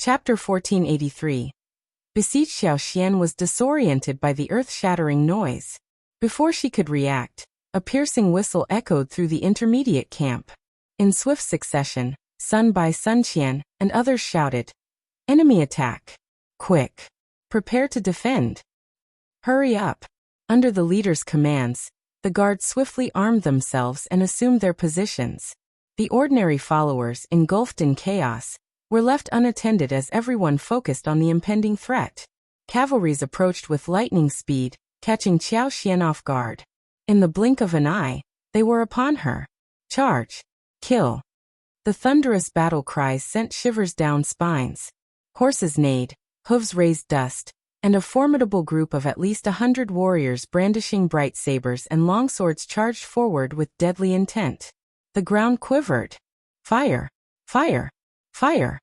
Chapter 1483. Besieged Xiaoxian was disoriented by the earth-shattering noise. Before she could react, a piercing whistle echoed through the intermediate camp. In swift succession, Sun Bai, Sun Qian, and others shouted, "Enemy attack! Quick! Prepare to defend! Hurry up!" Under the leader's commands, the guards swiftly armed themselves and assumed their positions. The ordinary followers, engulfed in chaos, were left unattended as everyone focused on the impending threat. Cavalries approached with lightning speed, catching Xiaoxian off guard. In the blink of an eye, they were upon her. Charge! Kill! The thunderous battle cries sent shivers down spines. Horses neighed, hooves raised dust, and a formidable group of at least 100 warriors brandishing bright sabers and long swords charged forward with deadly intent. The ground quivered. Fire! Fire! Fire!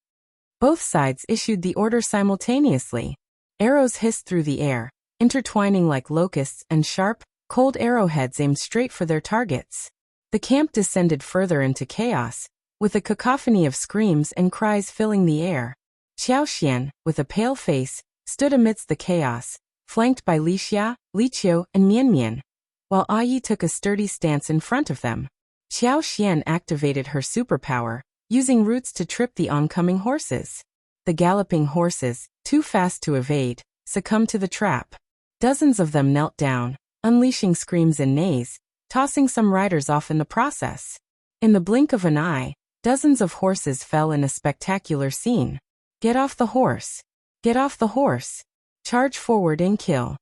Both sides issued the order simultaneously. Arrows hissed through the air, intertwining like locusts, and sharp, cold arrowheads aimed straight for their targets. The camp descended further into chaos, with a cacophony of screams and cries filling the air. Xiaoxian, with a pale face, stood amidst the chaos, flanked by Li Xia, Li Qiu, and Mian Mian, while Yi took a sturdy stance in front of them. Xiaoxian activated her superpower, using roots to trip the oncoming horses. The galloping horses, too fast to evade, succumbed to the trap. Dozens of them knelt down, unleashing screams and neighs, tossing some riders off in the process. In the blink of an eye, dozens of horses fell in a spectacular scene. Get off the horse! Get off the horse! Charge forward and kill!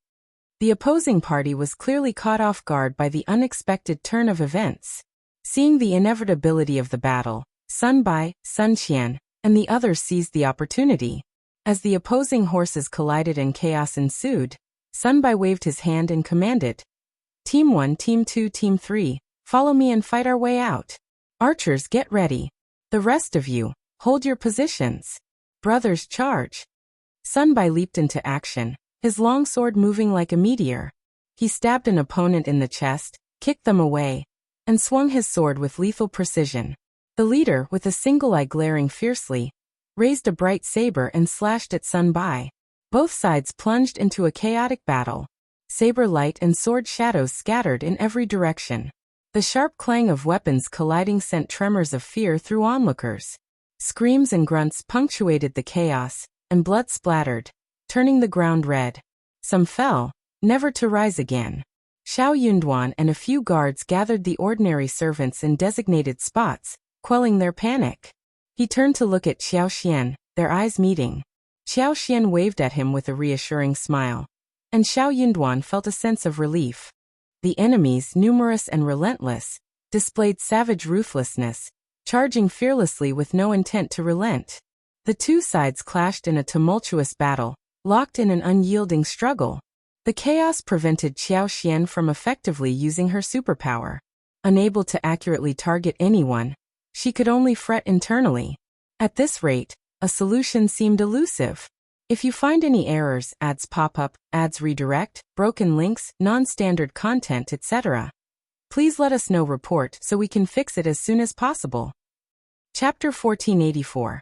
The opposing party was clearly caught off guard by the unexpected turn of events. Seeing the inevitability of the battle, Sun Bai, Sun Qian, and the others seized the opportunity. As the opposing horses collided and chaos ensued, Sun Bai waved his hand and commanded, "Team 1, Team 2, Team 3, follow me and fight our way out. Archers, get ready. The rest of you, hold your positions. Brothers, charge." Sun Bai leaped into action, his long sword moving like a meteor. He stabbed an opponent in the chest, kicked them away, and swung his sword with lethal precision. The leader, with a single eye glaring fiercely, raised a bright saber and slashed at Sun Bai. Both sides plunged into a chaotic battle. Saber light and sword shadows scattered in every direction. The sharp clang of weapons colliding sent tremors of fear through onlookers. Screams and grunts punctuated the chaos, and blood splattered, turning the ground red. Some fell, never to rise again. Xiao Yunduan and a few guards gathered the ordinary servants in designated spots, quelling their panic. He turned to look at Xiaoxian, their eyes meeting. Xiaoxian waved at him with a reassuring smile, and Xiao Yunduan felt a sense of relief. The enemies, numerous and relentless, displayed savage ruthlessness, charging fearlessly with no intent to relent. The two sides clashed in a tumultuous battle, locked in an unyielding struggle. The chaos prevented Xiaoxian from effectively using her superpower. Unable to accurately target anyone, she could only fret internally. At this rate, a solution seemed elusive. If you find any errors, ads pop up, ads redirect, broken links, non-standard content, etc., please let us know. Report so we can fix it as soon as possible. Chapter 1484.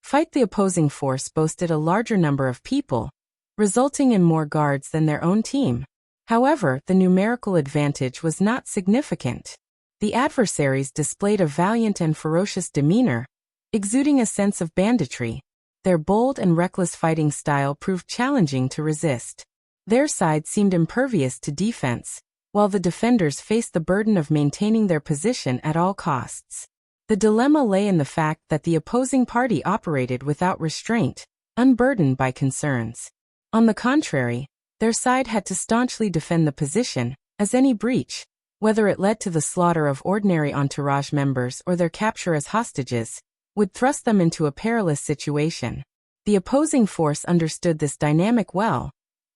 Fight. The opposing force boasted a larger number of people, resulting in more guards than their own team. However, the numerical advantage was not significant. The adversaries displayed a valiant and ferocious demeanor, exuding a sense of banditry. Their bold and reckless fighting style proved challenging to resist. Their side seemed impervious to defense, while the defenders faced the burden of maintaining their position at all costs. The dilemma lay in the fact that the opposing party operated without restraint, unburdened by concerns. On the contrary, their side had to staunchly defend the position, as any breach, whether it led to the slaughter of ordinary entourage members or their capture as hostages, would thrust them into a perilous situation. The opposing force understood this dynamic well,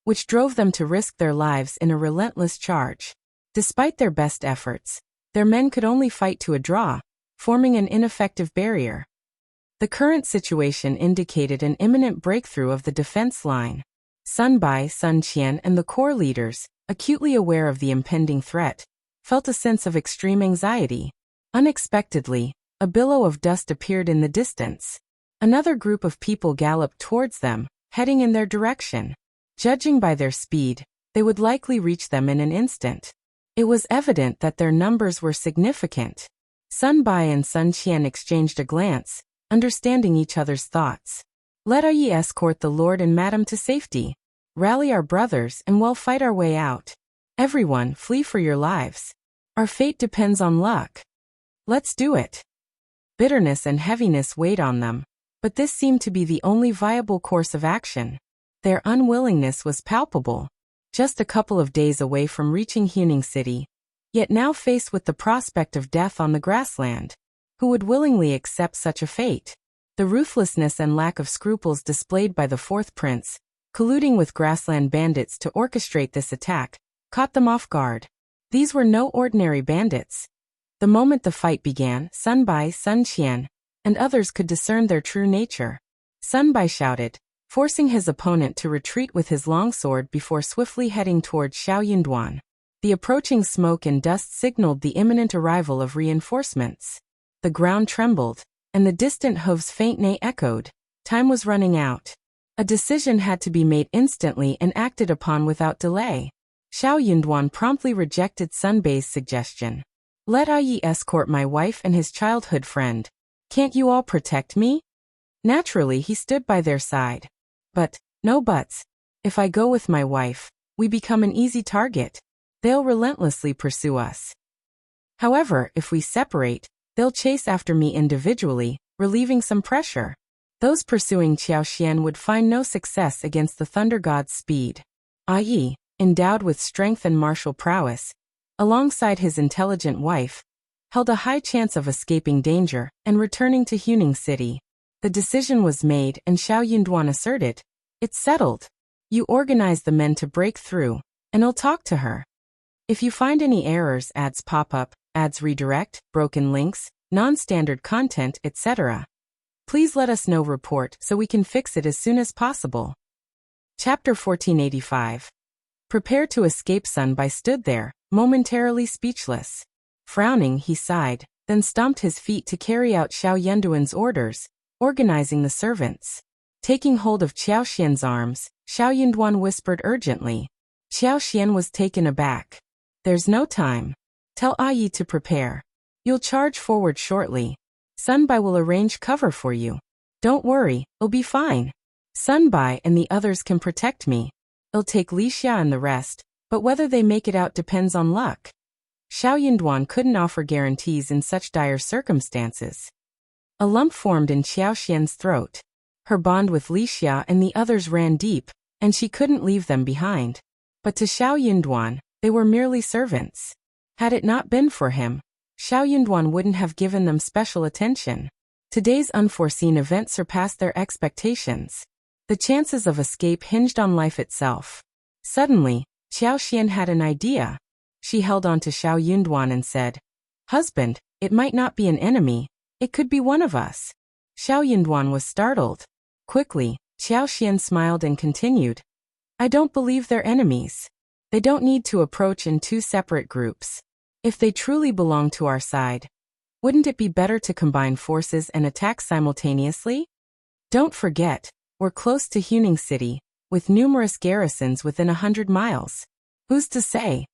which drove them to risk their lives in a relentless charge. Despite their best efforts, their men could only fight to a draw, forming an ineffective barrier. The current situation indicated an imminent breakthrough of the defense line. Sun Bai, Sun Qian, and the corps leaders, acutely aware of the impending threat, felt a sense of extreme anxiety. Unexpectedly, a billow of dust appeared in the distance. Another group of people galloped towards them, heading in their direction. Judging by their speed, they would likely reach them in an instant. It was evident that their numbers were significant. Sun Bai and Sun Qian exchanged a glance, understanding each other's thoughts. Let Yi escort the lord and madam to safety. Rally our brothers and we'll fight our way out. Everyone, flee for your lives. Our fate depends on luck. Let's do it. Bitterness and heaviness weighed on them, but this seemed to be the only viable course of action. Their unwillingness was palpable. Just a couple of days away from reaching Huning City, yet now faced with the prospect of death on the grassland. Who would willingly accept such a fate? The ruthlessness and lack of scruples displayed by the fourth prince, colluding with grassland bandits to orchestrate this attack, caught them off guard. These were no ordinary bandits. The moment the fight began, Sun Bai, Sun Qian, and others could discern their true nature. Sun Bai shouted, forcing his opponent to retreat with his longsword before swiftly heading toward Xiao Yunduan. The approaching smoke and dust signaled the imminent arrival of reinforcements. The ground trembled, and the distant hooves' faint neigh echoed. Time was running out. A decision had to be made instantly and acted upon without delay. Xiao Yunduan promptly rejected Sun Bai's suggestion. Let Yi escort my wife and his childhood friend. Can't you all protect me? Naturally, he stood by their side. But, no buts. If I go with my wife, we become an easy target. They'll relentlessly pursue us. However, if we separate, they'll chase after me individually, relieving some pressure. Those pursuing Qiao Xian would find no success against the Thunder God's speed. Yi, endowed with strength and martial prowess, alongside his intelligent wife, held a high chance of escaping danger and returning to Huning City. The decision was made and Xiao Yunduan asserted, it's settled. You organize the men to break through, and I'll talk to her. If you find any errors, ads pop up, ads redirect, broken links, non-standard content, etc., please let us know. Report so we can fix it as soon as possible. Chapter 1485. Prepare to escape. Sun Bai stood there, momentarily speechless. Frowning, he sighed, then stomped his feet to carry out Xiao Yunduan's orders, organizing the servants. Taking hold of Qiao Xian's arms, Xiao Yunduan whispered urgently. Qiao Xian was taken aback. There's no time. Tell Yi to prepare. You'll charge forward shortly. Sun Bai will arrange cover for you. Don't worry, it'll be fine. Sun Bai and the others can protect me. It'll take Li Xia and the rest, but whether they make it out depends on luck. Xiao Yunduan couldn't offer guarantees in such dire circumstances. A lump formed in Qiao Xian's throat. Her bond with Li Xia and the others ran deep, and she couldn't leave them behind. But to Xiao Yunduan, they were merely servants. Had it not been for him, Xiao Yunduan wouldn't have given them special attention. Today's unforeseen event surpassed their expectations. The chances of escape hinged on life itself. Suddenly, Qiao Xian had an idea. She held on to Xiao Yunduan and said, Husband, it might not be an enemy. It could be one of us. Xiao Yunduan was startled. Quickly, Qiao Xian smiled and continued. I don't believe they're enemies. They don't need to approach in two separate groups. If they truly belong to our side, wouldn't it be better to combine forces and attack simultaneously? Don't forget, we're close to Huning City, with numerous garrisons within 100 miles. Who's to say?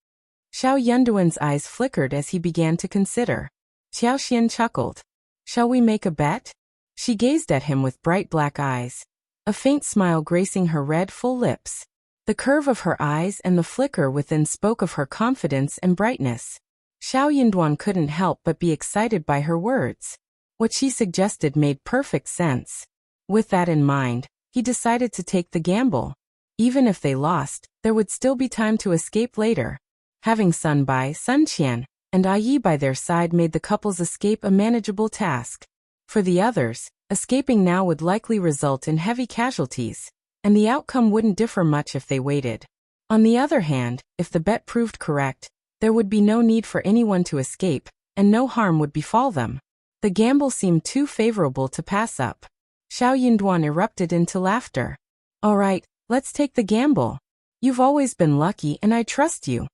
Xiao Yunduan's eyes flickered as he began to consider. Qiao Xian chuckled. Shall we make a bet? She gazed at him with bright black eyes, a faint smile gracing her red, full lips. The curve of her eyes and the flicker within spoke of her confidence and brightness. Xiao Yunduan couldn't help but be excited by her words. What she suggested made perfect sense. With that in mind, he decided to take the gamble. Even if they lost, there would still be time to escape later. Having Sun Bai, Sun Qian, and Yi by their side made the couple's escape a manageable task. For the others, escaping now would likely result in heavy casualties, and the outcome wouldn't differ much if they waited. On the other hand, if the bet proved correct, there would be no need for anyone to escape, and no harm would befall them. The gamble seemed too favorable to pass up. Xiao Yunduan erupted into laughter. All right, let's take the gamble. You've always been lucky and I trust you.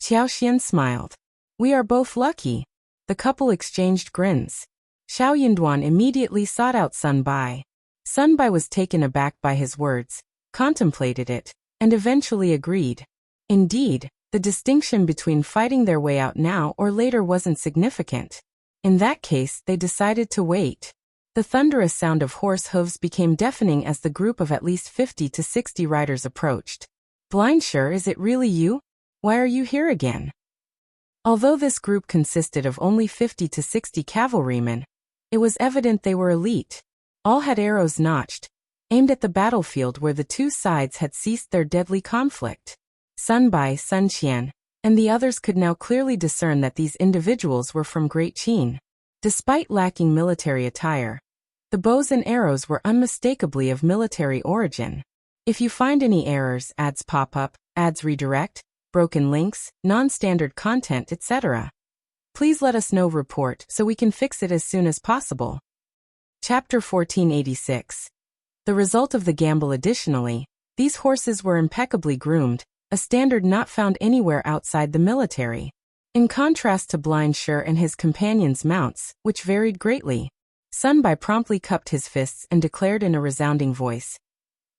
Qiao Xian smiled. We are both lucky. The couple exchanged grins. Xiao Yunduan immediately sought out Sun Bai. Sun Bai was taken aback by his words, contemplated it, and eventually agreed. Indeed, the distinction between fighting their way out now or later wasn't significant. In that case, they decided to wait. The thunderous sound of horse hooves became deafening as the group of at least 50 to 60 riders approached. Blindsure, is it really you? Why are you here again? Although this group consisted of only 50 to 60 cavalrymen, it was evident they were elite. All had arrows notched, aimed at the battlefield where the two sides had ceased their deadly conflict. Sun Bai, Sun Qian, and the others could now clearly discern that these individuals were from Great Qin. Despite lacking military attire, the bows and arrows were unmistakably of military origin. If you find any errors, ads pop up, ads redirect, broken links, non-standard content, etc., please let us know. Report so we can fix it as soon as possible. Chapter 1486. The result of the gamble. Additionally, these horses were impeccably groomed, a standard not found anywhere outside the military. In contrast to Blindsure and his companions' mounts, which varied greatly, Sun Bai promptly cupped his fists and declared in a resounding voice,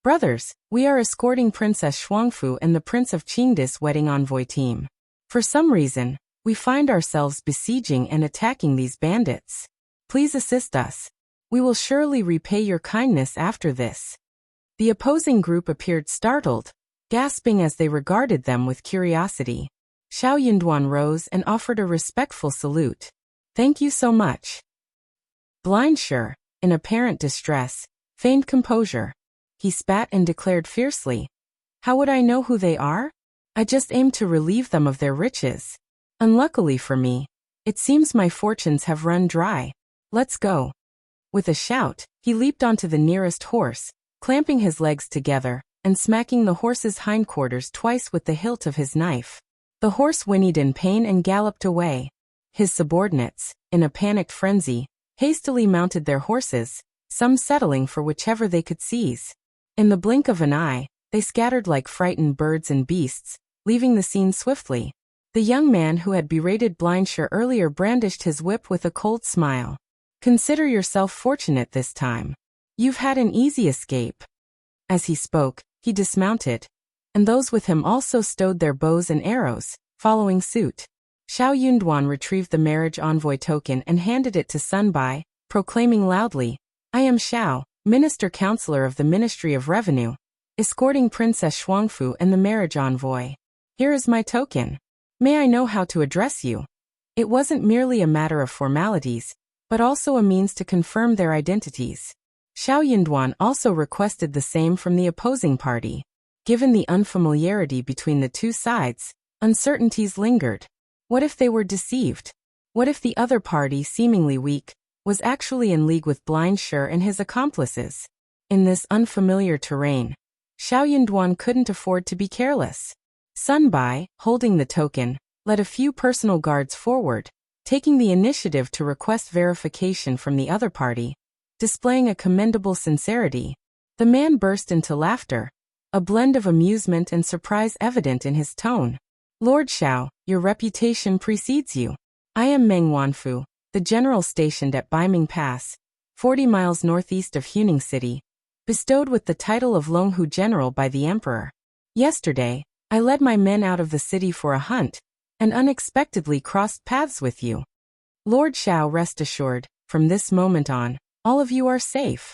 "Brothers, we are escorting Princess Shuangfu and the Prince of Qingdis wedding envoy team. For some reason, we find ourselves besieging and attacking these bandits. Please assist us. We will surely repay your kindness after this." The opposing group appeared startled, gasping as they regarded them with curiosity. Xiao Yunduan rose and offered a respectful salute. "Thank you so much." Blindsure, in apparent distress, feigned composure. He spat and declared fiercely, "How would I know who they are? I just aim to relieve them of their riches. Unluckily for me, it seems my fortunes have run dry. Let's go." With a shout, he leaped onto the nearest horse, clamping his legs together and smacking the horse's hindquarters twice with the hilt of his knife. The horse whinnied in pain and galloped away. His subordinates, in a panicked frenzy, hastily mounted their horses, some settling for whichever they could seize. In the blink of an eye, they scattered like frightened birds and beasts, leaving the scene swiftly. The young man who had berated Blindsure earlier brandished his whip with a cold smile. "Consider yourself fortunate this time. You've had an easy escape." As he spoke, he dismounted, and those with him also stowed their bows and arrows, following suit. Xiao Yunduan retrieved the marriage envoy token and handed it to Sun Bai, proclaiming loudly, "I am Xiao, Minister Counselor of the Ministry of Revenue, escorting Princess Shuangfu and the marriage envoy. Here is my token. May I know how to address you?" It wasn't merely a matter of formalities, but also a means to confirm their identities. Xiao Yunduan also requested the same from the opposing party. Given the unfamiliarity between the two sides, uncertainties lingered. What if they were deceived? What if the other party, seemingly weak, was actually in league with Blindsure and his accomplices? In this unfamiliar terrain, Xiao Yunduan couldn't afford to be careless. Sun Bai, holding the token, led a few personal guards forward, taking the initiative to request verification from the other party. Displaying a commendable sincerity, the man burst into laughter, a blend of amusement and surprise evident in his tone. "Lord Xiao, your reputation precedes you. I am Meng Wanfu, the general stationed at Baiming Pass, 40 miles northeast of Huning City, bestowed with the title of Longhu General by the Emperor. Yesterday, I led my men out of the city for a hunt, and unexpectedly crossed paths with you. Lord Xiao, rest assured, from this moment on, all of you are safe."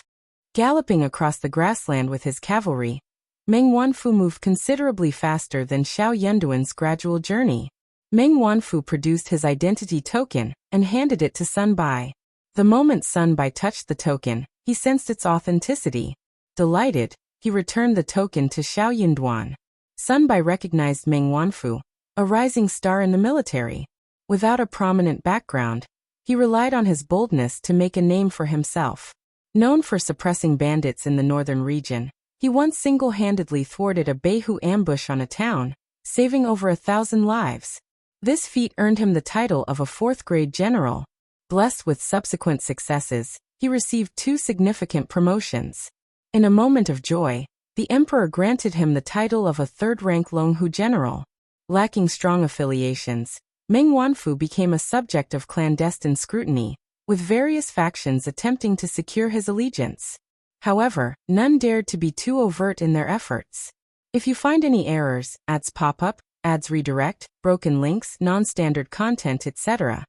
Galloping across the grassland with his cavalry, Meng Wanfu moved considerably faster than Xiao Yunduan's gradual journey. Meng Wanfu produced his identity token and handed it to Sun Bai. The moment Sun Bai touched the token, he sensed its authenticity. Delighted, he returned the token to Xiao Yunduan. Sun Bai recognized Meng Wanfu, a rising star in the military. Without a prominent background, he relied on his boldness to make a name for himself. Known for suppressing bandits in the northern region, he once single-handedly thwarted a Beihu ambush on a town, saving over 1,000 lives. This feat earned him the title of a fourth-grade general. Blessed with subsequent successes, he received 2 significant promotions. In a moment of joy, the emperor granted him the title of a third-rank Longhu general. Lacking strong affiliations, Meng Wanfu became a subject of clandestine scrutiny, with various factions attempting to secure his allegiance. However, none dared to be too overt in their efforts. If you find any errors, ads pop up, ads redirect, broken links, non-standard content, etc.,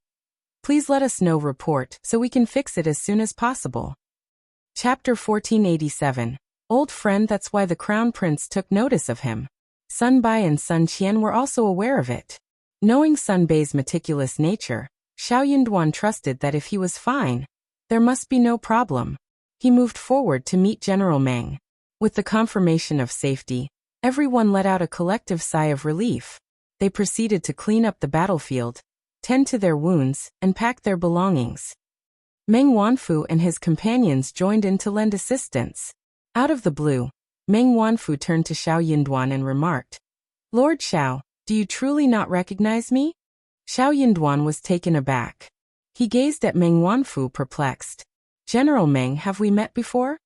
please let us know. Report so we can fix it as soon as possible. Chapter 1487. Old friend. That's why the Crown Prince took notice of him. Sun Bai and Sun Qian were also aware of it. Knowing Sun Bai's meticulous nature, Xiao Yunduan trusted that if he was fine, there must be no problem. He moved forward to meet General Meng. With the confirmation of safety, everyone let out a collective sigh of relief. They proceeded to clean up the battlefield, tend to their wounds, and pack their belongings. Meng Wanfu and his companions joined in to lend assistance. Out of the blue, Meng Wanfu turned to Xiao Yunduan and remarked, "Lord Xiao, do you truly not recognize me?" Xiao Yunduan was taken aback. He gazed at Meng Wanfu perplexed. "General Meng, have we met before?"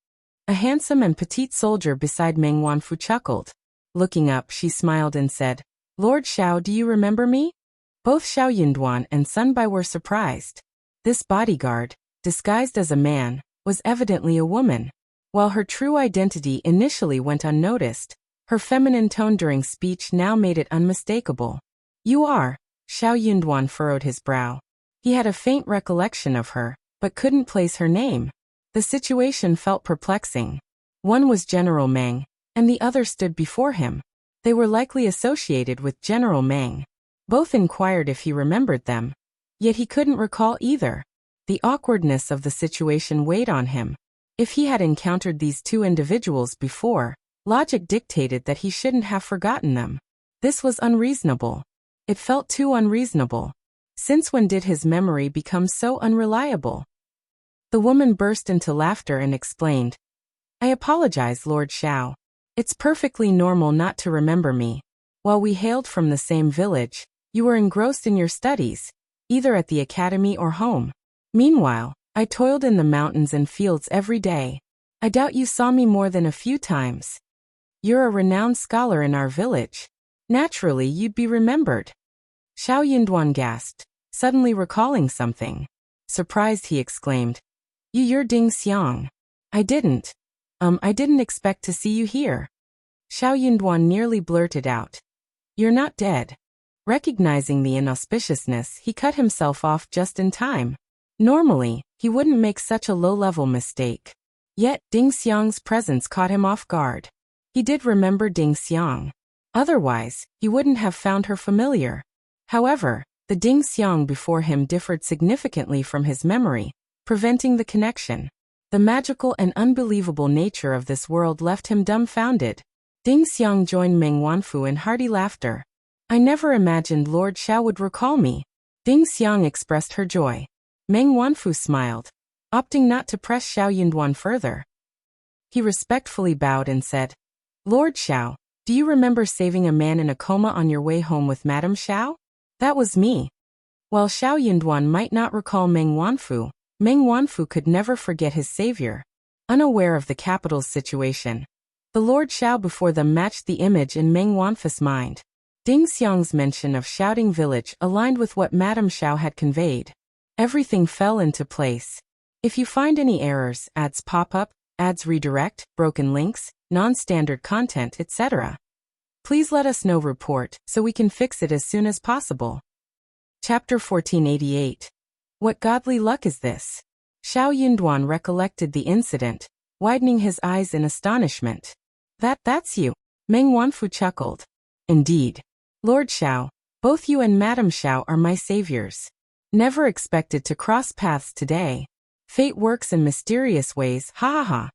A handsome and petite soldier beside Meng Wanfu chuckled. Looking up, she smiled and said, "Lord Xiao, do you remember me?" Both Xiao Yunduan and Sun Bai were surprised. This bodyguard, disguised as a man, was evidently a woman. While her true identity initially went unnoticed, her feminine tone during speech now made it unmistakable. "You are." Xiao Yunduan furrowed his brow. He had a faint recollection of her, but couldn't place her name. The situation felt perplexing. One was General Meng, and the other stood before him. They were likely associated with General Meng. Both inquired if he remembered them. Yet he couldn't recall either. The awkwardness of the situation weighed on him. If he had encountered these two individuals before, logic dictated that he shouldn't have forgotten them. This was unreasonable. It felt too unreasonable. Since when did his memory become so unreliable? The woman burst into laughter and explained, "I apologize, Lord Xiao. It's perfectly normal not to remember me. While we hailed from the same village, you were engrossed in your studies, either at the academy or home. Meanwhile, I toiled in the mountains and fields every day. I doubt you saw me more than a few times. You're a renowned scholar in our village. Naturally, you'd be remembered." Xiao Yunduan gasped, suddenly recalling something. Surprised, he exclaimed, You're Ding Xiang." I didn't expect to see you here." Xiao Yunduan nearly blurted out, "You're not dead." Recognizing the inauspiciousness, he cut himself off just in time. Normally, he wouldn't make such a low-level mistake. Yet, Ding Xiang's presence caught him off guard. He did remember Ding Xiang. Otherwise, he wouldn't have found her familiar. However, the Ding Xiang before him differed significantly from his memory, preventing the connection. The magical and unbelievable nature of this world left him dumbfounded. Ding Xiang joined Meng Wanfu in hearty laughter. "I never imagined Lord Xiao would recall me." Ding Xiang expressed her joy. Meng Wanfu smiled, opting not to press Xiao Yunduan further. He respectfully bowed and said, "Lord Xiao, do you remember saving a man in a coma on your way home with Madame Xiao?" "That was me." While Xiao Yunduan might not recall Meng Wanfu could never forget his savior. Unaware of the capital's situation, the Lord Xiao before them matched the image in Meng Wanfu's mind. Ding Xiang's mention of Shouting Village aligned with what Madame Xiao had conveyed. Everything fell into place. If you find any errors, ads pop up, ads redirect, broken links, non-standard content, etc., please let us know. Report so we can fix it as soon as possible. Chapter 1488. What godly luck is this? Xiao Yunduan recollected the incident, widening his eyes in astonishment. That's you." Meng Wanfu chuckled. "Indeed. Lord Xiao, both you and Madame Xiao are my saviors. Never expected to cross paths today. Fate works in mysterious ways, ha ha ha."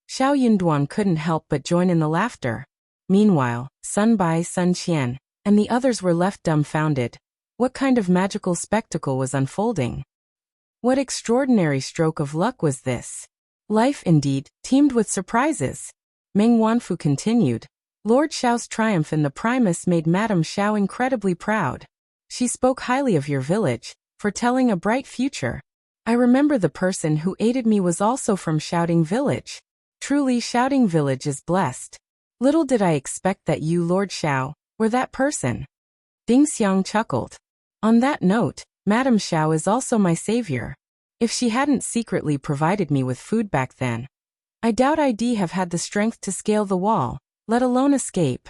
Xiao Yunduan couldn't help but join in the laughter. Meanwhile, Sun Bai, Sun Qian, and the others were left dumbfounded. What kind of magical spectacle was unfolding? What extraordinary stroke of luck was this? Life, indeed, teemed with surprises. Meng Wanfu continued. Lord Xiao's triumph in the Primus made Madame Xiao incredibly proud. She spoke highly of your village, foretelling a bright future. I remember the person who aided me was also from Shouting Village. Truly, Shouting Village is blessed. Little did I expect that you, Lord Xiao, were that person." Ding Xiang chuckled. "On that note, Madame Xiao is also my savior." If she hadn't secretly provided me with food back then, I doubt I'd have had the strength to scale the wall, let alone escape.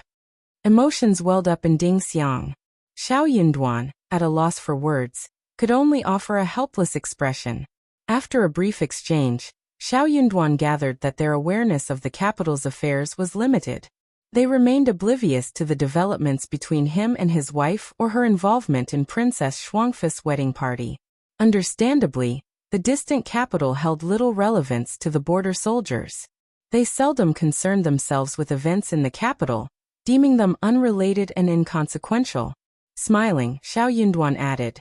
Emotions welled up in Ding Xiang. Xiao Yunduan, at a loss for words, could only offer a helpless expression. After a brief exchange, Xiao Yunduan gathered that their awareness of the capital's affairs was limited. They remained oblivious to the developments between him and his wife or her involvement in Princess Shuangfu's wedding party. Understandably, the distant capital held little relevance to the border soldiers. They seldom concerned themselves with events in the capital, deeming them unrelated and inconsequential. Smiling, Xiao Yunduan added,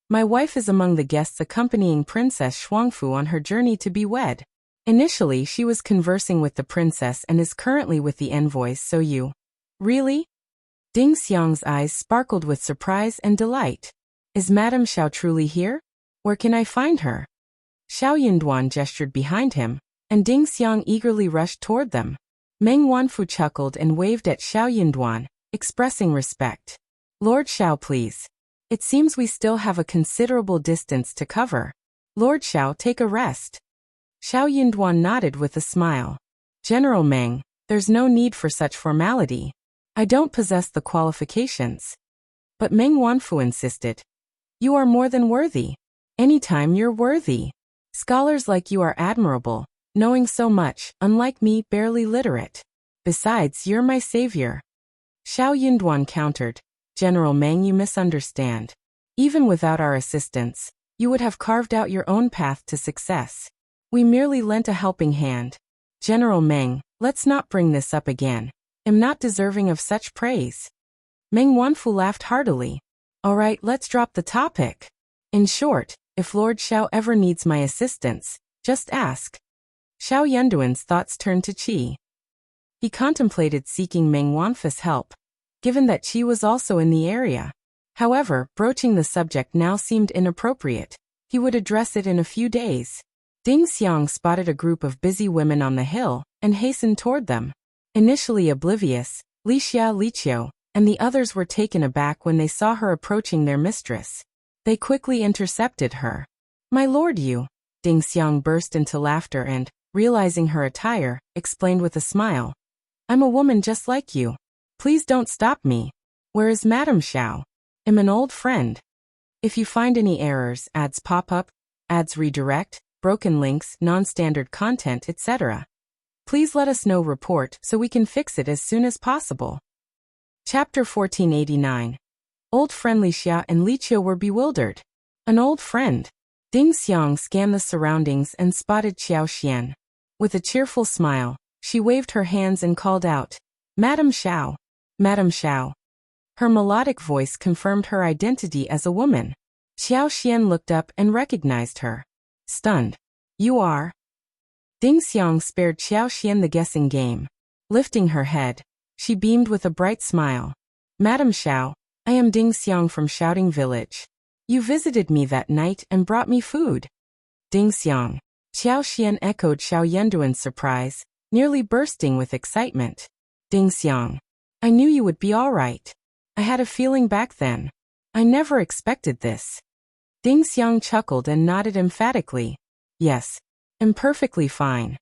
"My wife is among the guests accompanying Princess Shuangfu on her journey to be wed. Initially she was conversing with the princess and is currently with the envoys, so you..." "Really?" Ding Xiang's eyes sparkled with surprise and delight. "Is Madame Xiao truly here? Where can I find her?" Xiao Yunduan gestured behind him, and Ding Xiang eagerly rushed toward them. Meng Wanfu chuckled and waved at Xiao Yunduan, expressing respect. "Lord Xiao, please. It seems we still have a considerable distance to cover. Lord Xiao, take a rest." Xiao Yunduan nodded with a smile. "General Meng, there's no need for such formality. I don't possess the qualifications." But Meng Wanfu insisted. "You are more than worthy. Anytime you're worthy. Scholars like you are admirable, knowing so much, unlike me, barely literate. Besides, you're my savior." Xiao Yunduan countered. "General Meng, you misunderstand. Even without our assistance, you would have carved out your own path to success. We merely lent a helping hand. General Meng, let's not bring this up again. I'm not deserving of such praise." Meng Wanfu laughed heartily. "All right, let's drop the topic. In short, if Lord Xiao ever needs my assistance, just ask." Xiao Yunduan's thoughts turned to Qi. He contemplated seeking Meng Wanfu's help, given that Qi was also in the area. However, broaching the subject now seemed inappropriate. He would address it in a few days. Ding Xiang spotted a group of busy women on the hill and hastened toward them. Initially oblivious, Li Xia, Li Qiu, and the others were taken aback when they saw her approaching their mistress. They quickly intercepted her. "My lord, you!" Ding Xiang burst into laughter and, realizing her attire, explained with a smile. "I'm a woman just like you. Please don't stop me. Where is Madame Xiao? I'm an old friend. If you find any errors, ads pop up, ads redirect, broken links, non-standard content, etc., please let us know. Report so we can fix it as soon as possible." Chapter 1489. Old friend Li Xia and Li Qiu were bewildered. An old friend. Ding Xiang scanned the surroundings and spotted Xiao Xian. With a cheerful smile, she waved her hands and called out, "Madame Xiao! Madame Xiao!" Her melodic voice confirmed her identity as a woman. Xiao Xian looked up and recognized her. Stunned. "You are?" Ding Xiang spared Xiao Xian the guessing game. Lifting her head, she beamed with a bright smile. "Madame Xiao, I am Ding Xiang from Shouting Village. You visited me that night and brought me food." Ding Xiang. Xiao Xian echoed Xiao Yunduan's surprise, nearly bursting with excitement. "Ding Xiang. I knew you would be all right. I had a feeling back then. I never expected this." Ding Xiang chuckled and nodded emphatically. "Yes, I'm perfectly fine."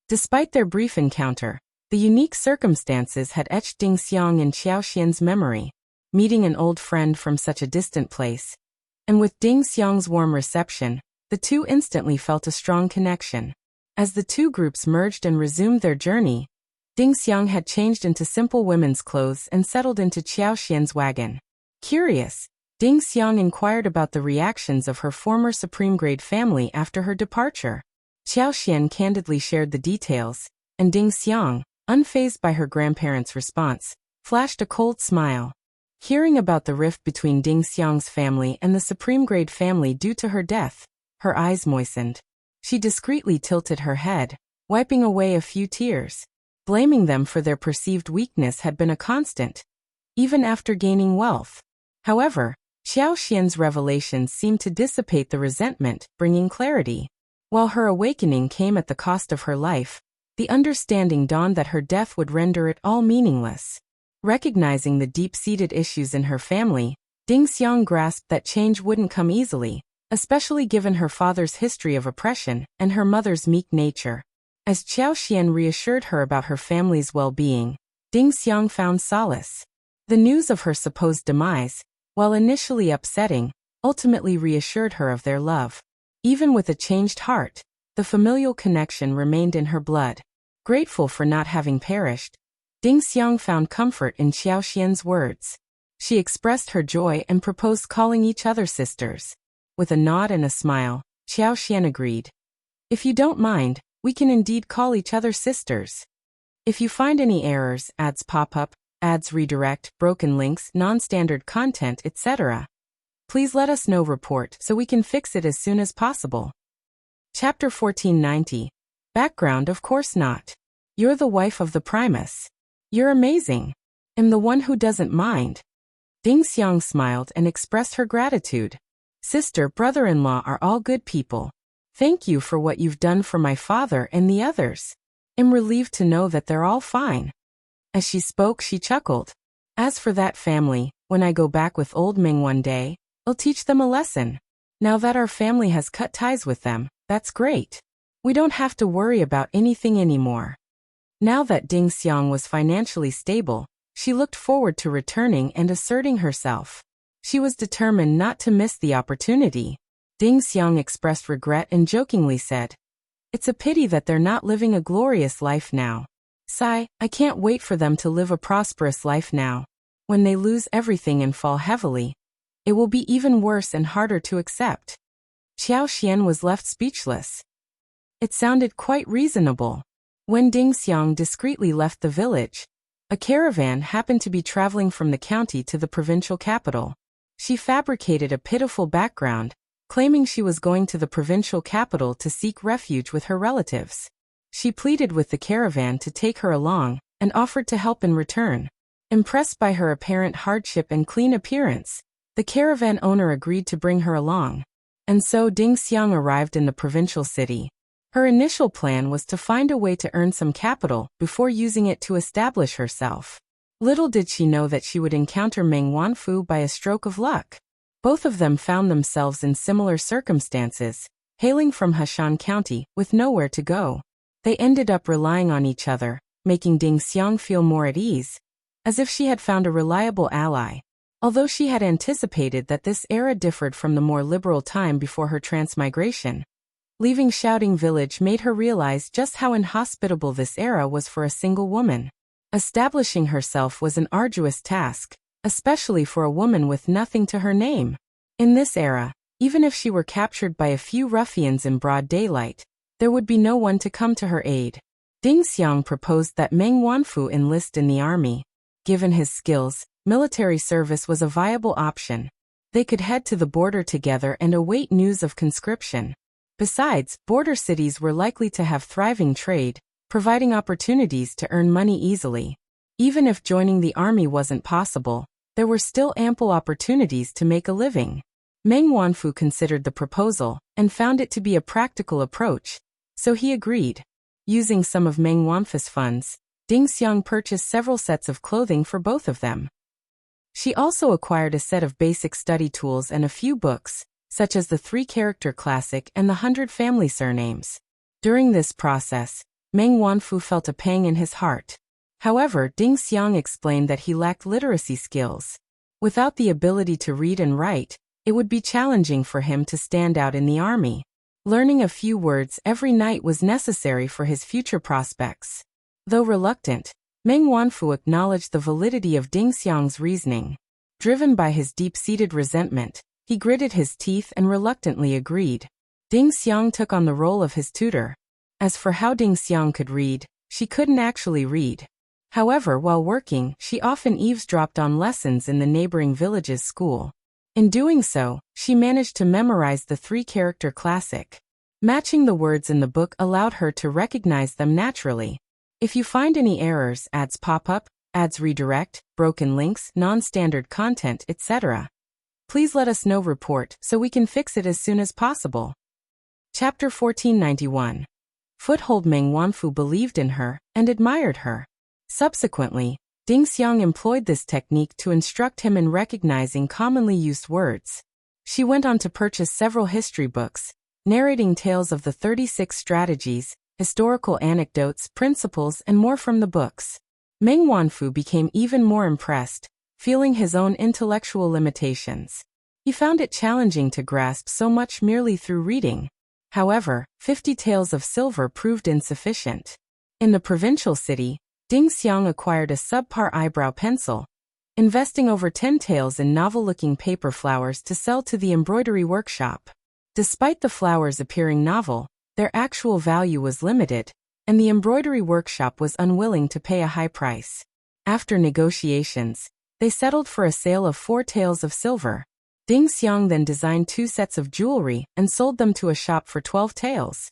Despite their brief encounter, the unique circumstances had etched Ding Xiang in Xiao Xian's memory. Meeting an old friend from such a distant place, and with Ding Xiang's warm reception, the two instantly felt a strong connection. As the two groups merged and resumed their journey, Ding Xiang had changed into simple women's clothes and settled into Xiao Xian's wagon. Curious, Ding Xiang inquired about the reactions of her former supreme-grade family after her departure. Xiao Xian candidly shared the details, and Ding Xiang, unfazed by her grandparents' response, flashed a cold smile. Hearing about the rift between Ding Xiang's family and the supreme-grade family due to her death, her eyes moistened. She discreetly tilted her head, wiping away a few tears. Blaming them for their perceived weakness had been a constant, even after gaining wealth. However, Xiao Xian's revelations seemed to dissipate the resentment, bringing clarity. While her awakening came at the cost of her life, the understanding dawned that her death would render it all meaningless. Recognizing the deep-seated issues in her family, Ding Xiang grasped that change wouldn't come easily, especially given her father's history of oppression and her mother's meek nature. As Qiao Xian reassured her about her family's well-being, Ding Xiang found solace. The news of her supposed demise, while initially upsetting, ultimately reassured her of their love. Even with a changed heart, the familial connection remained in her blood. Grateful for not having perished, Ding Xiang found comfort in Qiao Xian's words. She expressed her joy and proposed calling each other sisters. With a nod and a smile, Qiao Xian agreed. "If you don't mind, we can indeed call each other sisters. If you find any errors, ads pop up, ads redirect, broken links, non-standard content, etc., please let us know report so we can fix it as soon as possible." Chapter 1490. Background. Of course not. You're the wife of the Primus. You're amazing. I'm the one who doesn't mind. Ding Xiang smiled and expressed her gratitude. Sister, brother-in-law are all good people. Thank you for what you've done for my father and the others. I'm relieved to know that they're all fine. As she spoke, she chuckled. As for that family, when I go back with old Ming one day, I'll teach them a lesson. Now that our family has cut ties with them, that's great. We don't have to worry about anything anymore. Now that Ding Xiang was financially stable, she looked forward to returning and asserting herself. She was determined not to miss the opportunity. Ding Xiang expressed regret and jokingly said, "It's a pity that they're not living a glorious life now. Sigh, I can't wait for them to live a prosperous life now. When they lose everything and fall heavily, it will be even worse and harder to accept." Qiao Xian was left speechless. It sounded quite reasonable. When Ding Xiang discreetly left the village, a caravan happened to be traveling from the county to the provincial capital. She fabricated a pitiful background, claiming she was going to the provincial capital to seek refuge with her relatives. She pleaded with the caravan to take her along, and offered to help in return. Impressed by her apparent hardship and clean appearance, the caravan owner agreed to bring her along. And so Ding Xiang arrived in the provincial city. Her initial plan was to find a way to earn some capital before using it to establish herself. Little did she know that she would encounter Meng Wanfu by a stroke of luck. Both of them found themselves in similar circumstances, hailing from Hashan County with nowhere to go. They ended up relying on each other, making Ding Xiang feel more at ease, as if she had found a reliable ally. Although she had anticipated that this era differed from the more liberal time before her transmigration, leaving Shouting Village made her realize just how inhospitable this era was for a single woman. Establishing herself was an arduous task, especially for a woman with nothing to her name. In this era, even if she were captured by a few ruffians in broad daylight, there would be no one to come to her aid. Ding Xiang proposed that Meng Wanfu enlist in the army. Given his skills, military service was a viable option. They could head to the border together and await news of conscription. Besides, border cities were likely to have thriving trade, providing opportunities to earn money easily. Even if joining the army wasn't possible, there were still ample opportunities to make a living. Meng Wanfu considered the proposal and found it to be a practical approach, so he agreed. Using some of Meng Wanfu's funds, Ding Xiang purchased several sets of clothing for both of them. She also acquired a set of basic study tools and a few books, such as the 3-character classic and the 100 family surnames. During this process, Meng Wanfu felt a pang in his heart. However, Ding Xiang explained that he lacked literacy skills. Without the ability to read and write, it would be challenging for him to stand out in the army. Learning a few words every night was necessary for his future prospects. Though reluctant, Meng Wanfu acknowledged the validity of Ding Xiang's reasoning. Driven by his deep-seated resentment, he gritted his teeth and reluctantly agreed. Ding Xiang took on the role of his tutor. As for how Ding Xiang could read, she couldn't actually read. However, while working, she often eavesdropped on lessons in the neighboring village's school. In doing so, she managed to memorize the 3-character classic. Matching the words in the book allowed her to recognize them naturally. If you find any errors, ads pop up, ads redirect, broken links, non-standard content, etc., please let us know report so we can fix it as soon as possible. Chapter 1491. Foothold. Meng Wanfu believed in her and admired her. Subsequently, Ding Xiang employed this technique to instruct him in recognizing commonly used words. She went on to purchase several history books, narrating tales of the 36 strategies, historical anecdotes, principles, and more from the books. Meng Wanfu became even more impressed, feeling his own intellectual limitations. He found it challenging to grasp so much merely through reading. However, 50 taels of silver proved insufficient. In the provincial city, Ding Xiang acquired a subpar eyebrow pencil, investing over 10 taels in novel-looking paper flowers to sell to the embroidery workshop. Despite the flowers appearing novel, their actual value was limited, and the embroidery workshop was unwilling to pay a high price. After negotiations, they settled for a sale of 4 taels of silver. Ding Xiang then designed 2 sets of jewelry and sold them to a shop for 12 taels.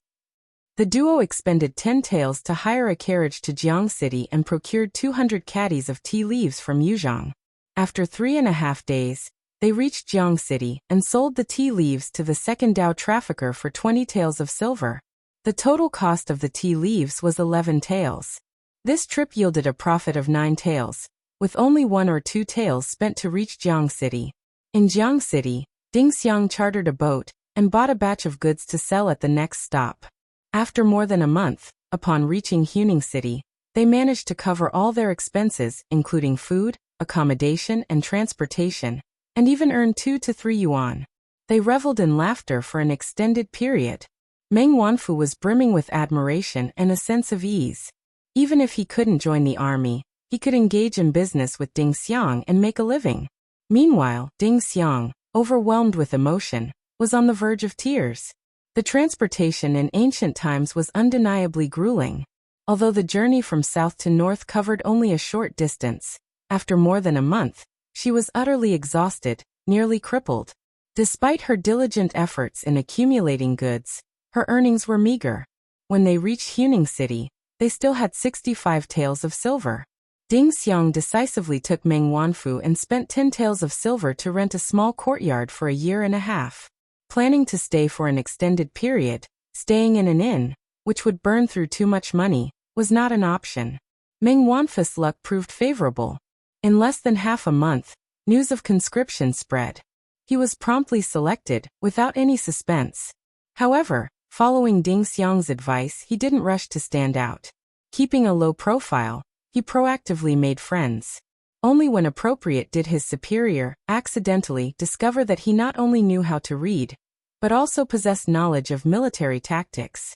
The duo expended 10 taels to hire a carriage to Jiang City and procured 200 caddies of tea leaves from Yuzhong. After 3.5 days, they reached Jiang City and sold the tea leaves to the second Dao trafficker for 20 taels of silver. The total cost of the tea leaves was 11 taels. This trip yielded a profit of 9 taels, with only 1 or 2 taels spent to reach Jiang City. In Jiang City, Ding Xiang chartered a boat and bought a batch of goods to sell at the next stop. After more than a month, upon reaching Huning City, they managed to cover all their expenses, including food, accommodation, and transportation, and even earned 2 to 3 yuan. They reveled in laughter for an extended period. Meng Wanfu was brimming with admiration and a sense of ease. Even if he couldn't join the army, he could engage in business with Ding Xiang and make a living. Meanwhile, Ding Xiang, overwhelmed with emotion, was on the verge of tears. The transportation in ancient times was undeniably grueling. Although the journey from south to north covered only a short distance, after more than a month, she was utterly exhausted, nearly crippled. Despite her diligent efforts in accumulating goods, her earnings were meager. When they reached Huning City, they still had 65 taels of silver. Ding Xiang decisively took Meng Wanfu and spent 10 taels of silver to rent a small courtyard for a year and a half. Planning to stay for an extended period, staying in an inn, which would burn through too much money, was not an option. Meng Wanfu's luck proved favorable. In less than half a month, news of conscription spread. He was promptly selected, without any suspense. However, following Ding Xiang's advice, he didn't rush to stand out. Keeping a low profile, he proactively made friends. Only when appropriate did his superior, accidentally, discover that he not only knew how to read, but also possessed knowledge of military tactics.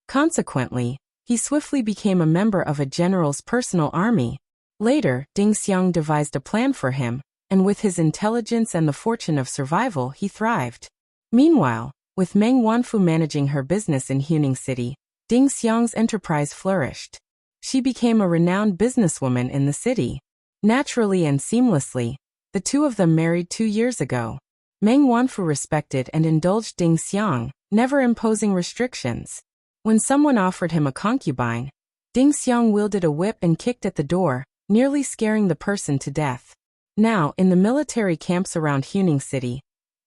Consequently, he swiftly became a member of a general's personal army. Later, Ding Xiang devised a plan for him, and with his intelligence and the fortune of survival, he thrived. Meanwhile, with Meng Wanfu managing her business in Huning City, Ding Xiang's enterprise flourished. She became a renowned businesswoman in the city. Naturally and seamlessly, the two of them married 2 years ago. Meng Wanfu respected and indulged Ding Xiang, never imposing restrictions. When someone offered him a concubine, Ding Xiang wielded a whip and kicked at the door, nearly scaring the person to death. Now, in the military camps around Huning City,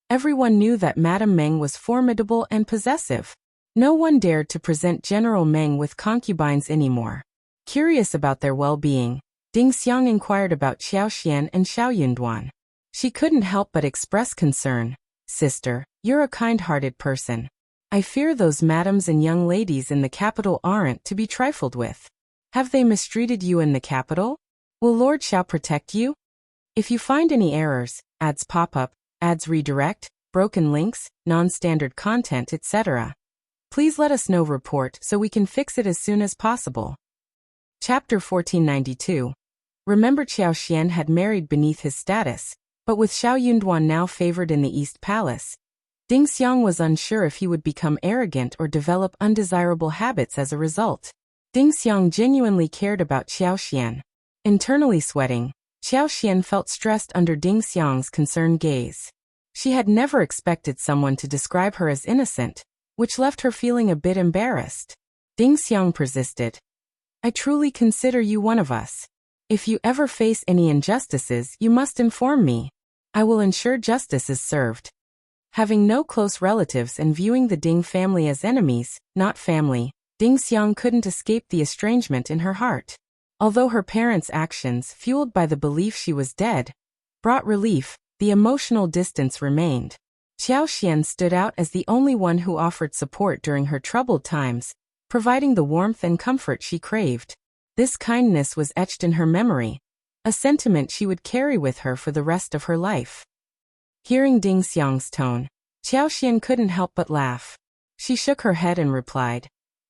everyone knew that Madame Meng was formidable and possessive. No one dared to present General Meng with concubines anymore. Curious about their well-being, Ding Xiang inquired about Xiao Xian and Xiao Yunduan. She couldn't help but express concern. "Sister, you're a kind-hearted person. I fear those madams and young ladies in the capital aren't to be trifled with. Have they mistreated you in the capital? Will Lord Xiao protect you? If you find any errors, ads pop up, ads redirect, broken links, non-standard content, etc., please let us know. Report so we can fix it as soon as possible." Chapter 1492. Remember, Xiao Xian had married beneath his status, but with Xiao Yunduan now favored in the East Palace, Ding Xiang was unsure if he would become arrogant or develop undesirable habits as a result. Ding Xiang genuinely cared about Xiao Xian. Internally sweating, Xiao Xian felt stressed under Ding Xiang's concerned gaze. She had never expected someone to describe her as innocent, which left her feeling a bit embarrassed. Ding Xiang persisted. "I truly consider you one of us. If you ever face any injustices, you must inform me. I will ensure justice is served." Having no close relatives and viewing the Ding family as enemies, not family, Ding Xiang couldn't escape the estrangement in her heart. Although her parents' actions, fueled by the belief she was dead, brought relief, the emotional distance remained. Xiao Xian stood out as the only one who offered support during her troubled times, providing the warmth and comfort she craved. This kindness was etched in her memory, a sentiment she would carry with her for the rest of her life. Hearing Ding Xiang's tone, Xiao Xian couldn't help but laugh. She shook her head and replied,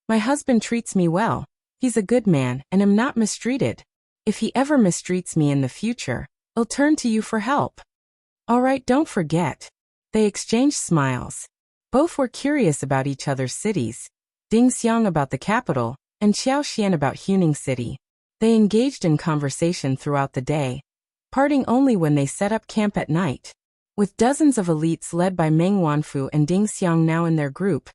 "My husband treats me well. He's a good man and am not mistreated. If he ever mistreats me in the future, I'll turn to you for help." "All right, don't forget." They exchanged smiles. Both were curious about each other's cities. Ding Xiang about the capital, and Xiao Xian about Huning City. They engaged in conversation throughout the day, parting only when they set up camp at night. With dozens of elites led by Meng Wanfu and Ding Xiang now in their group,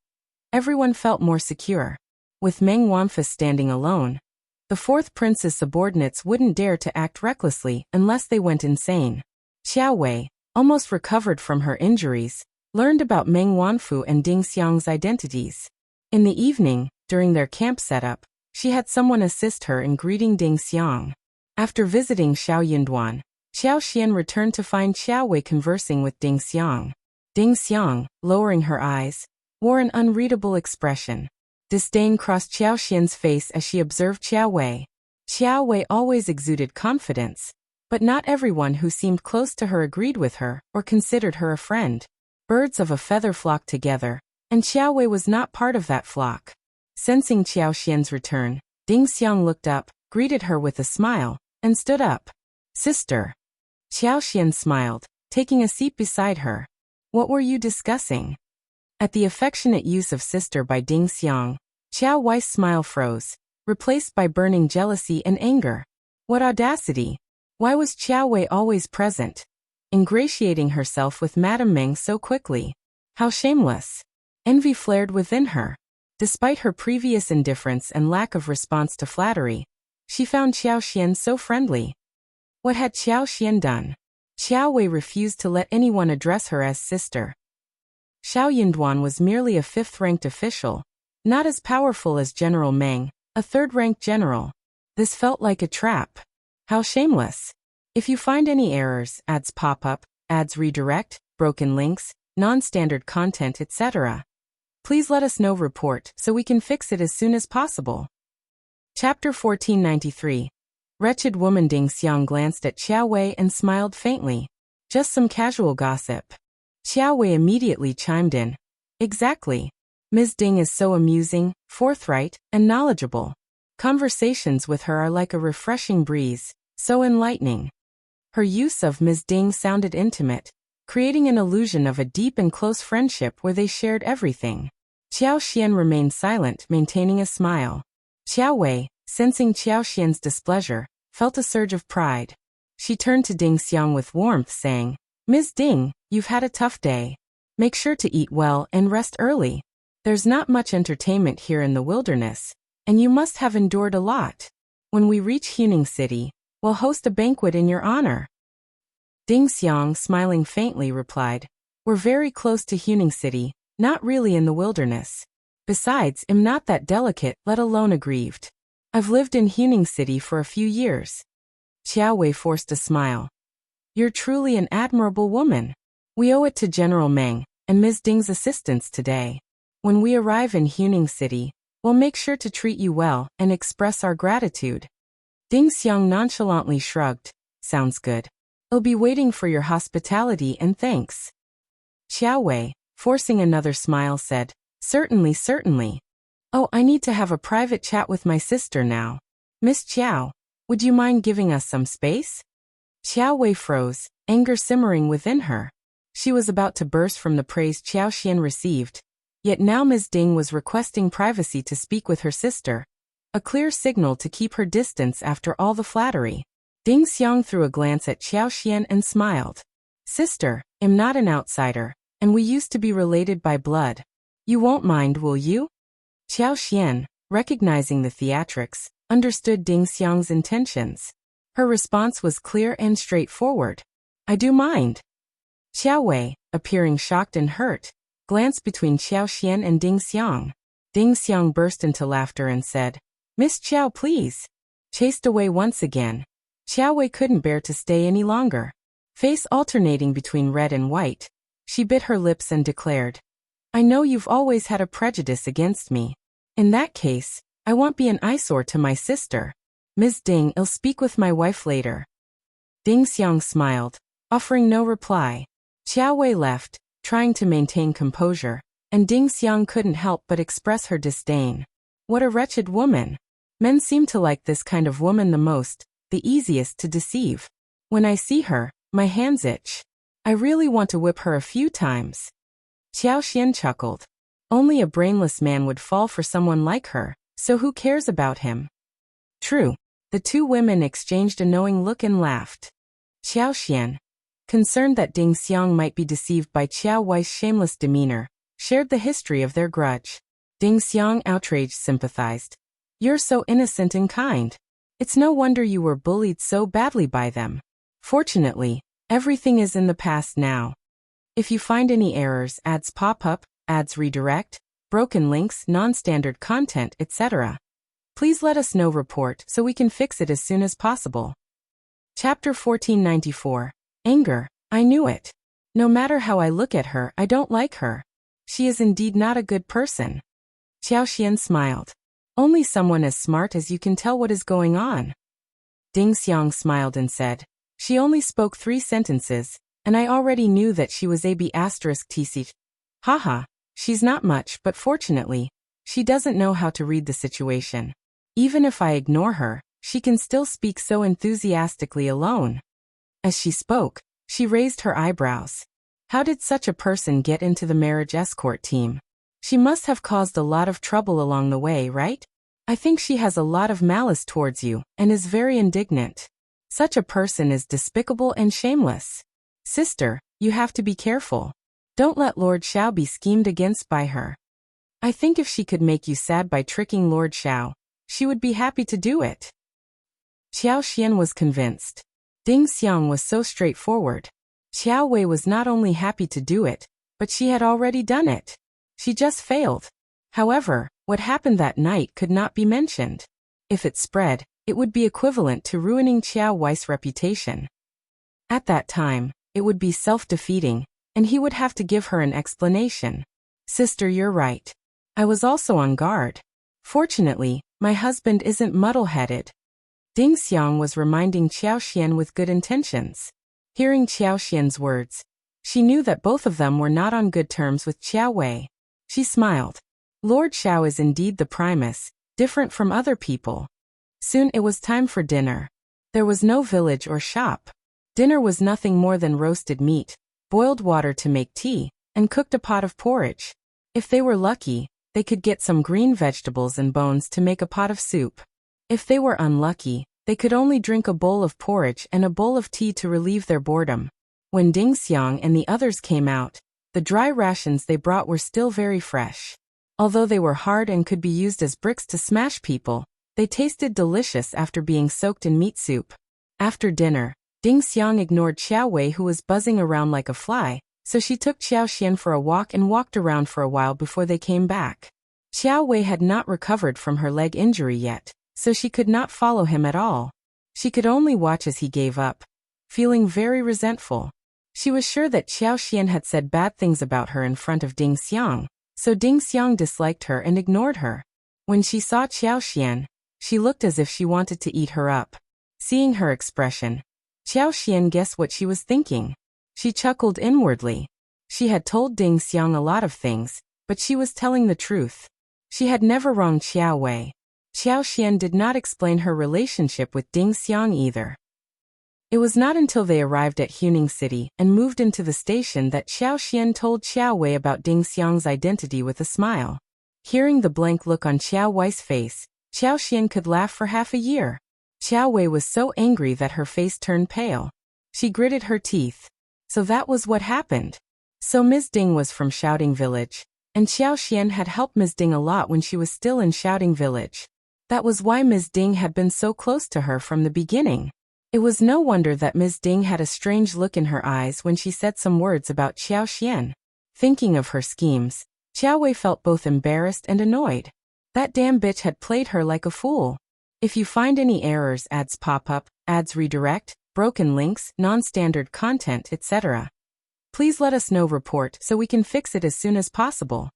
everyone felt more secure. With Meng Wanfu standing alone, the fourth prince's subordinates wouldn't dare to act recklessly unless they went insane. Xiao Wei, almost recovered from her injuries, learned about Meng Wanfu and Ding Xiang's identities. In the evening, during their camp setup, she had someone assist her in greeting Ding Xiang. After visiting Xiao Yinduan, Xiao Xian returned to find Xiao Wei conversing with Ding Xiang. Ding Xiang, lowering her eyes, wore an unreadable expression. Disdain crossed Xiao Xian's face as she observed Xiao Wei. Xiao Wei always exuded confidence, but not everyone who seemed close to her agreed with her or considered her a friend. Birds of a feather flock together, and Xiao Wei was not part of that flock. Sensing Xiao Xian's return, Ding Xiang looked up, greeted her with a smile, and stood up. "Sister." Xiao Xian smiled, taking a seat beside her. "What were you discussing?" At the affectionate use of sister by Ding Xiang, Xiao Wei's smile froze, replaced by burning jealousy and anger. What audacity! Why was Xiao Wei always present, ingratiating herself with Madame Meng so quickly? How shameless! Envy flared within her. Despite her previous indifference and lack of response to flattery, she found Xiao Xian so friendly. What had Xiao Xian done? Xiao Wei refused to let anyone address her as sister. Xiao Yinduan was merely a fifth-ranked official, not as powerful as General Meng, a third-ranked general. This felt like a trap. How shameless! If you find any errors, ads pop up, ads redirect, broken links, non-standard content, etc., please let us know. Report so we can fix it as soon as possible. Chapter 1493. Wretched woman. Ding Xiang glanced at Xiao Wei and smiled faintly. Just some casual gossip. Xiao Wei immediately chimed in. Exactly. Ms. Ding is so amusing, forthright, and knowledgeable. Conversations with her are like a refreshing breeze, so enlightening. Her use of Ms. Ding sounded intimate, creating an illusion of a deep and close friendship where they shared everything. Xiao Xian remained silent, maintaining a smile. Xiao Wei, sensing Xiao Xian's displeasure, felt a surge of pride. She turned to Ding Xiang with warmth, saying, "Ms. Ding, you've had a tough day. Make sure to eat well and rest early. There's not much entertainment here in the wilderness, and you must have endured a lot. When we reach Huning City, we'll host a banquet in your honor." Ding Xiang, smiling faintly, replied, "We're very close to Huning City, not really in the wilderness. Besides, I'm not that delicate, let alone aggrieved. I've lived in Huning City for a few years." Xiao Wei forced a smile. "You're truly an admirable woman. We owe it to General Meng and Ms. Ding's assistance today. When we arrive in Huning City, we'll make sure to treat you well and express our gratitude." Ding Xiang nonchalantly shrugged. "Sounds good. I'll be waiting for your hospitality and thanks." Xiao Wei, forcing another smile, said, "Certainly, certainly. Oh, I need to have a private chat with my sister now. Miss Qiao, would you mind giving us some space?" Xiao Wei froze, anger simmering within her. She was about to burst from the praise Xiao Xian received, yet now Ms. Ding was requesting privacy to speak with her sister, a clear signal to keep her distance after all the flattery. Ding Xiang threw a glance at Xiao Xian and smiled. "Sister, I'm not an outsider, and we used to be related by blood. You won't mind, will you?" Xiao Xian, recognizing the theatrics, understood Ding Xiang's intentions. Her response was clear and straightforward. "I do mind." Xiao Wei, appearing shocked and hurt, glanced between Xiao Xian and Ding Xiang. Ding Xiang burst into laughter and said, "Miss Qiao, please." Chased away once again, Xiao Wei couldn't bear to stay any longer. Face alternating between red and white, She bit her lips and declared, I know you've always had a prejudice against me. In that case, I won't be an eyesore to my sister. Ms. Ding, I'll speak with my wife later. Ding Xiang smiled, offering no reply. Qiao Wei left, trying to maintain composure, and Ding Xiang couldn't help but express her disdain. What a wretched woman. Men seem to like this kind of woman the most, the easiest to deceive. When I see her, my hands itch. I really want to whip her a few times. Qiao Xian chuckled. Only a brainless man would fall for someone like her, so who cares about him? True. The two women exchanged a knowing look and laughed. Qiao Xian, concerned that Ding Xiang might be deceived by Qiao Wei's shameless demeanor, shared the history of their grudge. Ding Xiang, outraged, sympathized. You're so innocent and kind. It's no wonder you were bullied so badly by them. Fortunately, everything is in the past now. If you find any errors, ads pop up, ads redirect, broken links, non-standard content, etc., please let us know. Report so we can fix it as soon as possible. Chapter 1494. Anger. I knew it. No matter how I look at her, I don't like her. She is indeed not a good person. Qiao Xian smiled. Only someone as smart as you can tell what is going on. Ding Xiang smiled and said, she only spoke 3 sentences, and I already knew that she was *tc. Haha, she's not much, but fortunately, she doesn't know how to read the situation. Even if I ignore her, she can still speak so enthusiastically alone. As she spoke, she raised her eyebrows. How did such a person get into the marriage escort team? She must have caused a lot of trouble along the way, right? I think she has a lot of malice towards you, and is very indignant. Such a person is despicable and shameless. Sister, you have to be careful. Don't let Lord Xiao be schemed against by her. I think if she could make you sad by tricking Lord Xiao, she would be happy to do it. Qiao Xian was convinced. Ding Xiang was so straightforward. Qiao Wei was not only happy to do it, but she had already done it. She just failed. However, what happened that night could not be mentioned. If it spread, it would be equivalent to ruining Qiao Wei's reputation. At that time, it would be self-defeating, and he would have to give her an explanation. Sister, you're right. I was also on guard. Fortunately, my husband isn't muddle-headed. Ding Xiang was reminding Qiao Xian with good intentions. Hearing Qiao Xian's words, she knew that both of them were not on good terms with Qiao Wei. She smiled. Lord Xiao is indeed the primus, different from other people. Soon it was time for dinner. There was no village or shop. Dinner was nothing more than roasted meat, boiled water to make tea, and cooked a pot of porridge. If they were lucky, they could get some green vegetables and bones to make a pot of soup. If they were unlucky, they could only drink a bowl of porridge and a bowl of tea to relieve their boredom. When Ding Xiang and the others came out, the dry rations they brought were still very fresh. Although they were hard and could be used as bricks to smash people, they tasted delicious after being soaked in meat soup. After dinner, Ding Xiang ignored Qiao Wei, who was buzzing around like a fly, so she took Qiao Xian for a walk and walked around for a while before they came back. Qiao Wei had not recovered from her leg injury yet, so she could not follow him at all. She could only watch as he gave up, feeling very resentful. She was sure that Qiao Xian had said bad things about her in front of Ding Xiang, so Ding Xiang disliked her and ignored her. When she saw Qiao Xian, she looked as if she wanted to eat her up. Seeing her expression, Qiao Xian guessed what she was thinking. She chuckled inwardly. She had told Ding Xiang a lot of things, but she was telling the truth. She had never wronged Qiao Wei. Qiao Xian did not explain her relationship with Ding Xiang either. It was not until they arrived at Huning City and moved into the station that Qiao Xian told Qiao Wei about Ding Xiang's identity with a smile. Hearing the blank look on Qiao Wei's face, Qiao Xian could laugh for half a year. Qiao Wei was so angry that her face turned pale. She gritted her teeth. So that was what happened. So Ms. Ding was from Shouting Village, and Qiao Xian had helped Ms. Ding a lot when she was still in Shouting Village. That was why Ms. Ding had been so close to her from the beginning. It was no wonder that Ms. Ding had a strange look in her eyes when she said some words about Qiao Xian. Thinking of her schemes, Qiao Wei felt both embarrassed and annoyed. That damn bitch had played her like a fool. If you find any errors, ads pop up, ads redirect, broken links, non-standard content, etc., Please let us know report so we can fix it as soon as possible.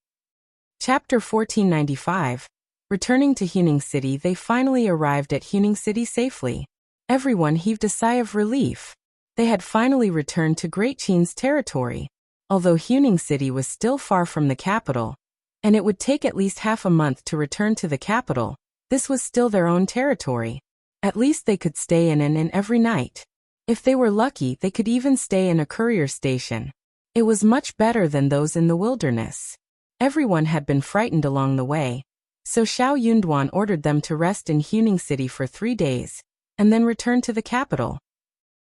Chapter 1495. Returning to Huning City, they finally arrived at Huning City safely. Everyone heaved a sigh of relief. They had finally returned to Great Qin's territory. Although Huning City was still far from the capital, and it would take at least half a month to return to the capital, this was still their own territory. At least they could stay in an inn every night. If they were lucky, they could even stay in a courier station. It was much better than those in the wilderness. Everyone had been frightened along the way, so Xiao Yunduan ordered them to rest in Huning City for 3 days, and then return to the capital.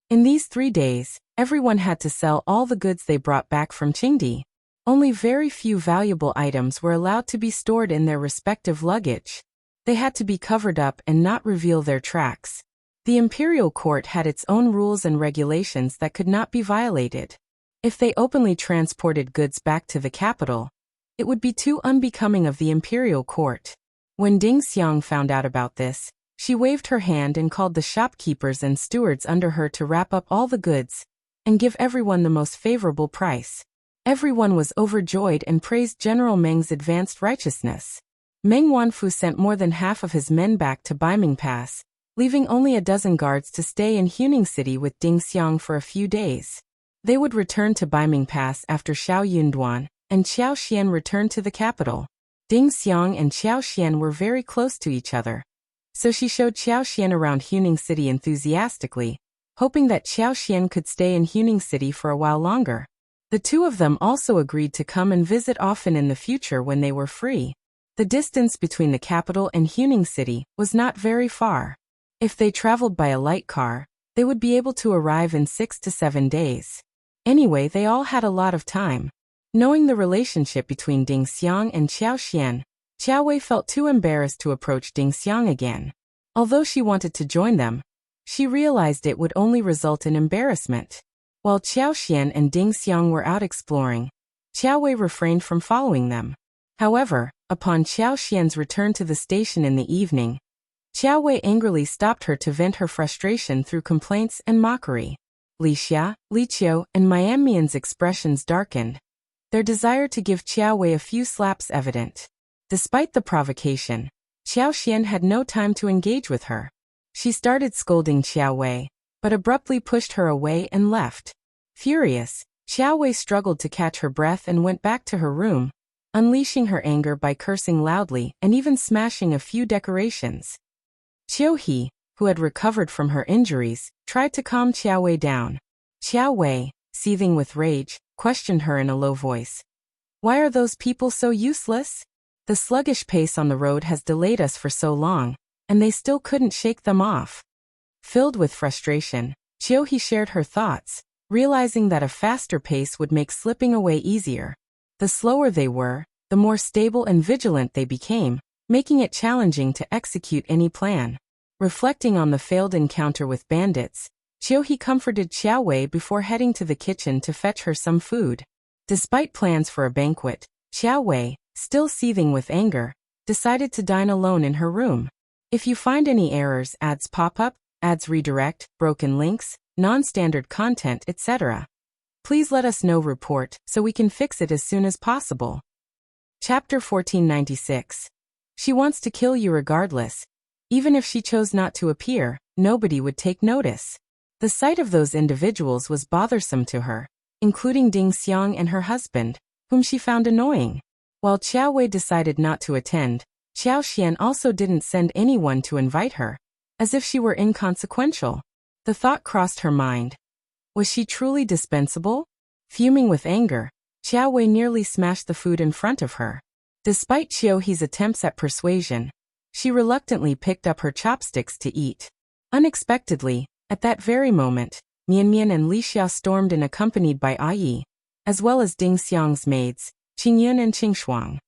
In these 3 days, everyone had to sell all the goods they brought back from Qingdi. Only very few valuable items were allowed to be stored in their respective luggage. They had to be covered up and not reveal their tracks. The imperial court had its own rules and regulations that could not be violated. If they openly transported goods back to the capital, it would be too unbecoming of the imperial court. When Ding Xiang found out about this, she waved her hand and called the shopkeepers and stewards under her to wrap up all the goods and give everyone the most favorable price. Everyone was overjoyed and praised General Meng's advanced righteousness. Meng Wanfu sent more than half of his men back to Baiming Pass, leaving only a dozen guards to stay in Huning City with Ding Xiang for a few days. They would return to Baiming Pass after Xiao Yunduan and Xiao Xian returned to the capital. Ding Xiang and Xiao Xian were very close to each other, so she showed Xiao Xian around Huning City enthusiastically, hoping that Xiao Xian could stay in Huning City for a while longer. The two of them also agreed to come and visit often in the future when they were free. The distance between the capital and Huning City was not very far. If they traveled by a light car, they would be able to arrive in 6 to 7 days. Anyway, they all had a lot of time. Knowing the relationship between Ding Xiang and Xiao Xian, Qiao Wei felt too embarrassed to approach Ding Xiang again. Although she wanted to join them, she realized it would only result in embarrassment. While Xiao Xian and Ding Xiang were out exploring, Qiao Wei refrained from following them. However, upon Xiao Xian's return to the station in the evening, Qiao Wei angrily stopped her to vent her frustration through complaints and mockery. Li Xia, Li Qiu, and Mianmian's expressions darkened, their desire to give Qiao Wei a few slaps evident. Despite the provocation, Xiao Xian had no time to engage with her. She started scolding Qiao Wei, but abruptly pushed her away and left. Furious, Qiao Wei struggled to catch her breath and went back to her room, unleashing her anger by cursing loudly and even smashing a few decorations. Qiu He, who had recovered from her injuries, tried to calm Qiao Wei down. Qiao Wei, seething with rage, questioned her in a low voice. "Why are those people so useless? The sluggish pace on the road has delayed us for so long, and they still couldn't shake them off." Filled with frustration, Qiu He shared her thoughts, realizing that a faster pace would make slipping away easier. The slower they were, the more stable and vigilant they became, making it challenging to execute any plan. Reflecting on the failed encounter with bandits, Qiu He comforted Qiao Wei before heading to the kitchen to fetch her some food. Despite plans for a banquet, Qiao Wei, still seething with anger, decided to dine alone in her room. If you find any errors, ads pop up, ads redirect, broken links, non-standard content, etc., please let us know report so we can fix it as soon as possible. Chapter 1496. She wants to kill you regardless. Even if she chose not to appear, nobody would take notice. The sight of those individuals was bothersome to her, including Ding Xiang and her husband, whom she found annoying. While Qiao Wei decided not to attend, Xiao Xian also didn't send anyone to invite her, as if she were inconsequential. The thought crossed her mind. Was she truly dispensable? Fuming with anger, Qiao Wei nearly smashed the food in front of her. Despite Qiu He's attempts at persuasion, she reluctantly picked up her chopsticks to eat. Unexpectedly, at that very moment, Mianmian and Li Xia stormed in accompanied by Yi, as well as Ding Xiang's maids, Qingyun and Qingshuang.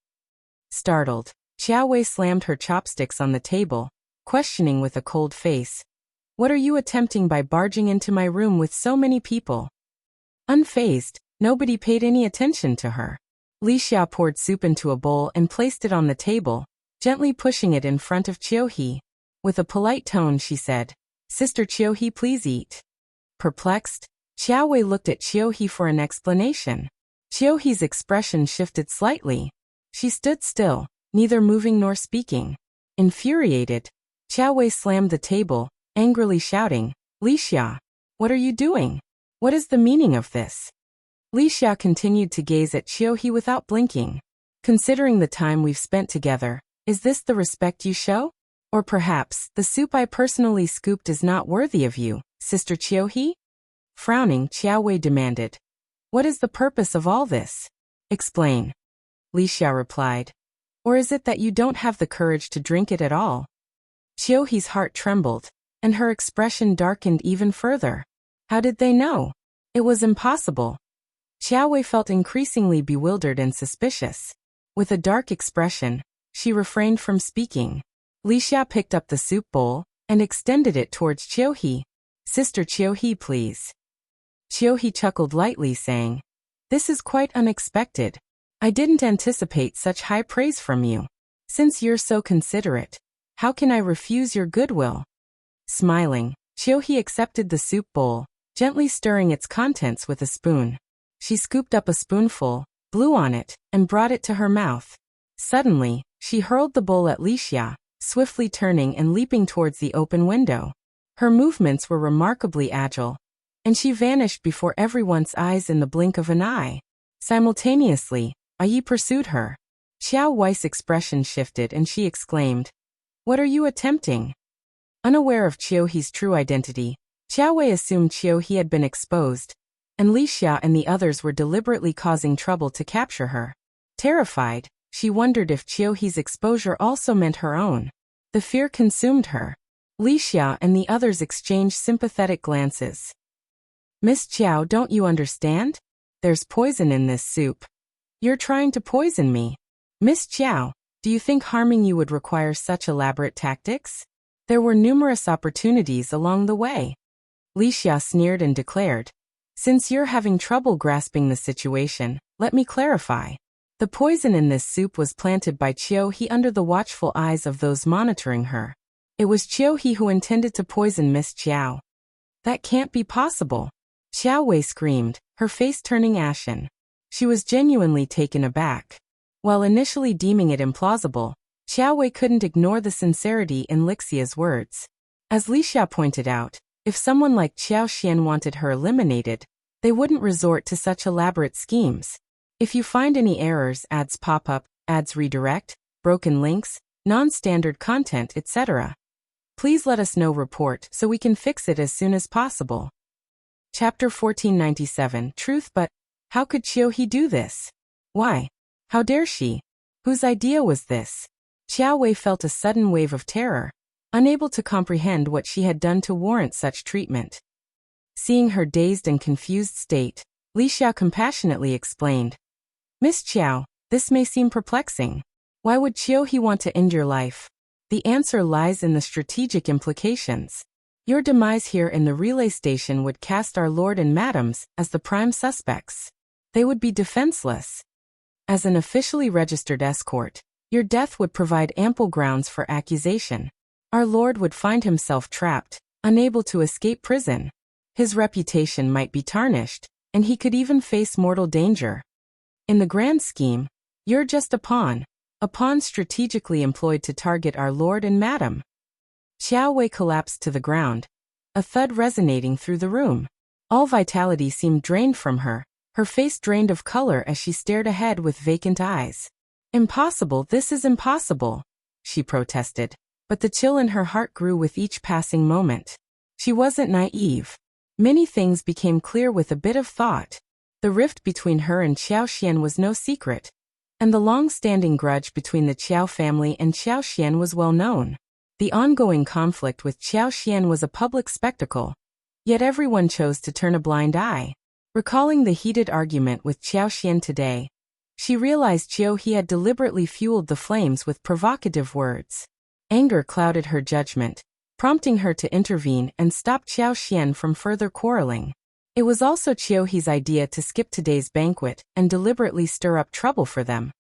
Startled, Qiao Wei slammed her chopsticks on the table, questioning with a cold face. "What are you attempting by barging into my room with so many people?" Unfazed, nobody paid any attention to her. Li Xia poured soup into a bowl and placed it on the table, gently pushing it in front of Qiu He. With a polite tone she said, "Sister Qiu He, please eat." Perplexed, Xiao Wei looked at Qiu He for an explanation. Qiu He's expression shifted slightly. She stood still, neither moving nor speaking. Infuriated, Xiao Wei slammed the table, angrily shouting, "Li Xia, what are you doing? What is the meaning of this?" Li Xia continued to gaze at Qiu He without blinking. "Considering the time we've spent together, is this the respect you show? Or perhaps, the soup I personally scooped is not worthy of you, Sister Qiu He?" Frowning, Xiao Wei demanded, "What is the purpose of all this? Explain." Li Xia replied, "Or is it that you don't have the courage to drink it at all?" Qiu He's heart trembled, and her expression darkened even further. How did they know? It was impossible. Xiao Wei felt increasingly bewildered and suspicious. With a dark expression, she refrained from speaking. Li Xia picked up the soup bowl and extended it towards Qiu He. "Sister Qiu He, please." Qiu He chuckled lightly, saying, "This is quite unexpected. I didn't anticipate such high praise from you. Since you're so considerate, how can I refuse your goodwill?" Smiling, Qiu He accepted the soup bowl, gently stirring its contents with a spoon. She scooped up a spoonful, blew on it, and brought it to her mouth. Suddenly, she hurled the bowl at Li Xia, swiftly turning and leaping towards the open window. Her movements were remarkably agile, and she vanished before everyone's eyes in the blink of an eye. Simultaneously, Yi pursued her. Xiao Wei's expression shifted and she exclaimed, "What are you attempting?" Unaware of Qiu He's true identity, Xiao Wei assumed Qiu He had been exposed, and Li Xia and the others were deliberately causing trouble to capture her. Terrified, she wondered if Qiu He's exposure also meant her own. The fear consumed her. Li Xia and the others exchanged sympathetic glances. "Miss Qiao, don't you understand? There's poison in this soup. You're trying to poison me. Miss Qiao, do you think harming you would require such elaborate tactics? There were numerous opportunities along the way." Li Xia sneered and declared, "Since you're having trouble grasping the situation, let me clarify. The poison in this soup was planted by Qiu He under the watchful eyes of those monitoring her. It was Qiu He who intended to poison Miss Qiao." "That can't be possible!" Xiao Wei screamed, her face turning ashen. She was genuinely taken aback. While initially deeming it implausible, Xiao Wei couldn't ignore the sincerity in Lixia's words. As Li Xia pointed out, if someone like Qiao Xian wanted her eliminated, they wouldn't resort to such elaborate schemes. If you find any errors, ads pop up, ads redirect, broken links, non-standard content, etc., please let us know. Report so we can fix it as soon as possible. Chapter 1497 Truth. But how could Qiu He do this? Why? How dare she? Whose idea was this? Xiao Wei felt a sudden wave of terror, unable to comprehend what she had done to warrant such treatment. Seeing her dazed and confused state, Li Xia compassionately explained, "Miss Qiao, this may seem perplexing. Why would Qiu He want to end your life? The answer lies in the strategic implications. Your demise here in the relay station would cast our lord and madams as the prime suspects. They would be defenseless. As an officially registered escort, your death would provide ample grounds for accusation. Our lord would find himself trapped, unable to escape prison. His reputation might be tarnished, and he could even face mortal danger. In the grand scheme, you're just a pawn strategically employed to target our lord and madam." Xiao Wei collapsed to the ground, a thud resonating through the room. All vitality seemed drained from her, her face drained of color as she stared ahead with vacant eyes. "Impossible, this is impossible," she protested, but the chill in her heart grew with each passing moment. She wasn't naive. Many things became clear with a bit of thought. The rift between her and Qiao Xian was no secret, and the long-standing grudge between the Qiao family and Qiao Xian was well known. The ongoing conflict with Qiao Xian was a public spectacle, yet everyone chose to turn a blind eye. Recalling the heated argument with Qiao Xian today, she realized Qiu He had deliberately fueled the flames with provocative words. Anger clouded her judgment, prompting her to intervene and stop Qiao Xian from further quarreling. It was also Qiu He's idea to skip today's banquet and deliberately stir up trouble for them.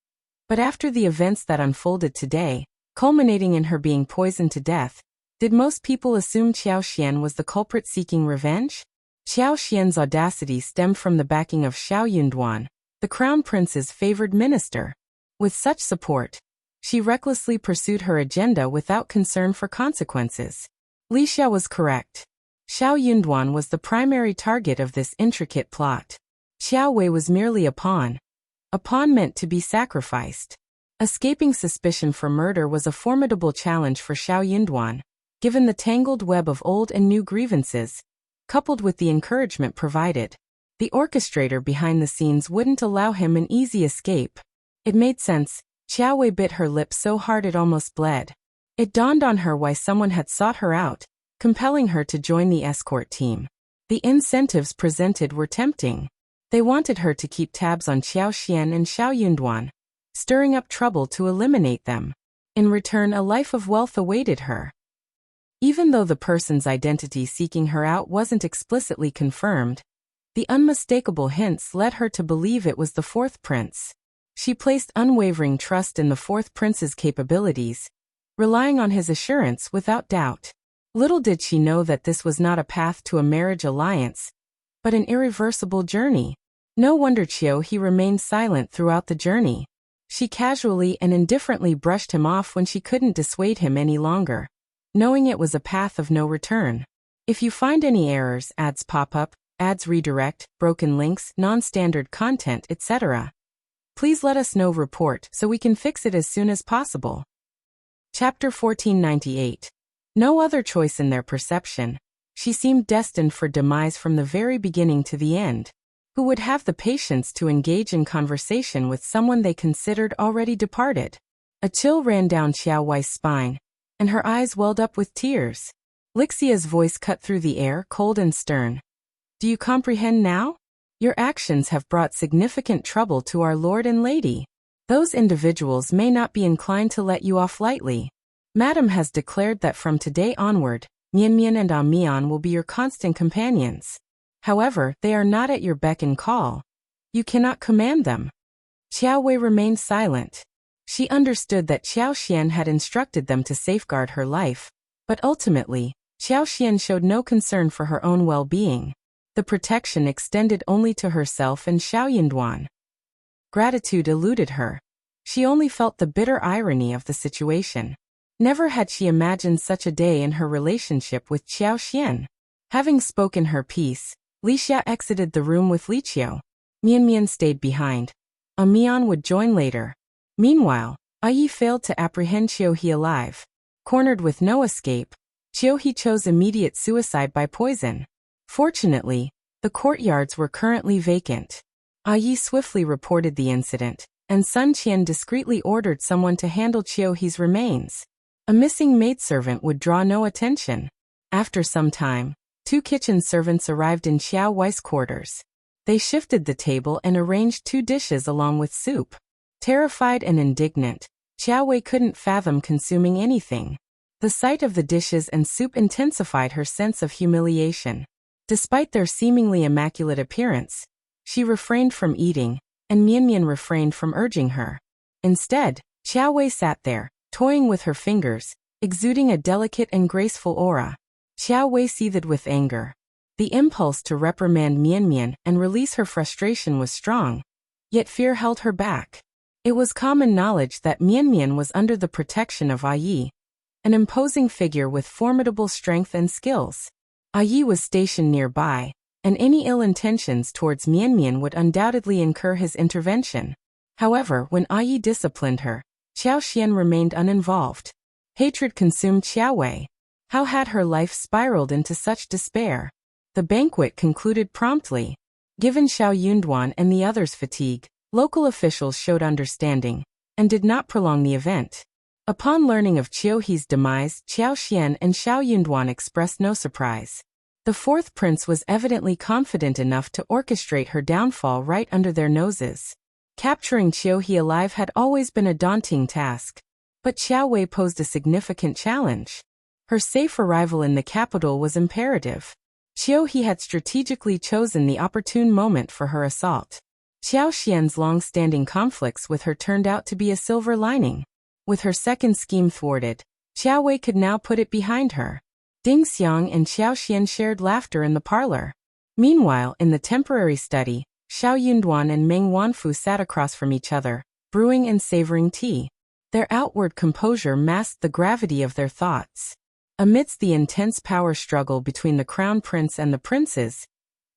But after the events that unfolded today, culminating in her being poisoned to death, did most people assume Qiao Xian was the culprit seeking revenge? Xiao Xian's audacity stemmed from the backing of Xiao Yunduan, the crown prince's favored minister. With such support, she recklessly pursued her agenda without concern for consequences. Li Xia was correct. Xiao Yunduan was the primary target of this intricate plot. Xiao Wei was merely a pawn meant to be sacrificed. Escaping suspicion for murder was a formidable challenge for Xiao Yunduan, given the tangled web of old and new grievances, coupled with the encouragement provided. The orchestrator behind the scenes wouldn't allow him an easy escape. It made sense. Xiao Wei bit her lip so hard it almost bled. It dawned on her why someone had sought her out, compelling her to join the escort team. The incentives presented were tempting. They wanted her to keep tabs on Xiao Xian and Xiao Yunduan, stirring up trouble to eliminate them. In return, a life of wealth awaited her. Even though the person's identity seeking her out wasn't explicitly confirmed, the unmistakable hints led her to believe it was the fourth prince. She placed unwavering trust in the fourth prince's capabilities, relying on his assurance without doubt. Little did she know that this was not a path to a marriage alliance, but an irreversible journey. No wonder he remained silent throughout the journey. She casually and indifferently brushed him off when she couldn't dissuade him any longer, knowing it was a path of no return. If you find any errors, ads pop up, ads redirect, broken links, non-standard content, etc., please let us know. Report so we can fix it as soon as possible. Chapter 1498. No other choice in their perception. She seemed destined for demise from the very beginning to the end. Who would have the patience to engage in conversation with someone they considered already departed? A chill ran down Xiao Wei's spine, and her eyes welled up with tears. Lixia's voice cut through the air, cold and stern. Do you comprehend now? Your actions have brought significant trouble to our lord and lady. Those individuals may not be inclined to let you off lightly. Madam has declared that from today onward, Mian and Mian will be your constant companions. However, they are not at your beck and call. You cannot command them. Xiao Wei remained silent. She understood that Xiao Xian had instructed them to safeguard her life, but ultimately, Xiao Xian showed no concern for her own well-being. The protection extended only to herself and Xiao Yunduan. Gratitude eluded her. She only felt the bitter irony of the situation. Never had she imagined such a day in her relationship with Xiao Xian. Having spoken her piece, Li Xia exited the room with Li Qiu. Mian stayed behind. Mian would join later. Meanwhile, Yi failed to apprehend Qiu He alive. Cornered with no escape, Qiu He chose immediate suicide by poison. Fortunately, the courtyards were currently vacant. Yi swiftly reported the incident, and Sun Qian discreetly ordered someone to handle Qiu He's remains. A missing maidservant would draw no attention. After some time, 2 kitchen servants arrived in Xiao Wei's quarters. They shifted the table and arranged 2 dishes along with soup. Terrified and indignant, Xiao Wei couldn't fathom consuming anything. The sight of the dishes and soup intensified her sense of humiliation. Despite their seemingly immaculate appearance, she refrained from eating, and Mian refrained from urging her. Instead, Xiao Wei sat there, toying with her fingers, exuding a delicate and graceful aura. Xiao Wei seethed with anger. The impulse to reprimand Mian and release her frustration was strong, yet fear held her back. It was common knowledge that Mian was under the protection of Yi, an imposing figure with formidable strength and skills. Yi was stationed nearby, and any ill intentions towards Mian would undoubtedly incur his intervention. However, when Yi disciplined her, Xiao Xian remained uninvolved. Hatred consumed Xiao Wei. How had her life spiraled into such despair? The banquet concluded promptly. Given Xiao Yunduan and the others' fatigue, local officials showed understanding, and did not prolong the event. Upon learning of Qiu He's demise, Xiao Xian and Xiao Yunduan expressed no surprise. The fourth prince was evidently confident enough to orchestrate her downfall right under their noses. Capturing Qiu He alive had always been a daunting task, but Xiao Wei posed a significant challenge. Her safe arrival in the capital was imperative. Qiu He had strategically chosen the opportune moment for her assault. Xiao Xian's long-standing conflicts with her turned out to be a silver lining. With her second scheme thwarted, Xiao Wei could now put it behind her. Ding Xiang and Xiao Xian shared laughter in the parlor. Meanwhile, in the temporary study, Xiao Yunduan and Meng Wanfu sat across from each other, brewing and savoring tea. Their outward composure masked the gravity of their thoughts. Amidst the intense power struggle between the crown prince and the princes,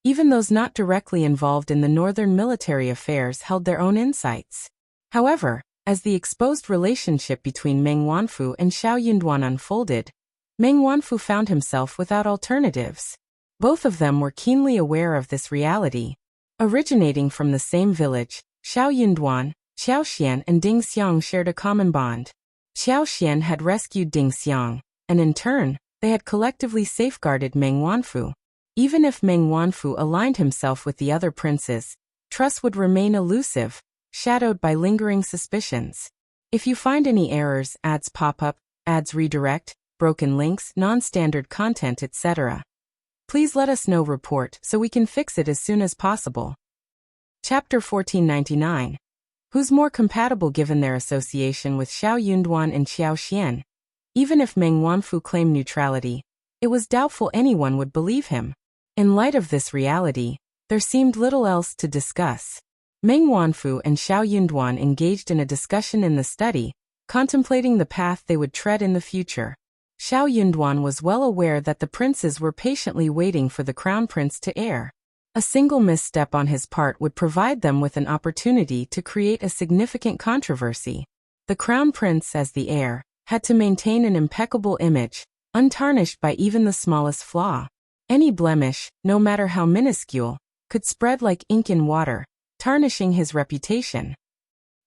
even those not directly involved in the northern military affairs held their own insights. However, as the exposed relationship between Meng Wanfu and Xiao Yunduan unfolded, Meng Wanfu found himself without alternatives. Both of them were keenly aware of this reality. Originating from the same village, Xiao Yunduan, Xiao Xian and Ding Xiang shared a common bond. Xiao Xian had rescued Ding Xiang, and in turn, they had collectively safeguarded Meng Wanfu. Even if Meng Wanfu aligned himself with the other princes, trust would remain elusive, shadowed by lingering suspicions. If you find any errors, ads pop up, ads redirect, broken links, non-standard content, etc., please let us know. Report so we can fix it as soon as possible. Chapter 1499. Who's more compatible given their association with Xiao Yunduan and Xiao Xian? Even if Meng Wanfu claimed neutrality, it was doubtful anyone would believe him. In light of this reality, there seemed little else to discuss. Meng Wanfu and Xiao Yunduan engaged in a discussion in the study, contemplating the path they would tread in the future. Xiao Yunduan was well aware that the princes were patiently waiting for the crown prince to heir. A single misstep on his part would provide them with an opportunity to create a significant controversy. The crown prince, as the heir, had to maintain an impeccable image, untarnished by even the smallest flaw. Any blemish, no matter how minuscule, could spread like ink in water, tarnishing his reputation.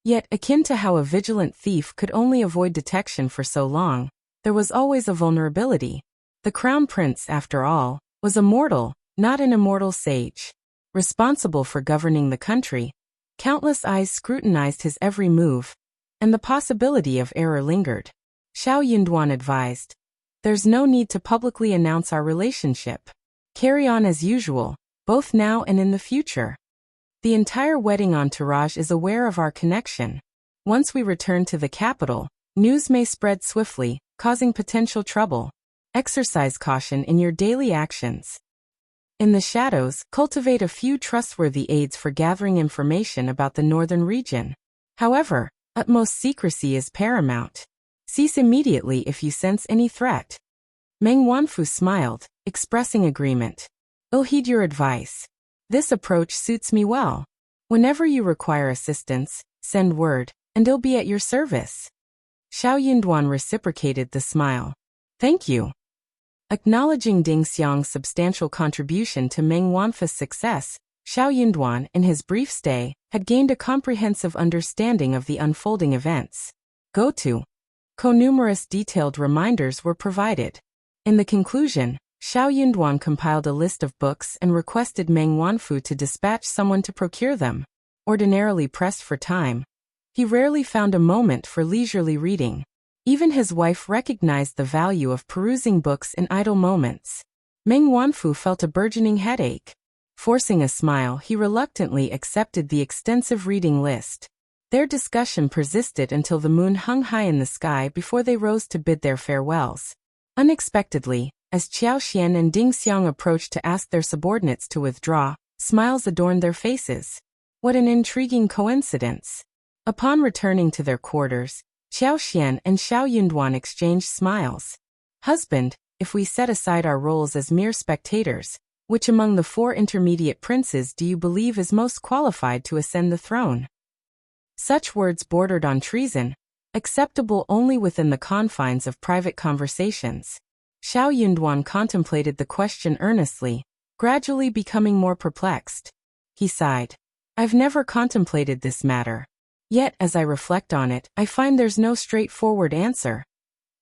Yet, akin to how a vigilant thief could only avoid detection for so long, there was always a vulnerability. The crown prince, after all, was a mortal, not an immortal sage. Responsible for governing the country, countless eyes scrutinized his every move, and the possibility of error lingered. Xiao Yunduan advised, "There's no need to publicly announce our relationship. Carry on as usual, both now and in the future. The entire wedding entourage is aware of our connection. Once we return to the capital, news may spread swiftly, causing potential trouble. Exercise caution in your daily actions. In the shadows, cultivate a few trustworthy aides for gathering information about the northern region. However, utmost secrecy is paramount. Cease immediately if you sense any threat." Meng Wanfu smiled, expressing agreement. "I'll heed your advice. This approach suits me well. Whenever you require assistance, send word, and I'll be at your service." Xiao Yunduan reciprocated the smile. "Thank you." Acknowledging Ding Xiang's substantial contribution to Meng Wanfu's success, Xiao Yunduan, in his brief stay, had gained a comprehensive understanding of the unfolding events. Numerous detailed reminders were provided. In the conclusion, Xiao Yunduan compiled a list of books and requested Meng Wanfu to dispatch someone to procure them. Ordinarily pressed for time, he rarely found a moment for leisurely reading. Even his wife recognized the value of perusing books in idle moments. Meng Wanfu felt a burgeoning headache. Forcing a smile, he reluctantly accepted the extensive reading list. Their discussion persisted until the moon hung high in the sky before they rose to bid their farewells. Unexpectedly, as Xiao Xian and Ding Xiang approached to ask their subordinates to withdraw, smiles adorned their faces. What an intriguing coincidence! Upon returning to their quarters, Xiao Xian and Xiao Yunduan exchanged smiles. "Husband, if we set aside our roles as mere spectators, which among the 4 intermediate princes do you believe is most qualified to ascend the throne?" Such words bordered on treason, acceptable only within the confines of private conversations. Xiao Yunduan contemplated the question earnestly, gradually becoming more perplexed. He sighed. "I've never contemplated this matter. Yet, as I reflect on it, I find there's no straightforward answer."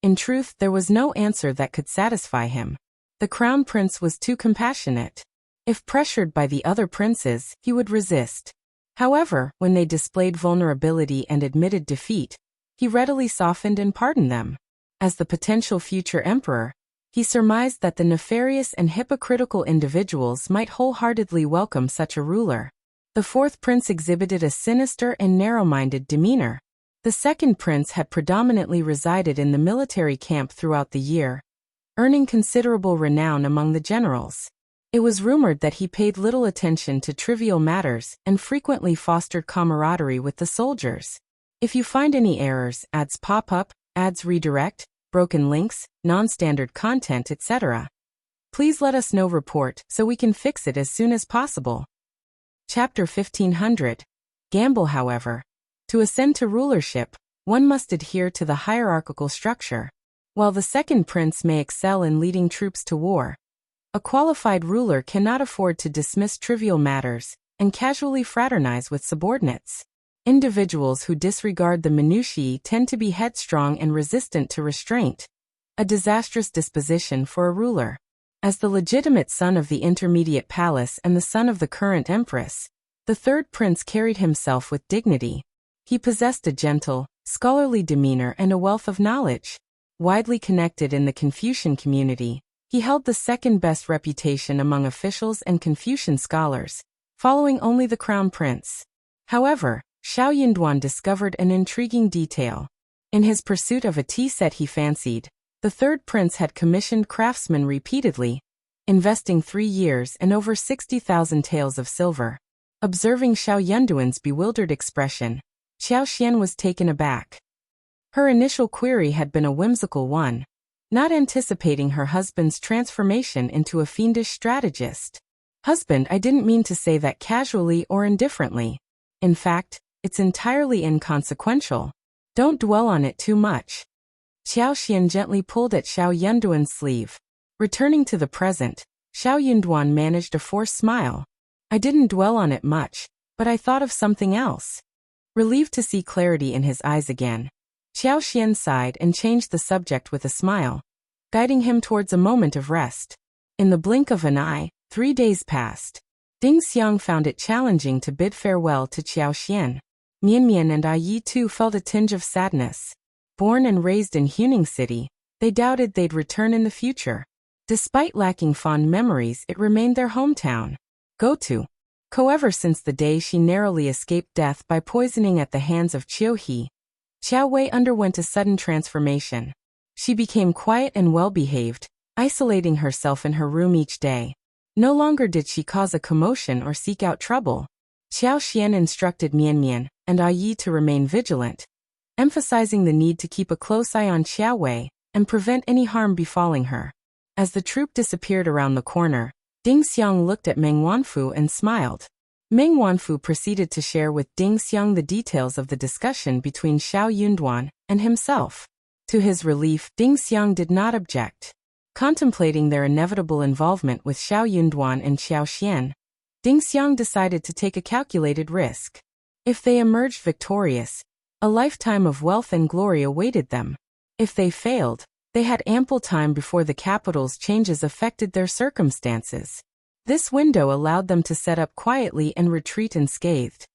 In truth, there was no answer that could satisfy him. The crown prince was too compassionate. If pressured by the other princes, he would resist. However, when they displayed vulnerability and admitted defeat, he readily softened and pardoned them. As the potential future emperor, he surmised that the nefarious and hypocritical individuals might wholeheartedly welcome such a ruler. The 4th prince exhibited a sinister and narrow-minded demeanor. The 2nd prince had predominantly resided in the military camp throughout the year, earning considerable renown among the generals. It was rumored that he paid little attention to trivial matters and frequently fostered camaraderie with the soldiers. If you find any errors, ads pop up, ads redirect, broken links, non-standard content, etc., please let us know. Report so we can fix it as soon as possible. Chapter 1500. Gamble. However, to ascend to rulership, one must adhere to the hierarchical structure. While the second prince may excel in leading troops to war, a qualified ruler cannot afford to dismiss trivial matters and casually fraternize with subordinates. Individuals who disregard the minutiae tend to be headstrong and resistant to restraint, a disastrous disposition for a ruler. As the legitimate son of the intermediate palace and the son of the current empress, the third prince carried himself with dignity. He possessed a gentle, scholarly demeanor and a wealth of knowledge. Widely connected in the Confucian community, he held the second-best reputation among officials and Confucian scholars, following only the crown prince. However, Xiao Yunduan discovered an intriguing detail. In his pursuit of a tea set he fancied, the third prince had commissioned craftsmen repeatedly, investing 3 years and over 60,000 taels of silver. Observing Xiao Yunduan's bewildered expression, Xiao Xian was taken aback. Her initial query had been a whimsical one, not anticipating her husband's transformation into a fiendish strategist. "Husband, I didn't mean to say that casually or indifferently. In fact, it's entirely inconsequential. Don't dwell on it too much." Xiao Xian gently pulled at Xiao Yunduan's sleeve. Returning to the present, Xiao Yunduan managed a forced smile. "I didn't dwell on it much, but I thought of something else." Relieved to see clarity in his eyes again, Xiao Xian sighed and changed the subject with a smile, guiding him towards a moment of rest. In the blink of an eye, 3 days passed. Ding Xiang found it challenging to bid farewell to Xiao Xian. Mian Mian and Ai Yi too felt a tinge of sadness. Born and raised in Huning City, they doubted they'd return in the future. Despite lacking fond memories, it remained their hometown. Ever since the day she narrowly escaped death by poisoning at the hands of Qiu He, Xiao Wei underwent a sudden transformation. She became quiet and well-behaved, isolating herself in her room each day. No longer did she cause a commotion or seek out trouble. Xiao Xian instructed Mian Mian and Ai Yi to remain vigilant, emphasizing the need to keep a close eye on Xiao Wei and prevent any harm befalling her. As the troop disappeared around the corner, Ding Xiang looked at Meng Wanfu and smiled. Meng Wanfu proceeded to share with Ding Xiang the details of the discussion between Xiao Yunduan and himself. To his relief, Ding Xiang did not object. Contemplating their inevitable involvement with Xiao Yunduan and Xiao Xian, Ding Xiang decided to take a calculated risk. If they emerged victorious, a lifetime of wealth and glory awaited them. If they failed, they had ample time before the capital's changes affected their circumstances. This window allowed them to set up quietly and retreat unscathed.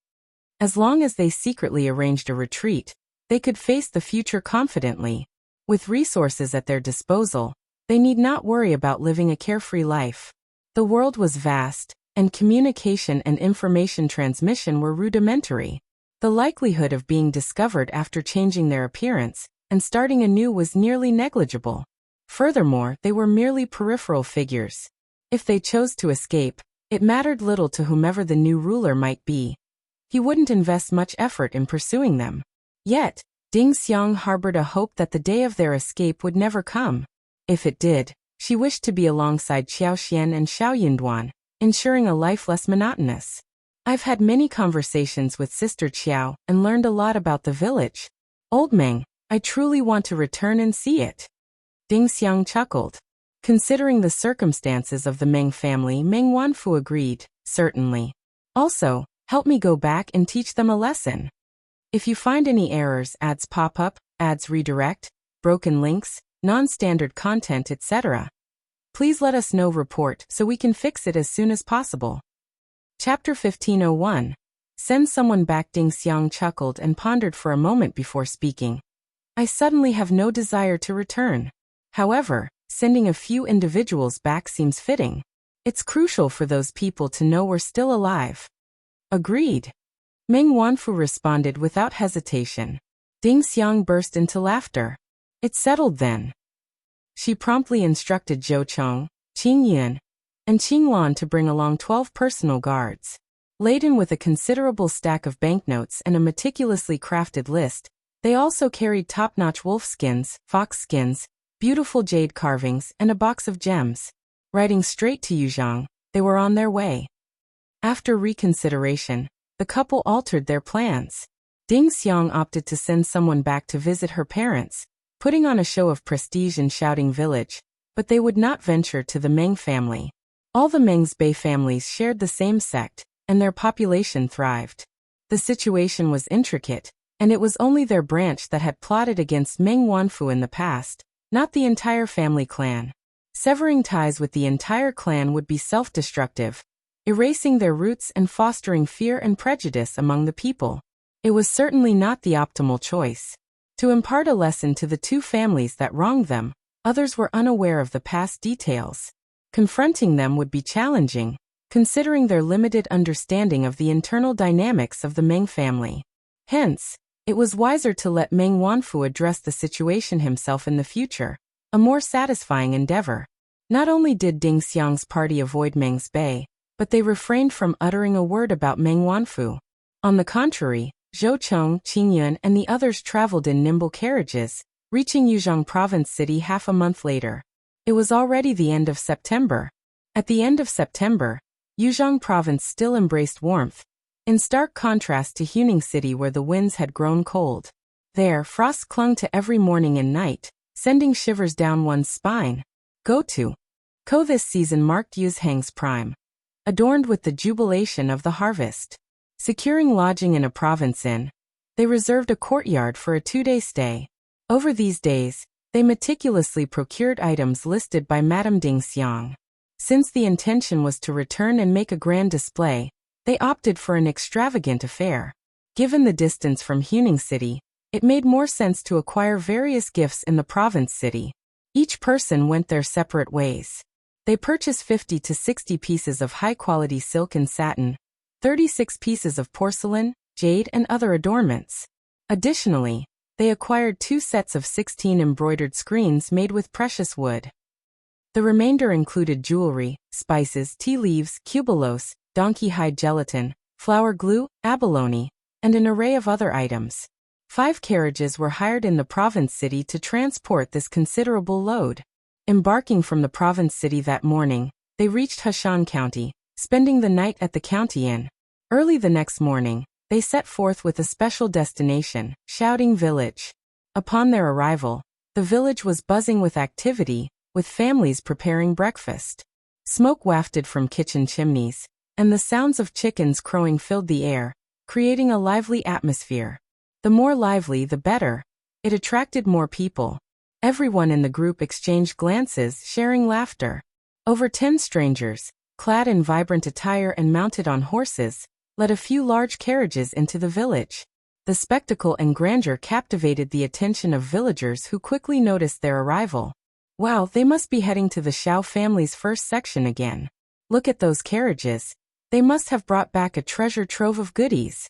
As long as they secretly arranged a retreat, they could face the future confidently. With resources at their disposal, they need not worry about living a carefree life. The world was vast, and communication and information transmission were rudimentary. The likelihood of being discovered after changing their appearance and starting anew was nearly negligible. Furthermore, they were merely peripheral figures. If they chose to escape, it mattered little to whomever the new ruler might be. He wouldn't invest much effort in pursuing them. Yet, Ding Xiang harbored a hope that the day of their escape would never come. If it did, she wished to be alongside Xiao Xian and Xiao Yunduan, ensuring a life less monotonous. "I've had many conversations with Sister Qiao and learned a lot about the village. Old Meng, I truly want to return and see it." Ding Xiang chuckled. Considering the circumstances of the Meng family, Meng Wanfu agreed, "Certainly. Also, help me go back and teach them a lesson. If you find any errors, ads pop up, ads redirect, broken links, non-standard content, etc., please let us know. Report so we can fix it as soon as possible." Chapter 1501. Send someone back. Ding Xiang chuckled and pondered for a moment before speaking. "I suddenly have no desire to return. However, sending a few individuals back seems fitting. It's crucial for those people to know we're still alive." "Agreed." Meng Wanfu responded without hesitation. Ding Xiang burst into laughter. "It's settled then." She promptly instructed Zhou Chong, Qing Yun, and Qinglan to bring along 12 personal guards. Laden with a considerable stack of banknotes and a meticulously crafted list, they also carried top-notch wolf skins, fox skins, beautiful jade carvings, and a box of gems. Riding straight to Yuzhong, they were on their way. After reconsideration, the couple altered their plans. Ding Xiang opted to send someone back to visit her parents, putting on a show of prestige in Shouting Village, but they would not venture to the Meng family. All the Meng's Bei families shared the same sect, and their population thrived. The situation was intricate, and it was only their branch that had plotted against Meng Wanfu in the past, not the entire family clan. Severing ties with the entire clan would be self-destructive, erasing their roots and fostering fear and prejudice among the people. It was certainly not the optimal choice. To impart a lesson to the two families that wronged them, others were unaware of the past details. Confronting them would be challenging, considering their limited understanding of the internal dynamics of the Meng family. Hence, it was wiser to let Meng Wanfu address the situation himself in the future, a more satisfying endeavor. Not only did Ding Xiang's party avoid Meng's Bei, but they refrained from uttering a word about Meng Wanfu. On the contrary, Zhou Cheng, Qingyun, and the others traveled in nimble carriages, reaching Yuzhong Province City half a month later. It was already the end of September. At the end of September, Yuzhong Province still embraced warmth, in stark contrast to Huning City where the winds had grown cold. There, frost clung to every morning and night, sending shivers down one's spine. Ko this season marked Yuzhang's prime, adorned with the jubilation of the harvest. Securing lodging in a province inn, they reserved a courtyard for a 2-day stay. Over these days, they meticulously procured items listed by Madame Ding Xiang. Since the intention was to return and make a grand display, they opted for an extravagant affair. Given the distance from Huning City, it made more sense to acquire various gifts in the province city. Each person went their separate ways. They purchased 50 to 60 pieces of high-quality silk and satin, 36 pieces of porcelain, jade, and other adornments. Additionally, they acquired 2 sets of 16 embroidered screens made with precious wood. The remainder included jewelry, spices, tea leaves, cubelos, donkey hide gelatin, flour glue, abalone, and an array of other items. 5 carriages were hired in the province city to transport this considerable load. Embarking from the province city that morning, they reached Heshan County, spending the night at the county inn. Early the next morning, they set forth with a special destination, Shouting Village. Upon their arrival, the village was buzzing with activity, with families preparing breakfast. Smoke wafted from kitchen chimneys, and the sounds of chickens crowing filled the air, creating a lively atmosphere. The more lively, the better. It attracted more people. Everyone in the group exchanged glances, sharing laughter. Over 10 strangers, clad in vibrant attire and mounted on horses, led a few large carriages into the village. The spectacle and grandeur captivated the attention of villagers who quickly noticed their arrival. Wow, they must be heading to the Xiao family's first section again. Look at those carriages. They must have brought back a treasure trove of goodies.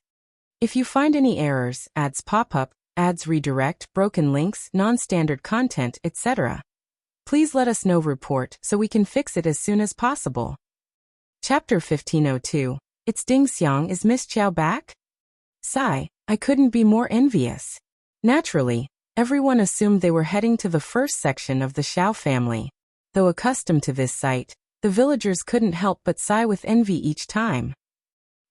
If you find any errors, ads pop up, ads redirect, broken links, non-standard content, etc., please let us know. Report so we can fix it as soon as possible. Chapter 1502. It's Ding Xiang. Is Miss Qiao back? Sigh, I couldn't be more envious. Naturally, everyone assumed they were heading to the first section of the Xiao family. Though accustomed to this sight, the villagers couldn't help but sigh with envy each time.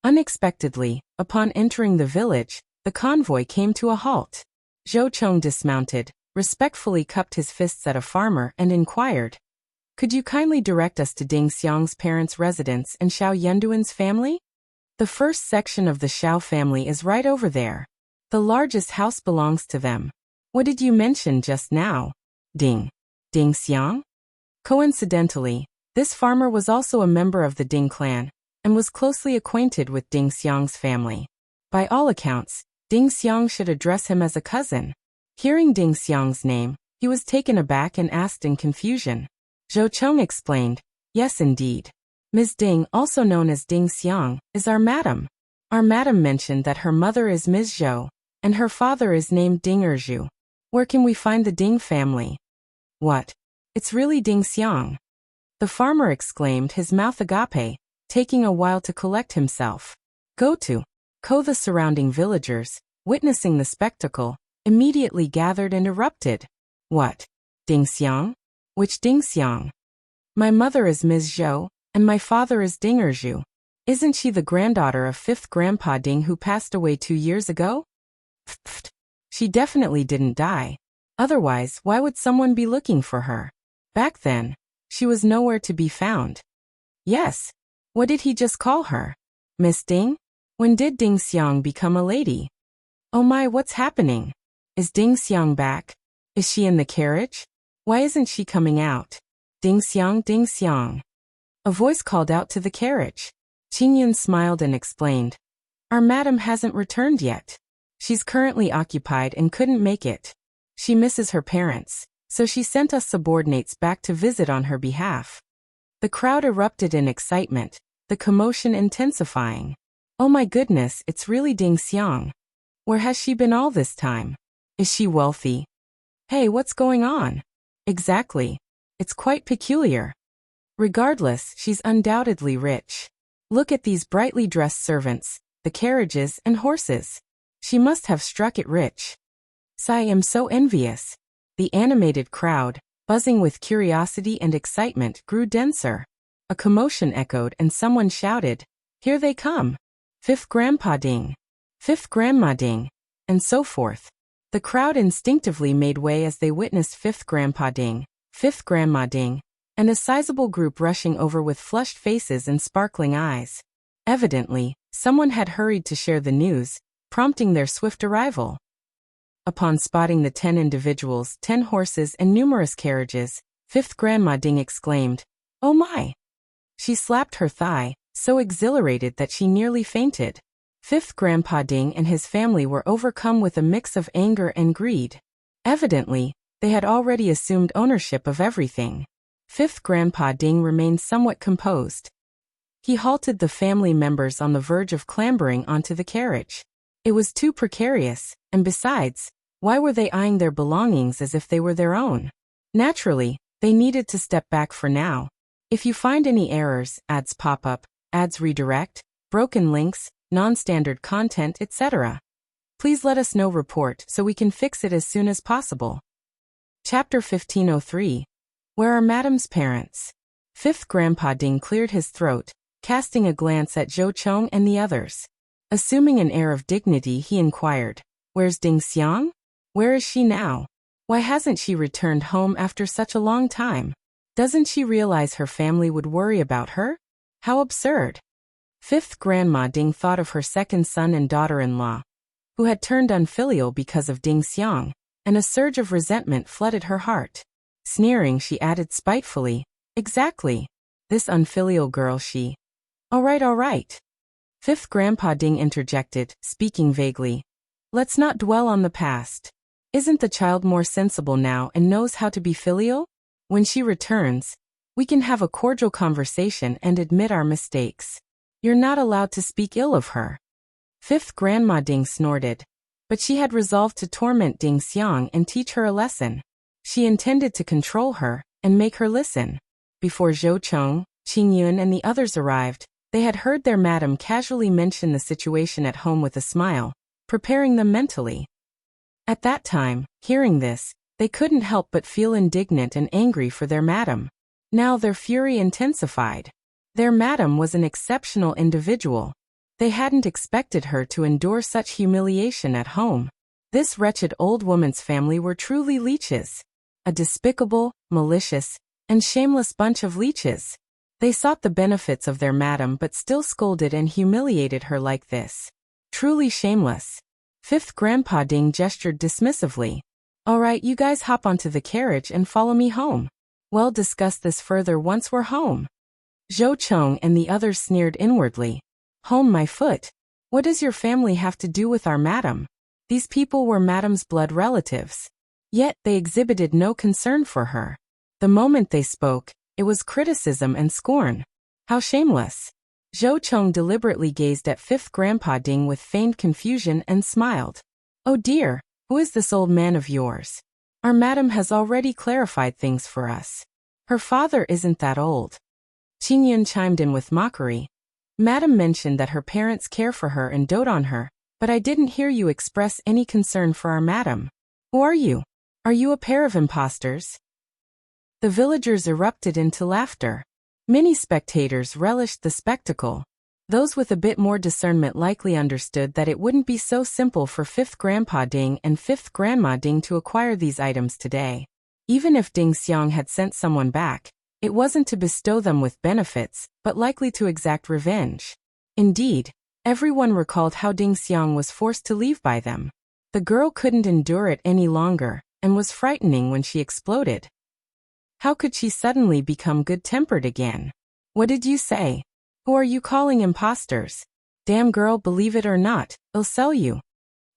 Unexpectedly, upon entering the village, the convoy came to a halt. Zhou Cheng dismounted, respectfully cupped his fists at a farmer and inquired, "Could you kindly direct us to Ding Xiang's parents' residence and Xiao Yenduan's family?" "The first section of the Xiao family is right over there. The largest house belongs to them." "What did you mention just now?" Ding Xiang?" Coincidentally, this farmer was also a member of the Ding clan, and was closely acquainted with Ding Xiang's family. By all accounts, Ding Xiang should address him as a cousin. Hearing Ding Xiang's name, he was taken aback and asked in confusion. Zhou Cheng explained, "Yes indeed. Ms. Ding, also known as Ding Xiang, is our madam. Our madam mentioned that her mother is Ms. Zhou, and her father is named Ding Erzhu. Where can we find the Ding family?" "What? It's really Ding Xiang?" the farmer exclaimed, his mouth agape, taking a while to collect himself. Go to. The surrounding villagers, witnessing the spectacle, immediately gathered and erupted. What? Ding Xiang? Which Ding Xiang? My mother is Ms. Zhou, and my father is Ding Zhu. Isn't she the granddaughter of 5th Grandpa Ding who passed away 2 years ago? Pfft. She definitely didn't die. Otherwise, why would someone be looking for her? Back then, she was nowhere to be found. Yes. What did he just call her? Miss Ding? When did Ding Xiang become a lady? Oh my, what's happening? Is Ding Xiang back? Is she in the carriage? Why isn't she coming out? Ding Xiang, Ding Xiang. A voice called out to the carriage. Qingyun smiled and explained. Our madam hasn't returned yet. She's currently occupied and couldn't make it. She misses her parents, so she sent us subordinates back to visit on her behalf. The crowd erupted in excitement, the commotion intensifying. Oh my goodness, it's really Ding Xiang. Where has she been all this time? Is she wealthy? Hey, what's going on? Exactly. It's quite peculiar. Regardless, she's undoubtedly rich. Look at these brightly dressed servants, the carriages and horses. She must have struck it rich. I am so envious. The animated crowd, buzzing with curiosity and excitement, grew denser. A commotion echoed and someone shouted, Here they come! 5th Grandpa Ding! 5th Grandma Ding! And so forth. The crowd instinctively made way as they witnessed 5th Grandpa Ding, 5th Grandma Ding, and a sizable group rushing over with flushed faces and sparkling eyes. Evidently, someone had hurried to share the news, prompting their swift arrival. Upon spotting the 10 individuals, 10 horses, and numerous carriages, 5th Grandma Ding exclaimed, Oh my! She slapped her thigh, so exhilarated that she nearly fainted. 5th Grandpa Ding and his family were overcome with a mix of anger and greed. Evidently, they had already assumed ownership of everything. 5th Grandpa Ding remained somewhat composed. He halted the family members on the verge of clambering onto the carriage. It was too precarious, and besides, why were they eyeing their belongings as if they were their own? Naturally, they needed to step back for now. If you find any errors, ads pop up, ads redirect, broken links, non-standard content, etc., please let us know. Report so we can fix it as soon as possible. Chapter 1503. Where are Madam's parents? 5th Grandpa Ding cleared his throat, casting a glance at Zhou Chong and the others. Assuming an air of dignity, he inquired, Where's Ding Xiang? Where is she now? Why hasn't she returned home after such a long time? Doesn't she realize her family would worry about her? How absurd. 5th Grandma Ding thought of her second son and daughter-in-law, who had turned unfilial because of Ding Xiang, and a surge of resentment flooded her heart. Sneering, she added spitefully, Exactly. This unfilial girl, she. All right. 5th Grandpa Ding interjected, speaking vaguely. Let's not dwell on the past. Isn't the child more sensible now and knows how to be filial? When she returns, we can have a cordial conversation and admit our mistakes. You're not allowed to speak ill of her. 5th Grandma Ding snorted. But she had resolved to torment Ding Xiang and teach her a lesson. She intended to control her and make her listen. Before Zhou Chong, Qingyun and the others arrived, they had heard their madam casually mention the situation at home with a smile, preparing them mentally. At that time, hearing this, they couldn't help but feel indignant and angry for their madam. Now their fury intensified. Their madam was an exceptional individual. They hadn't expected her to endure such humiliation at home. This wretched old woman's family were truly leeches. A despicable, malicious, and shameless bunch of leeches. They sought the benefits of their madam but still scolded and humiliated her like this. Truly shameless. 5th Grandpa Ding gestured dismissively. All right, you guys hop onto the carriage and follow me home. We'll discuss this further once we're home. Zhou Chong and the others sneered inwardly. Home, my foot. What does your family have to do with our madam? These people were madam's blood relatives. Yet they exhibited no concern for her. The moment they spoke, it was criticism and scorn. How shameless. Zhou Chong deliberately gazed at 5th Grandpa Ding with feigned confusion and smiled. Oh dear, who is this old man of yours? Our madam has already clarified things for us. Her father isn't that old. Qingyun chimed in with mockery. Madam mentioned that her parents care for her and dote on her, but I didn't hear you express any concern for our madam. Who are you? Are you a pair of impostors? The villagers erupted into laughter. Many spectators relished the spectacle. Those with a bit more discernment likely understood that it wouldn't be so simple for 5th Grandpa Ding and 5th Grandma Ding to acquire these items today. Even if Ding Xiang had sent someone back, it wasn't to bestow them with benefits, but likely to exact revenge. Indeed, everyone recalled how Ding Xiang was forced to leave by them. The girl couldn't endure it any longer, and was frightening when she exploded. How could she suddenly become good-tempered again? What did you say? Who are you calling imposters? Damn girl, believe it or not, I'll sell you.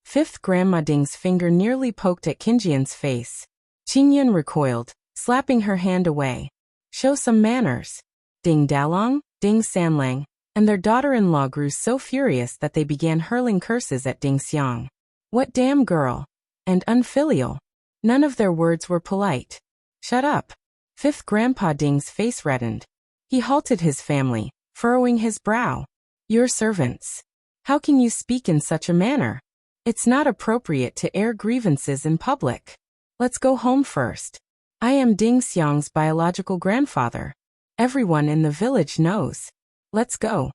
5th Grandma Ding's finger nearly poked at Qingyun's face. Qingyun recoiled, slapping her hand away. Show some manners. Ding Dalong, Ding Sanlang, and their daughter-in-law grew so furious that they began hurling curses at Ding Xiang. What damn girl! And unfilial. None of their words were polite. Shut up. 5th Grandpa Ding's face reddened. He halted his family, furrowing his brow. Your servants. How can you speak in such a manner? It's not appropriate to air grievances in public. Let's go home first. I am Ding Xiang's biological grandfather. Everyone in the village knows. Let's go.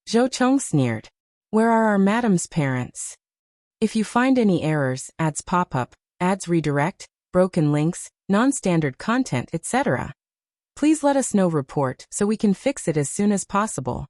Zhou Cheng sneered. Where are our madam's parents? If you find any errors, ads pop up, ads redirect, broken links, non-standard content, etc., please let us know. Report so we can fix it as soon as possible.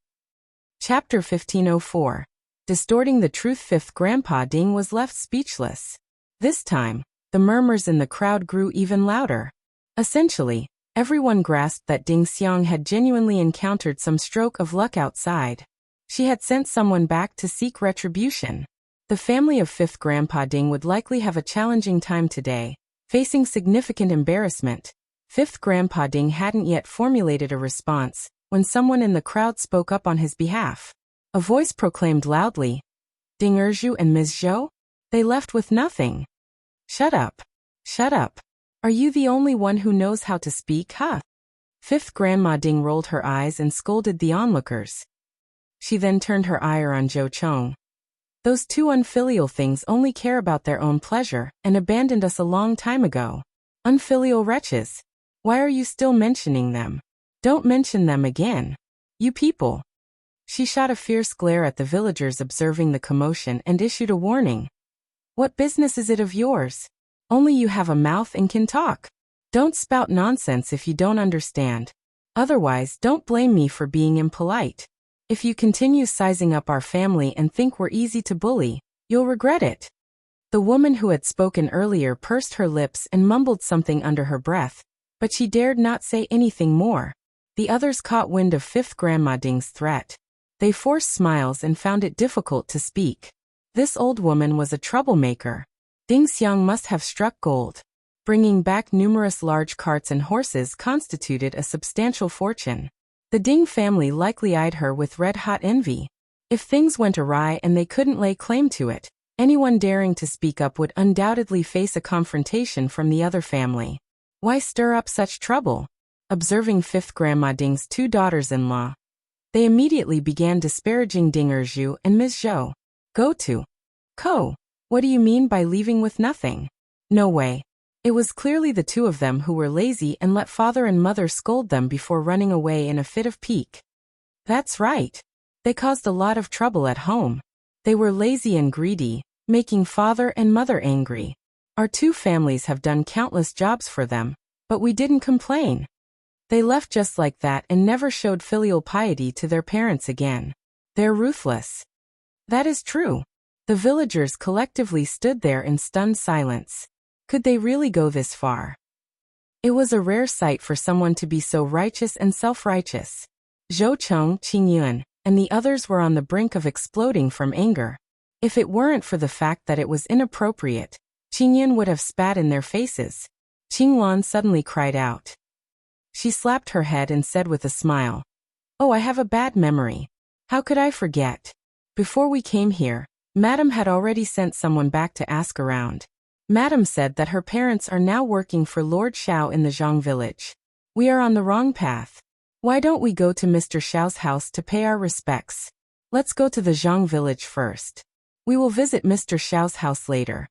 Chapter 1504. Distorting the truth. 5th Grandpa Ding was left speechless. This time, the murmurs in the crowd grew even louder. Essentially, everyone grasped that Ding Xiang had genuinely encountered some stroke of luck outside. She had sent someone back to seek retribution. The family of 5th Grandpa Ding would likely have a challenging time today, facing significant embarrassment. 5th Grandpa Ding hadn't yet formulated a response when someone in the crowd spoke up on his behalf. A voice proclaimed loudly, Ding Erju and Ms. Zhou? They left with nothing. Shut up. Shut up. Are you the only one who knows how to speak, huh? 5th Grandma Ding rolled her eyes and scolded the onlookers. She then turned her ire on Zhou Cheng. Those two unfilial things only care about their own pleasure and abandoned us a long time ago. Unfilial wretches. Why are you still mentioning them? Don't mention them again. You people. She shot a fierce glare at the villagers observing the commotion and issued a warning. What business is it of yours? Only you have a mouth and can talk. Don't spout nonsense if you don't understand. Otherwise, don't blame me for being impolite. If you continue sizing up our family and think we're easy to bully, you'll regret it. The woman who had spoken earlier pursed her lips and mumbled something under her breath, but she dared not say anything more. The others caught wind of 5th Grandma Ding's threat. They forced smiles and found it difficult to speak. This old woman was a troublemaker. Ding Xiang must have struck gold. Bringing back numerous large carts and horses constituted a substantial fortune. The Ding family likely eyed her with red-hot envy. If things went awry and they couldn't lay claim to it, anyone daring to speak up would undoubtedly face a confrontation from the other family. Why stir up such trouble? Observing 5th Grandma Ding's two daughters-in-law, they immediately began disparaging Ding Erju and Ms. Zhou. Go to. Ko. What do you mean by leaving with nothing? No way. It was clearly the two of them who were lazy and let father and mother scold them before running away in a fit of pique. That's right. They caused a lot of trouble at home. They were lazy and greedy, making father and mother angry. Our two families have done countless jobs for them, but we didn't complain. They left just like that and never showed filial piety to their parents again. They're ruthless. That is true. The villagers collectively stood there in stunned silence. Could they really go this far? It was a rare sight for someone to be so righteous and self-righteous. Zhou Cheng, Qingyun, and the others were on the brink of exploding from anger. If it weren't for the fact that it was inappropriate, Qingyun would have spat in their faces. Qinglan suddenly cried out. She slapped her head and said with a smile, "Oh, I have a bad memory. How could I forget? Before we came here, Madam had already sent someone back to ask around. Madam said that her parents are now working for Lord Xiao in the Zhang village. We are on the wrong path. Why don't we go to Mr. Xiao's house to pay our respects? Let's go to the Zhang village first. We will visit Mr. Xiao's house later.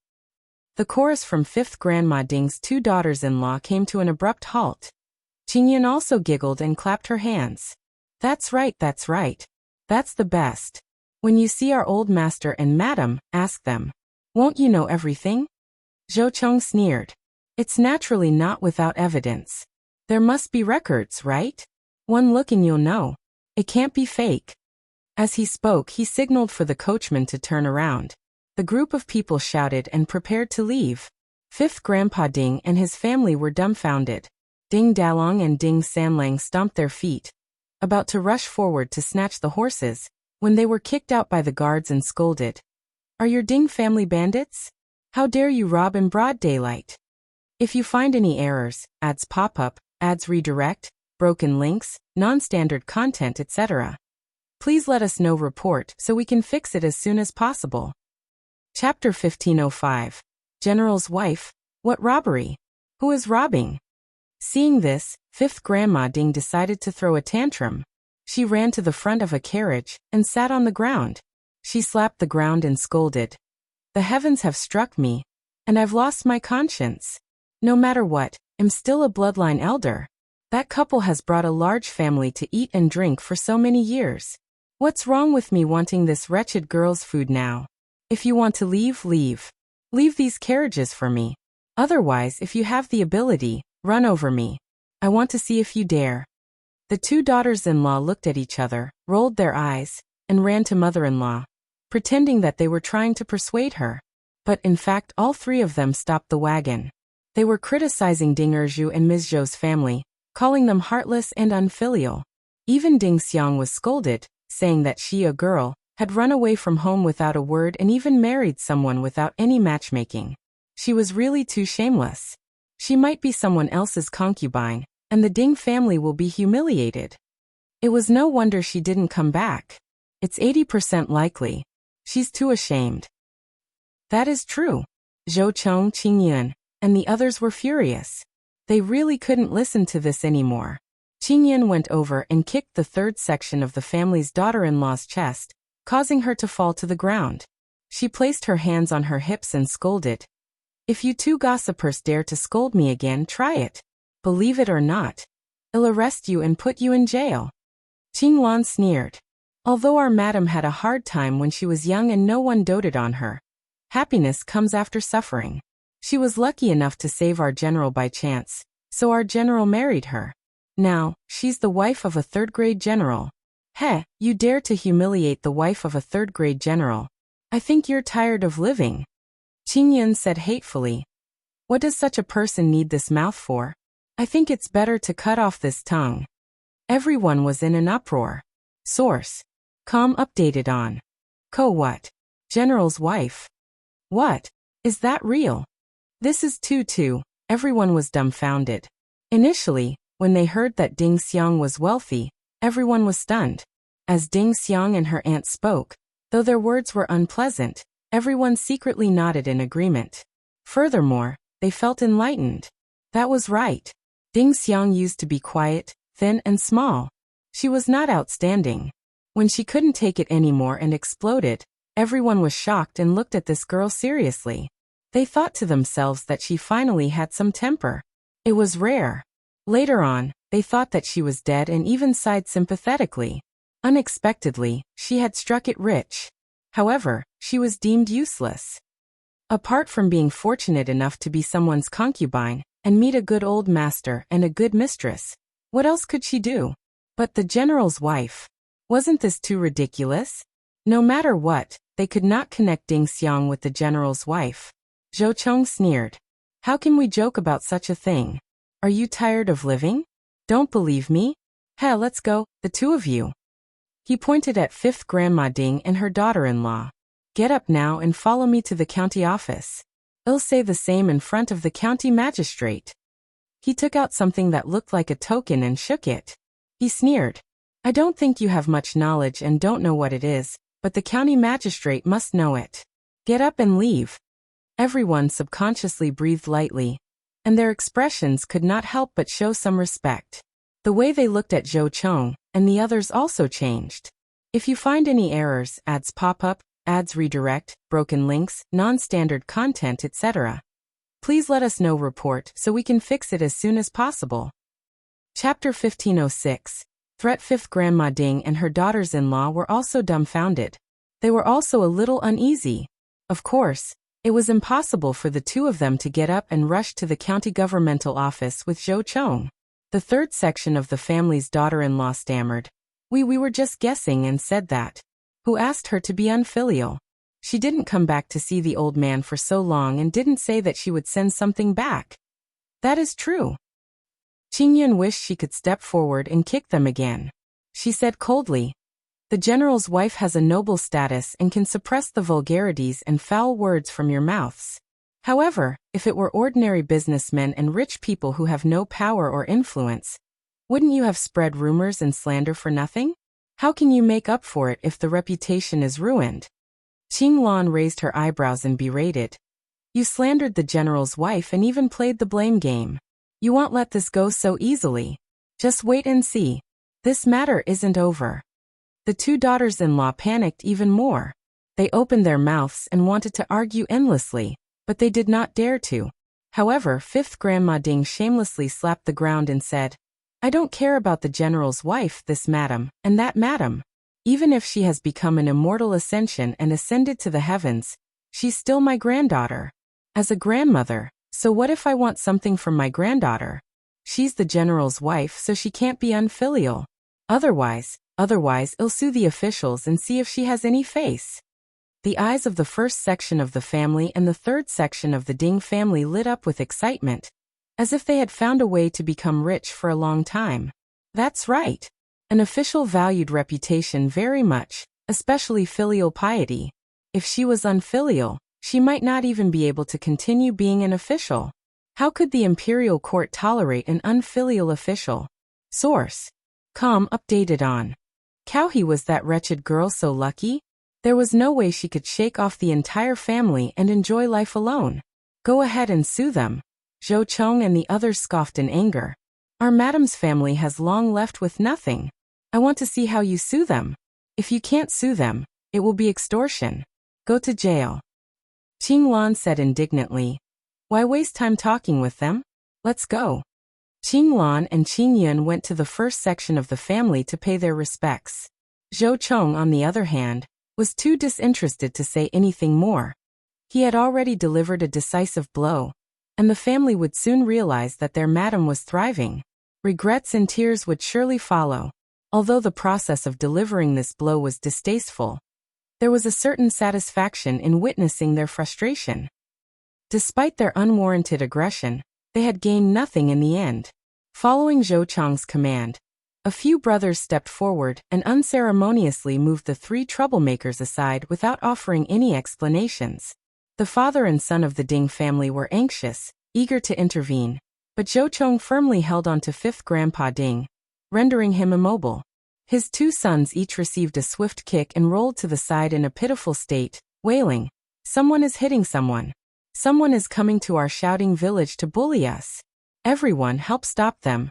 The chorus from 5th Grandma Ding's 2 daughters-in-law came to an abrupt halt. Qingyan also giggled and clapped her hands. That's right, that's right. That's the best. When you see our old master and madam, ask them. Won't you know everything? Zhou Cheng sneered. It's naturally not without evidence. There must be records, right? One look and you'll know. It can't be fake. As he spoke, he signaled for the coachman to turn around. The group of people shouted and prepared to leave. 5th Grandpa Ding and his family were dumbfounded. Ding Dalong and Ding Sanlang stomped their feet, about to rush forward to snatch the horses, when they were kicked out by the guards and scolded. Are your Ding family bandits? How dare you rob in broad daylight? If you find any errors, ads pop up, ads redirect, broken links, non-standard content, etc., please let us know. Report so we can fix it as soon as possible. Chapter 1505. General's wife. What robbery? Who is robbing? Seeing this, 5th Grandma Ding decided to throw a tantrum. She ran to the front of a carriage and sat on the ground. She slapped the ground and scolded. The heavens have struck me, and I've lost my conscience. No matter what, I'm still a bloodline elder. That couple has brought a large family to eat and drink for so many years. What's wrong with me wanting this wretched girl's food now? If you want to leave, leave. Leave these carriages for me. Otherwise, if you have the ability, run over me. I want to see if you dare. The 2 daughters-in-law looked at each other, rolled their eyes, and ran to mother-in-law, pretending that they were trying to persuade her. But in fact, all 3 of them stopped the wagon. They were criticizing Ding Erju and Ms. Zhou's family, calling them heartless and unfilial. Even Ding Xiang was scolded, saying that she, a girl, had run away from home without a word and even married someone without any matchmaking. She was really too shameless. She might be someone else's concubine, and the Ding family will be humiliated. It was no wonder she didn't come back. It's 80% likely. She's too ashamed. That is true. Zhou Cheng, Qingyun, and the others were furious. They really couldn't listen to this anymore. Qingyun went over and kicked the 3rd section of the family's daughter-in-law's chest, causing her to fall to the ground. She placed her hands on her hips and scolded. If you 2 gossipers dare to scold me again, try it. Believe it or not, I'll arrest you and put you in jail. Qing Lan sneered. Although our madam had a hard time when she was young and no one doted on her, happiness comes after suffering. She was lucky enough to save our general by chance, so our general married her. Now, she's the wife of a 3rd-grade general. Heh, you dare to humiliate the wife of a 3rd-grade general. I think you're tired of living. Qingyun said hatefully. What does such a person need this mouth for? I think it's better to cut off this tongue. Everyone was in an uproar. Source. Com updated on. Co what? General's wife. What? Is that real? This is too. Everyone was dumbfounded. Initially, when they heard that Ding Xiang was wealthy, everyone was stunned. As Ding Xiang and her aunt spoke, though their words were unpleasant, everyone secretly nodded in agreement. Furthermore, they felt enlightened. That was right. Ding Xiang used to be quiet, thin and small. She was not outstanding. When she couldn't take it anymore and exploded, everyone was shocked and looked at this girl seriously. They thought to themselves that she finally had some temper. It was rare. Later on, they thought that she was dead and even sighed sympathetically. Unexpectedly, she had struck it rich. However, she was deemed useless. Apart from being fortunate enough to be someone's concubine and meet a good old master and a good mistress, what else could she do? But the general's wife. Wasn't this too ridiculous? No matter what, they could not connect Ding Xiang with the general's wife. Zhou Cheng sneered. How can we joke about such a thing? Are you tired of living? Don't believe me? Heh, let's go, the 2 of you. He pointed at 5th Grandma Ding and her daughter-in-law. Get up now and follow me to the county office. I'll say the same in front of the county magistrate. He took out something that looked like a token and shook it. He sneered. I don't think you have much knowledge and don't know what it is, but the county magistrate must know it. Get up and leave. Everyone subconsciously breathed lightly. and their expressions could not help but show some respect. The way they looked at Zhou Chong and the others also changed. If you find any errors, ads pop up, ads redirect, broken links, non-standard content, etc., please let us know. Report so we can fix it as soon as possible. Chapter 1506. Threat. Fifth Grandma Ding and her daughters-in-law were also dumbfounded. They were also a little uneasy. Of course, it was impossible for the two of them to get up and rush to the county governmental office with Zhou Chong. The third section of the family's daughter-in-law stammered. We were just guessing and said that. Who asked her to be unfilial? She didn't come back to see the old man for so long and didn't say that she would send something back. That is true. Qingyun wished she could step forward and kick them again. She said coldly, "The general's wife has a noble status and can suppress the vulgarities and foul words from your mouths. However, if it were ordinary businessmen and rich people who have no power or influence, wouldn't you have spread rumors and slander for nothing? How can you make up for it if the reputation is ruined?" Qing Lan raised her eyebrows and berated. "You slandered the general's wife and even played the blame game. You won't let this go so easily. Just wait and see. This matter isn't over." The two daughters-in-law panicked even more. They opened their mouths and wanted to argue endlessly, but they did not dare to. However, fifth Grandma Ding shamelessly slapped the ground and said, "I don't care about the general's wife, this madam, and that madam. Even if she has become an immortal ascension and ascended to the heavens, she's still my granddaughter. As a grandmother, so what if I want something from my granddaughter? She's the general's wife, so she can't be unfilial. Otherwise, I'll sue the officials and see if she has any face." The eyes of the first section of the family and the third section of the Ding family lit up with excitement, as if they had found a way to become rich for a long time. That's right. An official valued reputation very much, especially filial piety. If she was unfilial, she might not even be able to continue being an official. How could the imperial court tolerate an unfilial official? Source. Com. Updated on. Cowhee. Was that wretched girl so lucky? There was no way she could shake off the entire family and enjoy life alone. Go ahead and sue them. Zhou Chong and the others scoffed in anger. Our madam's family has long left with nothing. I want to see how you sue them. If you can't sue them, it will be extortion. Go to jail. Qing Lan said indignantly. Why waste time talking with them? Let's go. Qing Lan and Qing Yun went to the first section of the family to pay their respects. Zhou Chong, on the other hand, was too disinterested to say anything more. He had already delivered a decisive blow, and the family would soon realize that their madam was thriving. Regrets and tears would surely follow. Although the process of delivering this blow was distasteful, there was a certain satisfaction in witnessing their frustration. Despite their unwarranted aggression, they had gained nothing in the end. Following Zhou Chong's command, a few brothers stepped forward and unceremoniously moved the three troublemakers aside without offering any explanations. The father and son of the Ding family were anxious, eager to intervene, but Zhou Chong firmly held on to fifth Grandpa Ding, rendering him immobile. His two sons each received a swift kick and rolled to the side in a pitiful state, wailing, "Someone is hitting someone. Someone is coming to our shouting village to bully us. Everyone help stop them."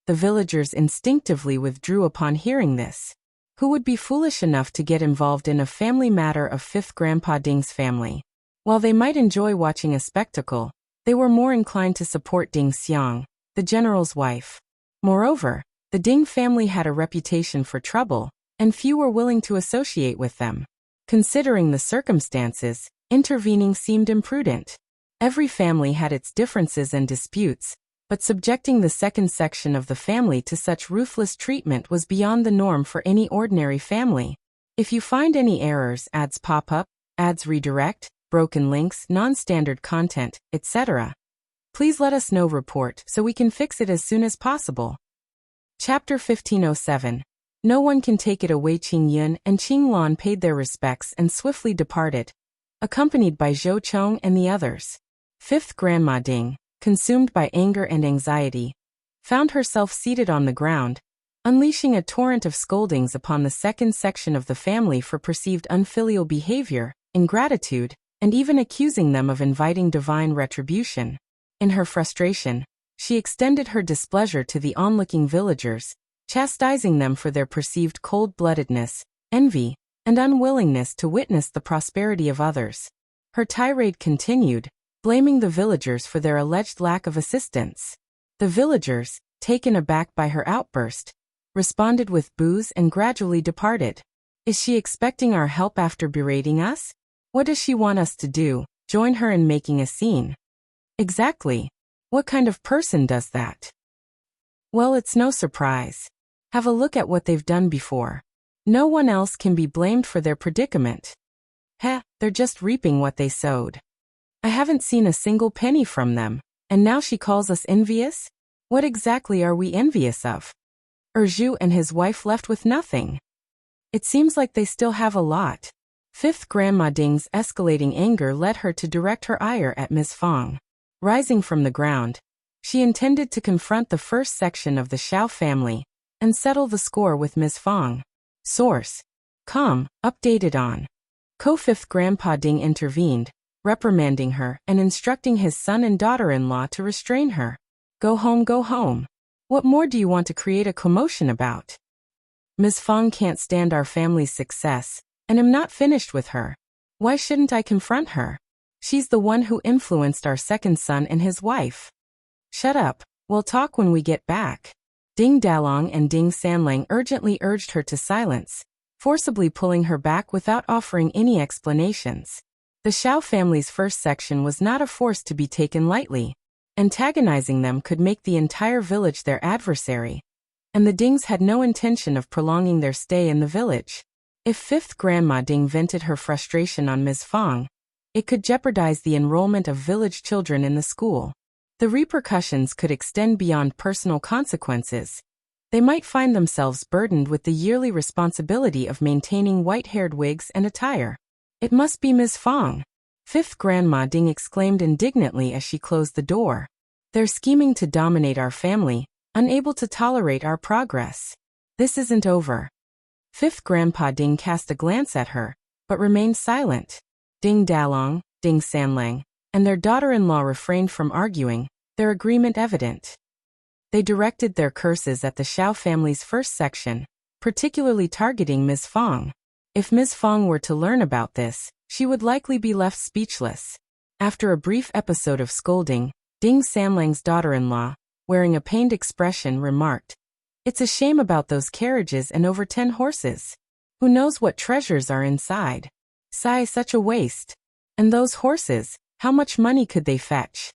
The villagers instinctively withdrew upon hearing this. Who would be foolish enough to get involved in a family matter of fifth Grandpa Ding's family? While they might enjoy watching a spectacle, they were more inclined to support Ding Xiang, the general's wife. Moreover, the Ding family had a reputation for trouble, and few were willing to associate with them. Considering the circumstances, intervening seemed imprudent. Every family had its differences and disputes, but subjecting the second section of the family to such ruthless treatment was beyond the norm for any ordinary family. If you find any errors, ads pop up, ads redirect, broken links, non-standard content, etc., please let us know. Report so we can fix it as soon as possible. Chapter 1507. No one can take it away. Qing Yun and Qing Lan paid their respects and swiftly departed, accompanied by Zhou Chong and the others. Fifth Grandma Ding, consumed by anger and anxiety, found herself seated on the ground, unleashing a torrent of scoldings upon the second section of the family for perceived unfilial behavior, ingratitude, and even accusing them of inviting divine retribution. In her frustration, she extended her displeasure to the onlooking villagers, chastising them for their perceived cold-bloodedness, envy, and unwillingness to witness the prosperity of others. Her tirade continued, blaming the villagers for their alleged lack of assistance. The villagers, taken aback by her outburst, responded with boos and gradually departed. Is she expecting our help after berating us? What does she want us to do, join her in making a scene? Exactly. What kind of person does that? Well, it's no surprise. Have a look at what they've done before. No one else can be blamed for their predicament. They're just reaping what they sowed. I haven't seen a single penny from them, and now she calls us envious? What exactly are we envious of? Erju and his wife left with nothing. It seems like they still have a lot. Fifth Grandma Ding's escalating anger led her to direct her ire at Ms. Fong. Rising from the ground, she intended to confront the first section of the Xiao family and settle the score with Ms. Fong. Source: Com, updated on. Co-fifth Grandpa Ding intervened, reprimanding her and instructing his son and daughter-in-law to restrain her. Go home, go home. What more do you want to create a commotion about? Ms. Fong can't stand our family's success, and I'm not finished with her. Why shouldn't I confront her? She's the one who influenced our second son and his wife. Shut up, we'll talk when we get back. Ding Dalong and Ding Sanlang urgently urged her to silence, forcibly pulling her back without offering any explanations. The Xiao family's first section was not a force to be taken lightly. Antagonizing them could make the entire village their adversary, and the Dings had no intention of prolonging their stay in the village. If fifth Grandma Ding vented her frustration on Ms. Fong, it could jeopardize the enrollment of village children in the school. The repercussions could extend beyond personal consequences. They might find themselves burdened with the yearly responsibility of maintaining white-haired wigs and attire. It must be Ms. Fong. Fifth Grandma Ding exclaimed indignantly as she closed the door. They're scheming to dominate our family, unable to tolerate our progress. This isn't over. Fifth Grandpa Ding cast a glance at her, but remained silent. Ding Dalong, Ding Sanlang, and their daughter-in-law refrained from arguing, their agreement evident. They directed their curses at the Xiao family's first section, particularly targeting Ms. Fong. If Ms. Fong were to learn about this, she would likely be left speechless. After a brief episode of scolding, Ding Sanlang's daughter-in-law, wearing a pained expression, remarked, "It's a shame about those carriages and over 10 horses. Who knows what treasures are inside? Sigh, such a waste. And those horses, how much money could they fetch?"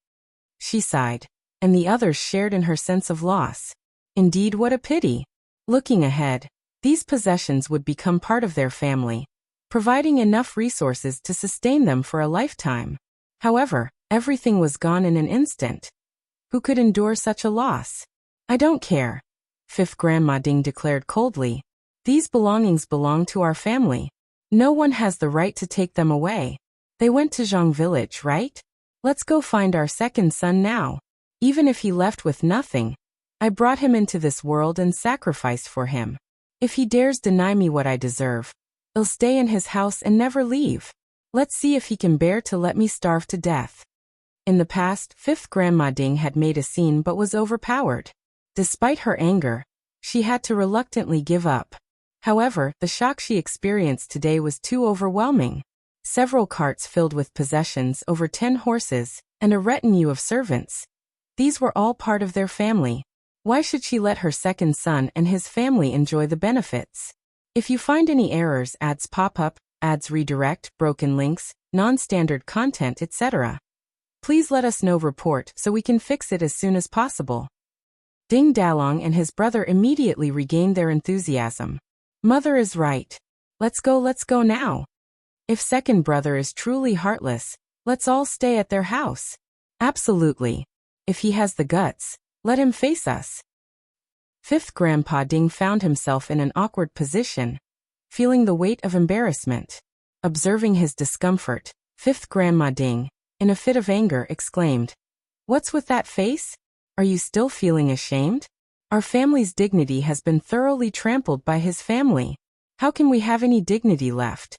She sighed, and the others shared in her sense of loss. Indeed, what a pity. Looking ahead, these possessions would become part of their family, providing enough resources to sustain them for a lifetime. However, everything was gone in an instant. Who could endure such a loss? I don't care. Fifth Grandma Ding declared coldly. These belongings belong to our family. No one has the right to take them away. They went to Zhang village, right? Let's go find our second son now. Even if he left with nothing, I brought him into this world and sacrificed for him. If he dares deny me what I deserve, I'll stay in his house and never leave. Let's see if he can bear to let me starve to death. In the past, Fifth Grandma Ding had made a scene but was overpowered. Despite her anger, she had to reluctantly give up. However, the shock she experienced today was too overwhelming. Several carts filled with possessions, over 10 horses, and a retinue of servants. These were all part of their family. Why should she let her second son and his family enjoy the benefits? If you find any errors, ads pop up, ads redirect, broken links, non-standard content, etc., please let us know. Report so we can fix it as soon as possible. Ding Dalong and his brother immediately regained their enthusiasm. Mother is right. Let's go now. If second brother is truly heartless, let's all stay at their house. Absolutely. If he has the guts, let him face us. Fifth Grandpa Ding found himself in an awkward position, feeling the weight of embarrassment. Observing his discomfort, Fifth Grandma Ding, in a fit of anger, exclaimed, "What's with that face? Are you still feeling ashamed? Our family's dignity has been thoroughly trampled by his family. How can we have any dignity left?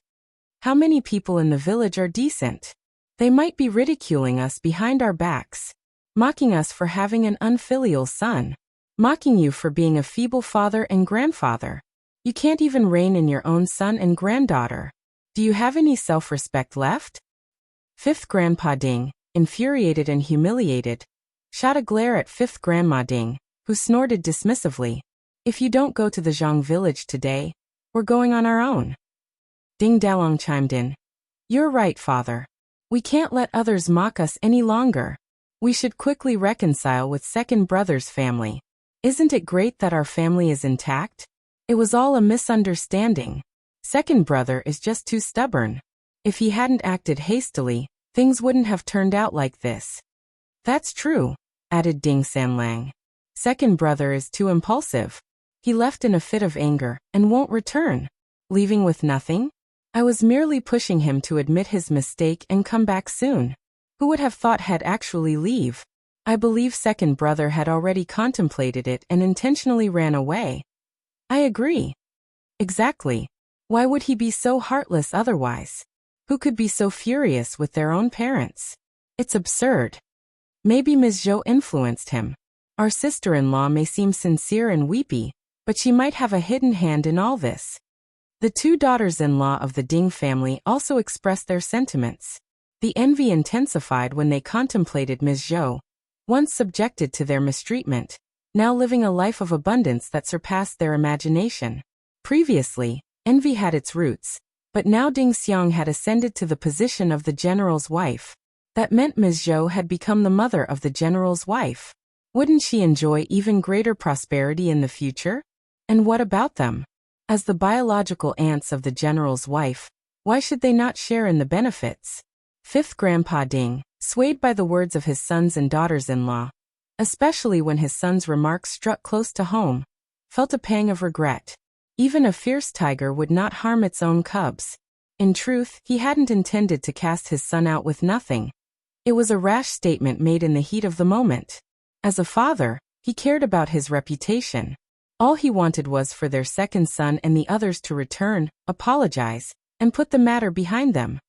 How many people in the village are decent? They might be ridiculing us behind our backs. mocking us for having an unfilial son, mocking you for being a feeble father and grandfather. You can't even rein in your own son and granddaughter. Do you have any self-respect left? Fifth Grandpa Ding, infuriated and humiliated, shot a glare at Fifth Grandma Ding, who snorted dismissively. If you don't go to the Zhang village today, we're going on our own. Ding Dalong chimed in. You're right, father. We can't let others mock us any longer. We should quickly reconcile with second brother's family. Isn't it great that our family is intact? It was all a misunderstanding. Second brother is just too stubborn. If he hadn't acted hastily, things wouldn't have turned out like this. That's true, added Ding Sanlang. Second brother is too impulsive. He left in a fit of anger and won't return. Leaving with nothing? I was merely pushing him to admit his mistake and come back soon. Who would have thought he'd actually leave? I believe second brother had already contemplated it and intentionally ran away. I agree. Exactly. Why would he be so heartless otherwise? Who could be so furious with their own parents? It's absurd. Maybe Ms. Zhou influenced him. Our sister-in-law may seem sincere and weepy, but she might have a hidden hand in all this. The two daughters-in-law of the Ding family also expressed their sentiments. The envy intensified when they contemplated Ms. Zhou, once subjected to their mistreatment, now living a life of abundance that surpassed their imagination. Previously, envy had its roots, but now Ding Xiang had ascended to the position of the general's wife. That meant Ms. Zhou had become the mother of the general's wife. Wouldn't she enjoy even greater prosperity in the future? And what about them? As the biological aunts of the general's wife, why should they not share in the benefits? Fifth Grandpa Ding, swayed by the words of his sons and daughters-in-law, especially when his son's remarks struck close to home, felt a pang of regret. Even a fierce tiger would not harm its own cubs. In truth, he hadn't intended to cast his son out with nothing. It was a rash statement made in the heat of the moment. As a father, he cared about his reputation. All he wanted was for their second son and the others to return, apologize, and put the matter behind them.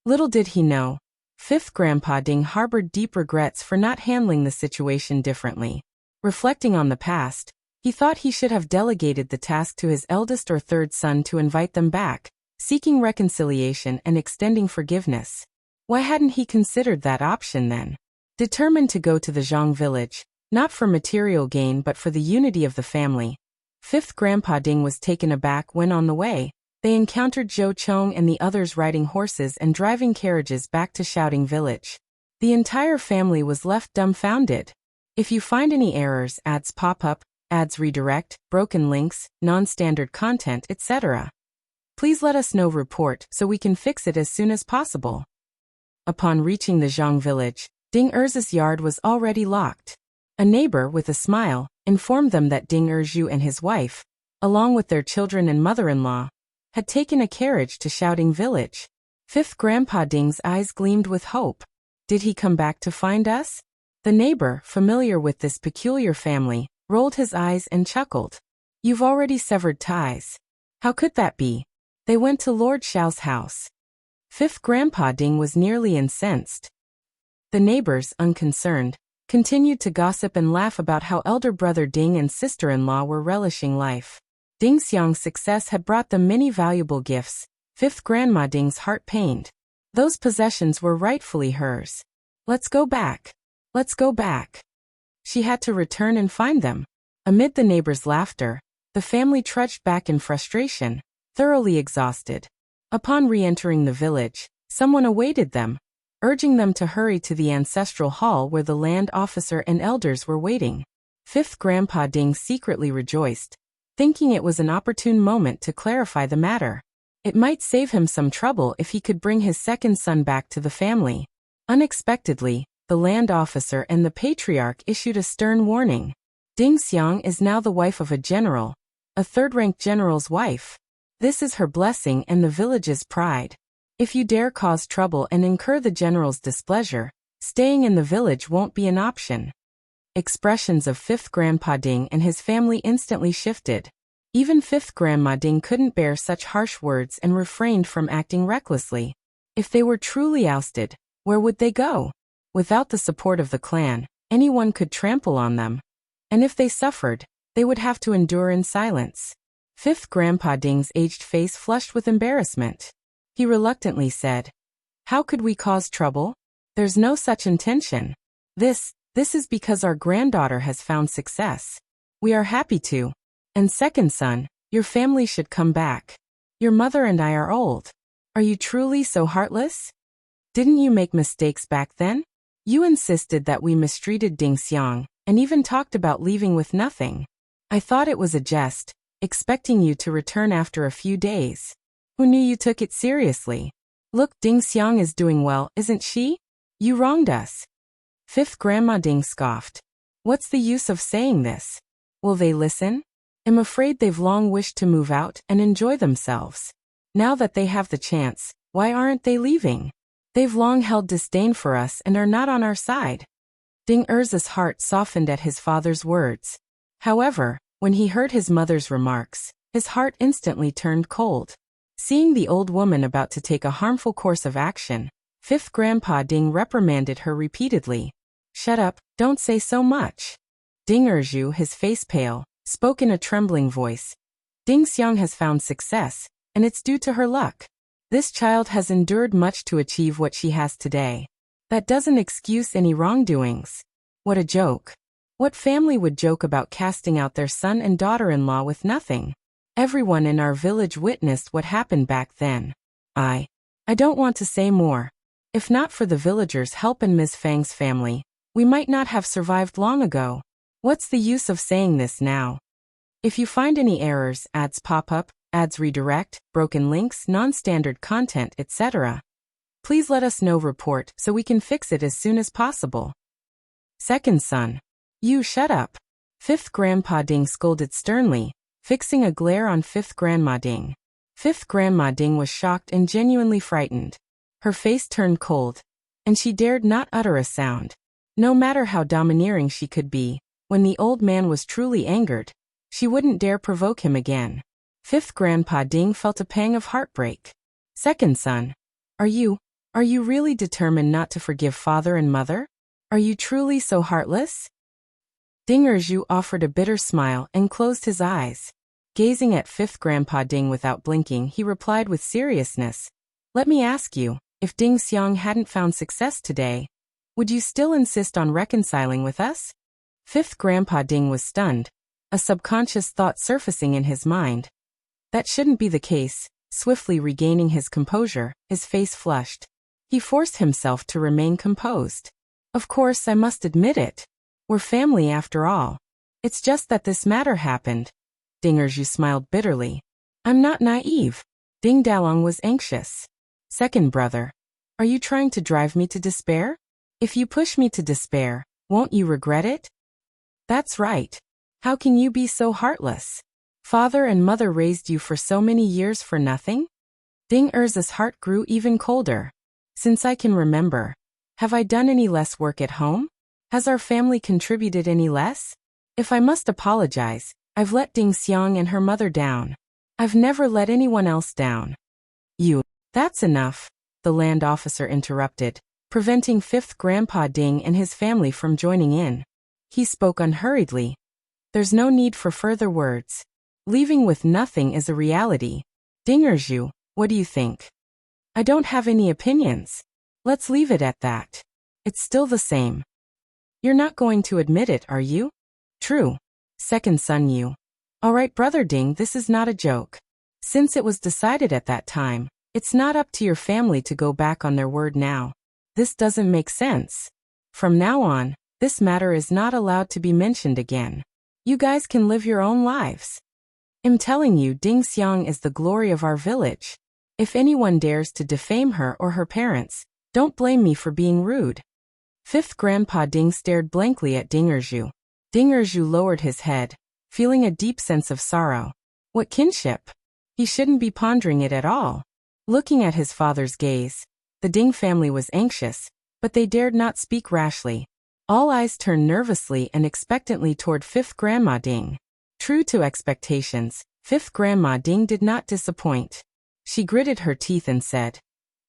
Little did he know, Fifth Grandpa Ding harbored deep regrets for not handling the situation differently. Reflecting on the past, he thought he should have delegated the task to his eldest or third son to invite them back, seeking reconciliation and extending forgiveness. Why hadn't he considered that option then? Determined to go to the Zhang village, not for material gain but for the unity of the family, Fifth Grandpa Ding was taken aback when on the way, they encountered Zhou Chong and the others riding horses and driving carriages back to Shouting Village. The entire family was left dumbfounded. If you find any errors, ads pop up, ads redirect, broken links, non-standard content, etc., please let us know. Report so we can fix it as soon as possible. Upon reaching the Zhang village, Ding Er's yard was already locked. A neighbor, with a smile, informed them that Ding Erzhu and his wife, along with their children and mother-in-law, had taken a carriage to Shouting Village. Fifth Grandpa Ding's eyes gleamed with hope. Did he come back to find us? The neighbor, familiar with this peculiar family, rolled his eyes and chuckled. You've already severed ties. How could that be? They went to Lord Xiao's house. Fifth Grandpa Ding was nearly incensed. The neighbors, unconcerned, continued to gossip and laugh about how elder brother Ding and sister-in-law were relishing life. Ding Xiang's success had brought them many valuable gifts. Fifth Grandma Ding's heart pained. Those possessions were rightfully hers. Let's go back. Let's go back. She had to return and find them. Amid the neighbors' laughter, the family trudged back in frustration, thoroughly exhausted. Upon re-entering the village, someone awaited them, urging them to hurry to the ancestral hall where the land officer and elders were waiting. Fifth Grandpa Ding secretly rejoiced, thinking it was an opportune moment to clarify the matter. It might save him some trouble if he could bring his second son back to the family. Unexpectedly, the land officer and the patriarch issued a stern warning. Ding Xiang is now the wife of a general, a third-rank general's wife. This is her blessing and the village's pride. If you dare cause trouble and incur the general's displeasure, staying in the village won't be an option. Expressions of Fifth Grandpa Ding and his family instantly shifted. Even Fifth Grandma Ding couldn't bear such harsh words and refrained from acting recklessly. If they were truly ousted, where would they go? Without the support of the clan, anyone could trample on them. And if they suffered, they would have to endure in silence. Fifth Grandpa Ding's aged face flushed with embarrassment. He reluctantly said, "How could we cause trouble? There's no such intention. This is because our granddaughter has found success. We are happy to. And second son, your family should come back. Your mother and I are old. Are you truly so heartless? Didn't you make mistakes back then? You insisted that we mistreated Ding Xiang, and even talked about leaving with nothing. I thought it was a jest, expecting you to return after a few days. Who knew you took it seriously? Look, Ding Xiang is doing well, isn't she? You wronged us." Fifth Grandma Ding scoffed. "What's the use of saying this? Will they listen? I'm afraid they've long wished to move out and enjoy themselves. Now that they have the chance, why aren't they leaving? They've long held disdain for us and are not on our side." Ding Erza's heart softened at his father's words. However, when he heard his mother's remarks, his heart instantly turned cold. Seeing the old woman about to take a harmful course of action, Fifth Grandpa Ding reprimanded her repeatedly. "Shut up, don't say so much." Ding Erzu, his face pale, spoke in a trembling voice. "Ding Xiang has found success, and it's due to her luck. This child has endured much to achieve what she has today. That doesn't excuse any wrongdoings. What a joke. What family would joke about casting out their son and daughter-in-law with nothing? Everyone in our village witnessed what happened back then. I don't want to say more. If not for the villagers' help and Ms. Fang's family, we might not have survived long ago. What's the use of saying this now? If you find any errors, ads pop up, ads redirect, broken links, non-standard content, etc., please let us know. Report so we can fix it as soon as possible." Second son. "You shut up." Fifth Grandpa Ding scolded sternly, fixing a glare on Fifth Grandma Ding. Fifth Grandma Ding was shocked and genuinely frightened. Her face turned cold, and she dared not utter a sound. No matter how domineering she could be, when the old man was truly angered, she wouldn't dare provoke him again. Fifth Grandpa Ding felt a pang of heartbreak. "Second son, are you really determined not to forgive father and mother? Are you truly so heartless?" Ding Erzu offered a bitter smile and closed his eyes. Gazing at Fifth Grandpa Ding without blinking, he replied with seriousness, "Let me ask you, if Ding Xiang hadn't found success today, would you still insist on reconciling with us?" Fifth Grandpa Ding was stunned, a subconscious thought surfacing in his mind. That shouldn't be the case. Swiftly regaining his composure, his face flushed. He forced himself to remain composed. "Of course, I must admit it. We're family after all. It's just that this matter happened." Ding Erzu smiled bitterly. "I'm not naive." Ding Dalong was anxious. "Second brother, are you trying to drive me to despair? If you push me to despair, won't you regret it?" "That's right. How can you be so heartless? Father and mother raised you for so many years for nothing?" Ding Erza's heart grew even colder. "Since I can remember, have I done any less work at home? Has our family contributed any less? If I must apologize, I've let Ding Xiang and her mother down. I've never let anyone else down." "That's enough," the land officer interrupted, preventing Fifth Grandpa Ding and his family from joining in. He spoke unhurriedly. "There's no need for further words. Leaving with nothing is a reality. Ding Erzu, what do you think?" "I don't have any opinions. Let's leave it at that. It's still the same." "You're not going to admit it, are you?" "True. Second son you. All right, brother Ding, this is not a joke. Since it was decided at that time, it's not up to your family to go back on their word now. This doesn't make sense. From now on, this matter is not allowed to be mentioned again. You guys can live your own lives. I'm telling you, Ding Xiang is the glory of our village. If anyone dares to defame her or her parents, don't blame me for being rude." Fifth Grandpa Ding stared blankly at Ding Erzu. Ding Erzu lowered his head, feeling a deep sense of sorrow. What kinship? He shouldn't be pondering it at all. Looking at his father's gaze, the Ding family was anxious, but they dared not speak rashly. All eyes turned nervously and expectantly toward Fifth Grandma Ding. True to expectations, Fifth Grandma Ding did not disappoint. She gritted her teeth and said,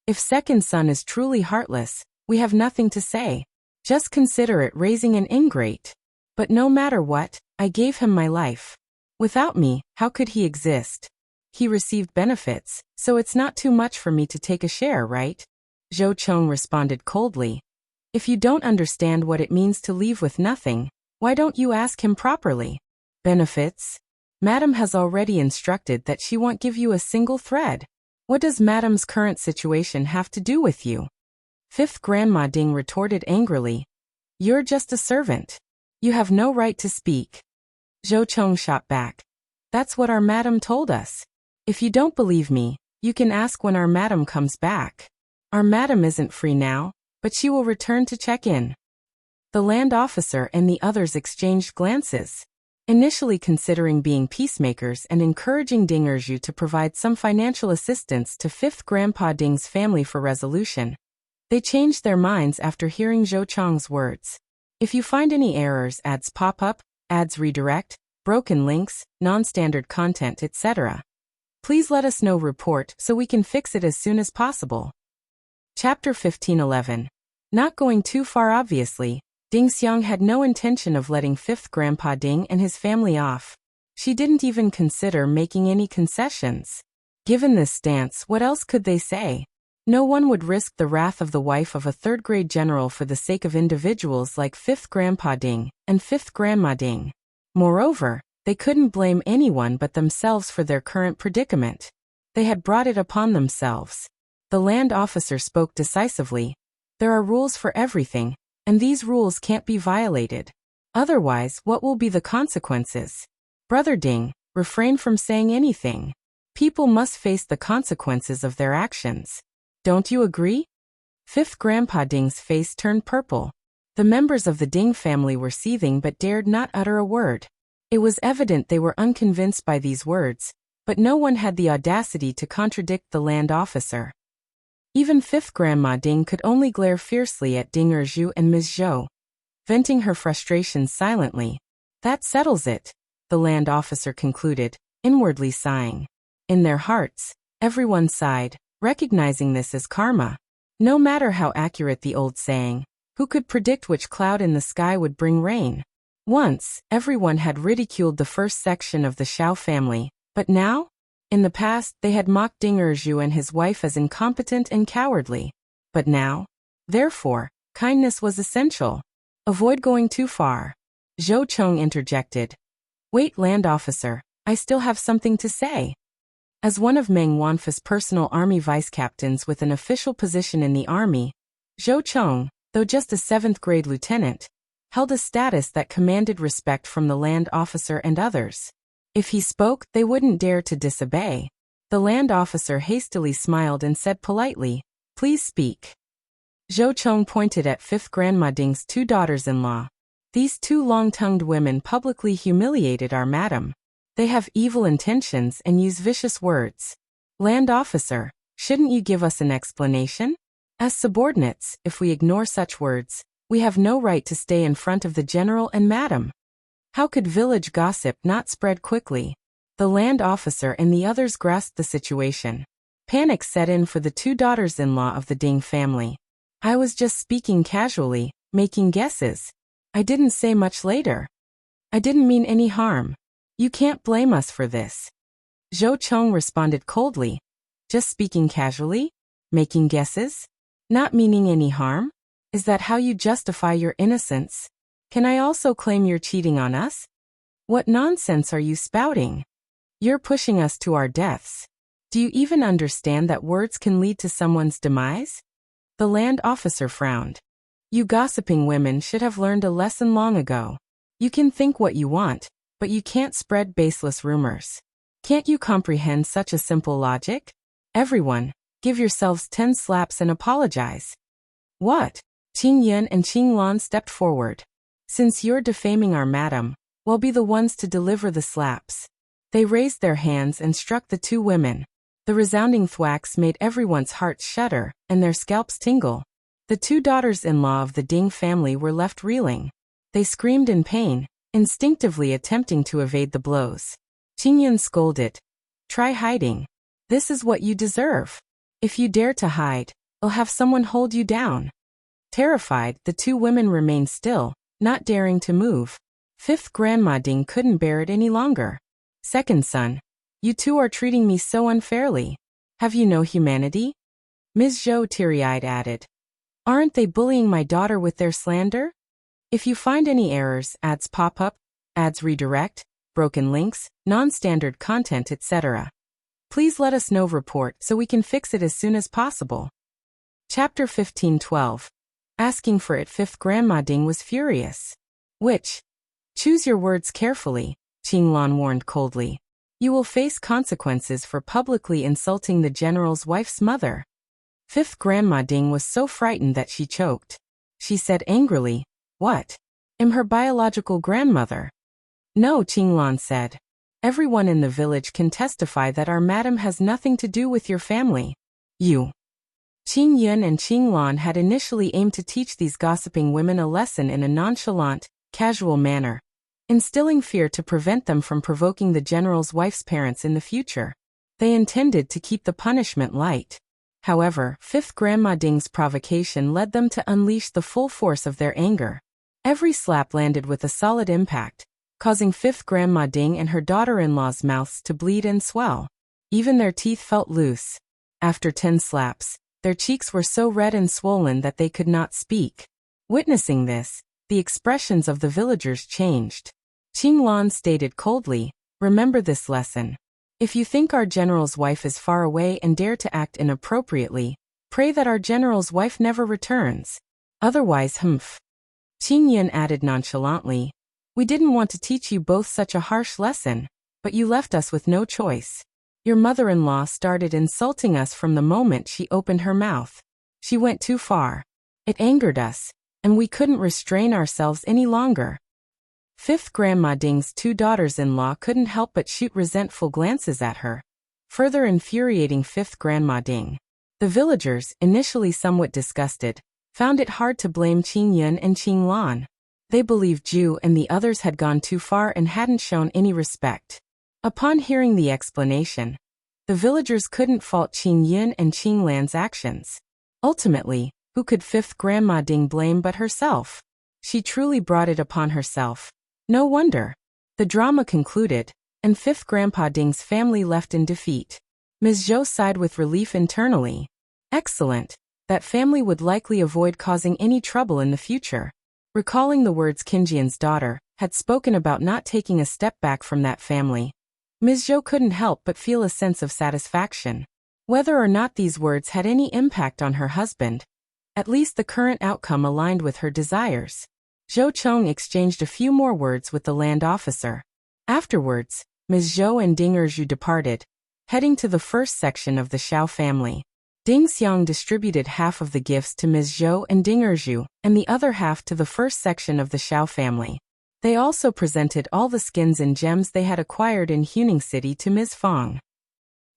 "If second son is truly heartless, we have nothing to say. Just consider it raising an ingrate. But no matter what, I gave him my life. Without me, how could he exist? He received benefits, so it's not too much for me to take a share, right? Zhou Chong responded coldly. If you don't understand what it means to leave with nothing, why don't you ask him properly? Benefits? Madam has already instructed that she won't give you a single thread. What does Madam's current situation have to do with you? Fifth Grandma Ding retorted angrily. You're just a servant. You have no right to speak. Zhou Chong shot back. That's what our madam told us. If you don't believe me, you can ask when our madam comes back. Our madam isn't free now, but she will return to check in. The land officer and the others exchanged glances. Initially considering being peacemakers and encouraging Ding Erju to provide some financial assistance to Fifth Grandpa Ding's family for resolution, they changed their minds after hearing Zhou Chong's words. If you find any errors, ads pop up, ads redirect, broken links, non-standard content, etc., please let us know report so we can fix it as soon as possible. Chapter 1511. Not going too far obviously, Ding Xiang had no intention of letting Fifth Grandpa Ding and his family off. She didn't even consider making any concessions. Given this stance, what else could they say? No one would risk the wrath of the wife of a third-grade general for the sake of individuals like Fifth Grandpa Ding and Fifth Grandma Ding. Moreover, they couldn't blame anyone but themselves for their current predicament. They had brought it upon themselves. The land officer spoke decisively. There are rules for everything, and these rules can't be violated. Otherwise, what will be the consequences? Brother Ding, refrain from saying anything. People must face the consequences of their actions. Don't you agree? Fifth Grandpa Ding's face turned purple. The members of the Ding family were seething but dared not utter a word. It was evident they were unconvinced by these words, but no one had the audacity to contradict the land officer. Even Fifth Grandma Ding could only glare fiercely at Ding Erju and Ms. Zhou, venting her frustrations silently. That settles it, the land officer concluded, inwardly sighing. In their hearts, everyone sighed, recognizing this as karma. No matter how accurate the old saying, who could predict which cloud in the sky would bring rain? Once, everyone had ridiculed the first section of the Xiao family, but now? In the past, they had mocked Ding Erju and his wife as incompetent and cowardly. But now? Therefore, kindness was essential. Avoid going too far. Zhou Chong interjected. Wait, land officer, I still have something to say. As one of Meng Wanfa's personal army vice-captains with an official position in the army, Zhou Chong, though just a 7th-grade lieutenant, held a status that commanded respect from the land officer and others. If he spoke, they wouldn't dare to disobey. The land officer hastily smiled and said politely, Please speak. Zhou Chong pointed at Fifth Grandma Ding's 2 daughters-in-law. These 2 long-tongued women publicly humiliated our madam. They have evil intentions and use vicious words. Land officer, shouldn't you give us an explanation? As subordinates, if we ignore such words, we have no right to stay in front of the general and madam. How could village gossip not spread quickly? The land officer and the others grasped the situation. Panic set in for the 2 daughters-in-law of the Ding family. I was just speaking casually, making guesses. I didn't say much later. I didn't mean any harm. You can't blame us for this. Zhou Chong responded coldly. Just speaking casually? Making guesses? Not meaning any harm? Is that how you justify your innocence? Can I also claim you're cheating on us? What nonsense are you spouting? You're pushing us to our deaths. Do you even understand that words can lead to someone's demise? The land officer frowned. You gossiping women should have learned a lesson long ago. You can think what you want, but you can't spread baseless rumors. Can't you comprehend such a simple logic? Everyone, give yourselves 10 slaps and apologize. What? Qing Yun and Qing Lan stepped forward. Since you're defaming our madam, we'll be the ones to deliver the slaps. They raised their hands and struck the 2 women. The resounding thwacks made everyone's hearts shudder and their scalps tingle. The 2 daughters-in-law of the Ding family were left reeling. They screamed in pain, instinctively attempting to evade the blows. Qing Yun scolded. Try hiding. This is what you deserve. If you dare to hide, I'll have someone hold you down. Terrified, the two women remained still, not daring to move. Fifth Grandma Ding couldn't bear it any longer. Second son, you two are treating me so unfairly. Have you no humanity? Ms. Zhou teary-eyed added. Aren't they bullying my daughter with their slander? If you find any errors, ads pop up, ads redirect, broken links, non-standard content, etc., please let us know. Report so we can fix it as soon as possible. Chapter 15:12. Asking for it. Fifth Grandma Ding was furious. Which? Choose your words carefully, Qinglan warned coldly. You will face consequences for publicly insulting the general's wife's mother. Fifth Grandma Ding was so frightened that she choked. She said angrily, What? Am her biological grandmother? No, Qinglan said. Everyone in the village can testify that our madam has nothing to do with your family. You. Qing Yun and Qinglan had initially aimed to teach these gossiping women a lesson in a nonchalant, casual manner, instilling fear to prevent them from provoking the general's wife's parents in the future. They intended to keep the punishment light. However, Fifth Grandma Ding's provocation led them to unleash the full force of their anger. Every slap landed with a solid impact, causing Fifth Grandma Ding and her daughter-in-law's mouths to bleed and swell. Even their teeth felt loose. After 10 slaps, their cheeks were so red and swollen that they could not speak. Witnessing this, the expressions of the villagers changed. Qinglan stated coldly, Remember this lesson. If you think our general's wife is far away and dare to act inappropriately, pray that our general's wife never returns. Otherwise, humph. Qing Yun added nonchalantly, We didn't want to teach you both such a harsh lesson, but you left us with no choice. Your mother-in-law started insulting us from the moment she opened her mouth. She went too far. It angered us, and we couldn't restrain ourselves any longer. Fifth Grandma Ding's two daughters-in-law couldn't help but shoot resentful glances at her, further infuriating Fifth Grandma Ding. The villagers, initially somewhat disgusted, found it hard to blame Qing Yun and Qing Lan. They believed Zhu and the others had gone too far and hadn't shown any respect. Upon hearing the explanation, the villagers couldn't fault Qing Yun and Qing Lan's actions. Ultimately, who could Fifth Grandma Ding blame but herself? She truly brought it upon herself. No wonder. The drama concluded, and Fifth Grandpa Ding's family left in defeat. Ms. Zhou sighed with relief internally. Excellent. That family would likely avoid causing any trouble in the future. Recalling the words Qinjian's daughter had spoken about not taking a step back from that family, Ms. Zhou couldn't help but feel a sense of satisfaction. Whether or not these words had any impact on her husband, at least the current outcome aligned with her desires. Zhou Chong exchanged a few more words with the land officer. Afterwards, Ms. Zhou and Ding Erzhu departed, heading to the first section of the Xiao family. Ding Xiang distributed half of the gifts to Ms. Zhou and Ding Erzhu, and the other half to the first section of the Xiao family. They also presented all the skins and gems they had acquired in Huning City to Ms. Fong.